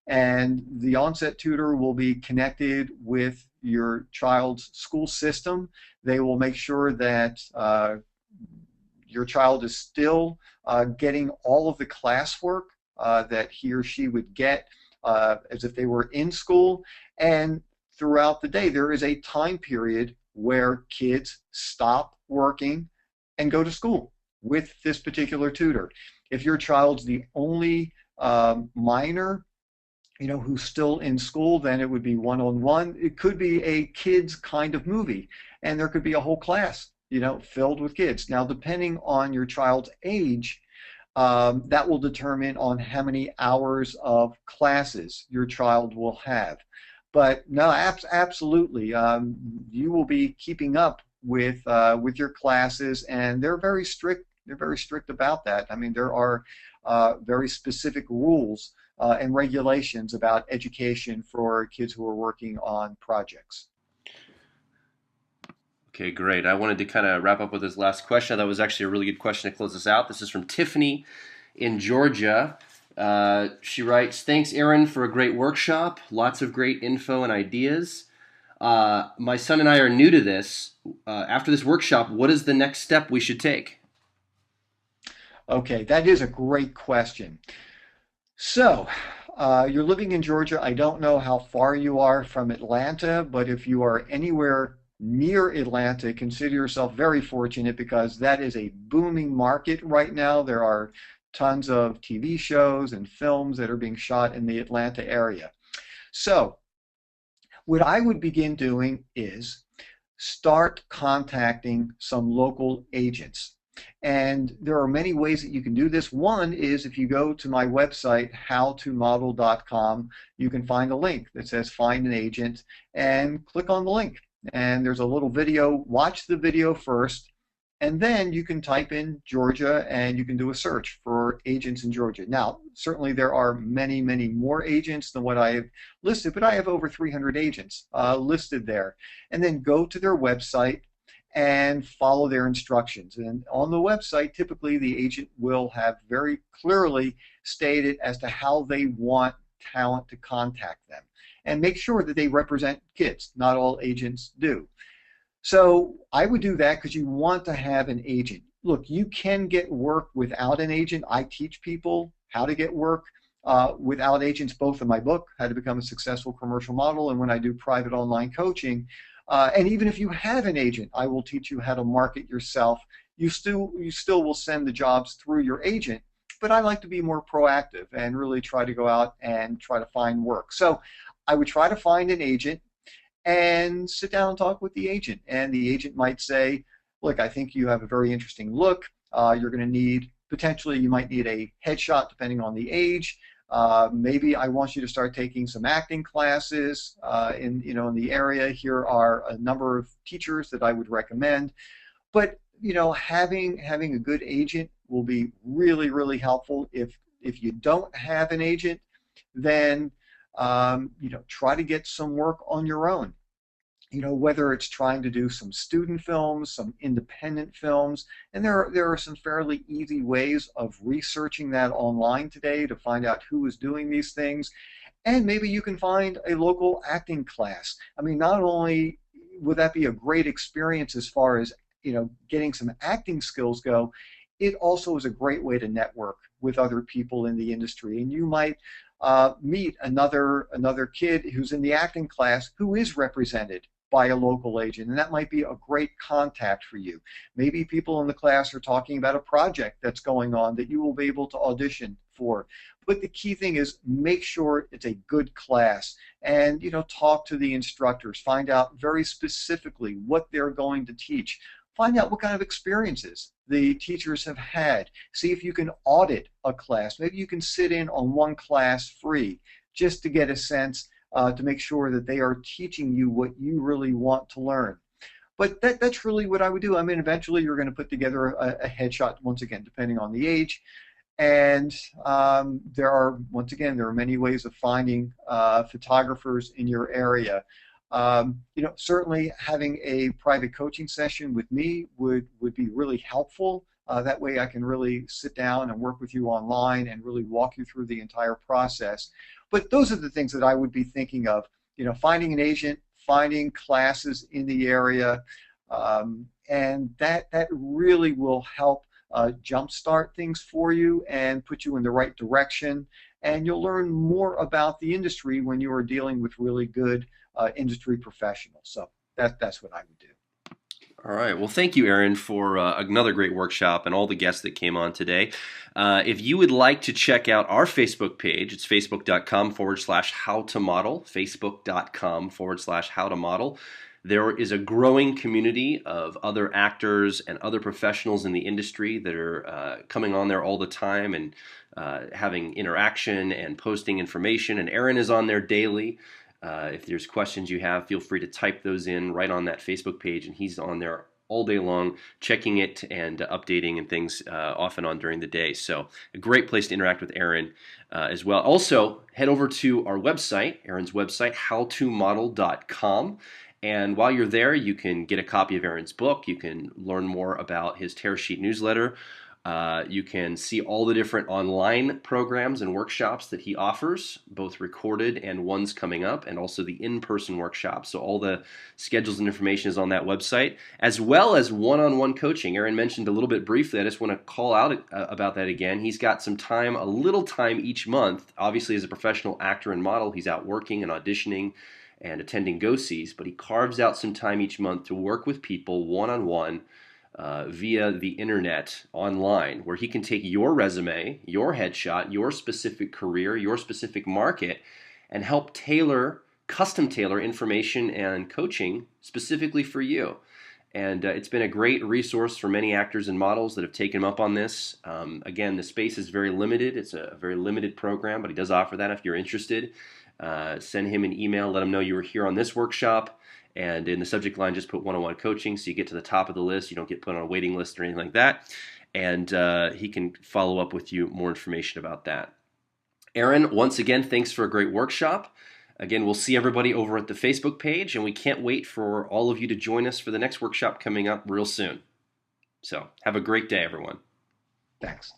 and the onset tutor will be connected with your child's school system. They will make sure that your child is still getting all of the classwork that he or she would get as if they were in school. And throughout the day, there is a time period where kids stop working and go to school with this particular tutor. If your child's the only minor who's still in school, then it would be one-on-one. It could be a kids kind of movie, and there could be a whole class, filled with kids. Now, depending on your child's age, that will determine on how many hours of classes your child will have. But no, absolutely, you will be keeping up with your classes, and they're very strict. They're very strict about that. I mean, there are very specific rules and regulations about education for kids who are working on projects. Okay, great. I wanted to kind of wrap up with this last question. That was actually a really good question to close us out. This is from Tiffany in Georgia. She writes, "Thanks, Aaron, for a great workshop. Lots of great info and ideas. My son and I are new to this. After this workshop, what is the next step we should take?" Okay, that is a great question. So, you're living in Georgia. I don't know how far you are from Atlanta, but if you are anywhere near Atlanta, consider yourself very fortunate because that is a booming market right now. There are tons of TV shows and films that are being shot in the Atlanta area. So, what I would begin doing is start contacting some local agents. And there are many ways that you can do this. One is if you go to my website, howtomodel.com, you can find a link that says find an agent and click on the link. And there's a little video. Watch the video first, and then you can type in Georgia and you can do a search for agents in Georgia. Now, certainly there are many, many more agents than what I have listed, but I have over 300 agents listed there. And then go to their website and follow their instructions. And on the website, typically the agent will have very clearly stated as to how they want talent to contact them. And make sure that they represent kids. Not all agents do. So I would do that because you want to have an agent. Look, you can get work without an agent. I teach people how to get work without agents, both in my book, How to Become a Successful Commercial Model, and when I do private online coaching. And even if you have an agent, I will teach you how to market yourself. You still will send the jobs through your agent, but I like to be more proactive and really try to go out and try to find work. So I would try to find an agent and sit down and talk with the agent. And the agent might say, look, I think you have a very interesting look. You're going to need, potentially you might need a headshot depending on the age. Maybe I want you to start taking some acting classes in the area. Here are a number of teachers that I would recommend. But having a good agent will be really, really helpful. If you don't have an agent, then try to get some work on your own. Whether it's trying to do some student films, some independent films, and there are some fairly easy ways of researching that online today to find out who is doing these things. And maybe you can find a local acting class. I mean, not only would that be a great experience as far as getting some acting skills go, it also is a great way to network with other people in the industry. And you might meet another kid who's in the acting class who is represented by a local agent, and that might be a great contact for you. Maybe people in the class are talking about a project that's going on that you will be able to audition for. But the key thing is make sure it's a good class and talk to the instructors, find out very specifically what they're going to teach. Find out what kind of experiences the teachers have had. See if you can audit a class. Maybe you can sit in on one class free just to get a sense to make sure that they are teaching you what you really want to learn. But that's really what I would do. I mean, eventually you're going to put together a headshot, once again, depending on the age. And there are many ways of finding photographers in your area. Certainly having a private coaching session with me would be really helpful. That way I can really sit down and work with you online and really walk you through the entire process. But those are the things that I would be thinking of, finding an agent, finding classes in the area, and that really will help jumpstart things for you and put you in the right direction. And you'll learn more about the industry when you are dealing with really good industry professionals. So that's what I would do. All right. Well, thank you, Aaron, for another great workshop and all the guests that came on today. If you would like to check out our Facebook page, it's facebook.com/howtomodel, facebook.com/howtomodel. There is a growing community of other actors and other professionals in the industry that are coming on there all the time and having interaction and posting information. And Aaron is on there daily. If there's questions you have, feel free to type those in right on that Facebook page, and he's on there all day long, checking it and updating and things off and on during the day. So a great place to interact with Aaron as well. Also, head over to our website, Aaron's website, howtomodel.com. And while you're there, you can get a copy of Aaron's book. You can learn more about his Tear Sheet newsletter. You can see all the different online programs and workshops that he offers, both recorded and ones coming up, and also the in-person workshops. So all the schedules and information is on that website, as well as one-on-one coaching. Aaron mentioned a little bit briefly. I just want to call out about that again. He's got some time, a little time each month. Obviously, as a professional actor and model, he's out working and auditioning and attending go-sees, but he carves out some time each month to work with people one-on-one via the internet online, where he can take your resume, your headshot, your specific career, your specific market, and help custom tailor information and coaching specifically for you. And it's been a great resource for many actors and models that have taken him up on this. Again, the space is very limited. It's a very limited program, but he does offer that if you're interested. Send him an email, let him know you were here on this workshop, and in the subject line just put one-on-one coaching so you get to the top of the list. You don't get put on a waiting list or anything like that, and he can follow up with you more information about that. Aaron, once again, thanks for a great workshop. Again, we'll see everybody over at the Facebook page, and we can't wait for all of you to join us for the next workshop coming up real soon. So have a great day, everyone. Thanks.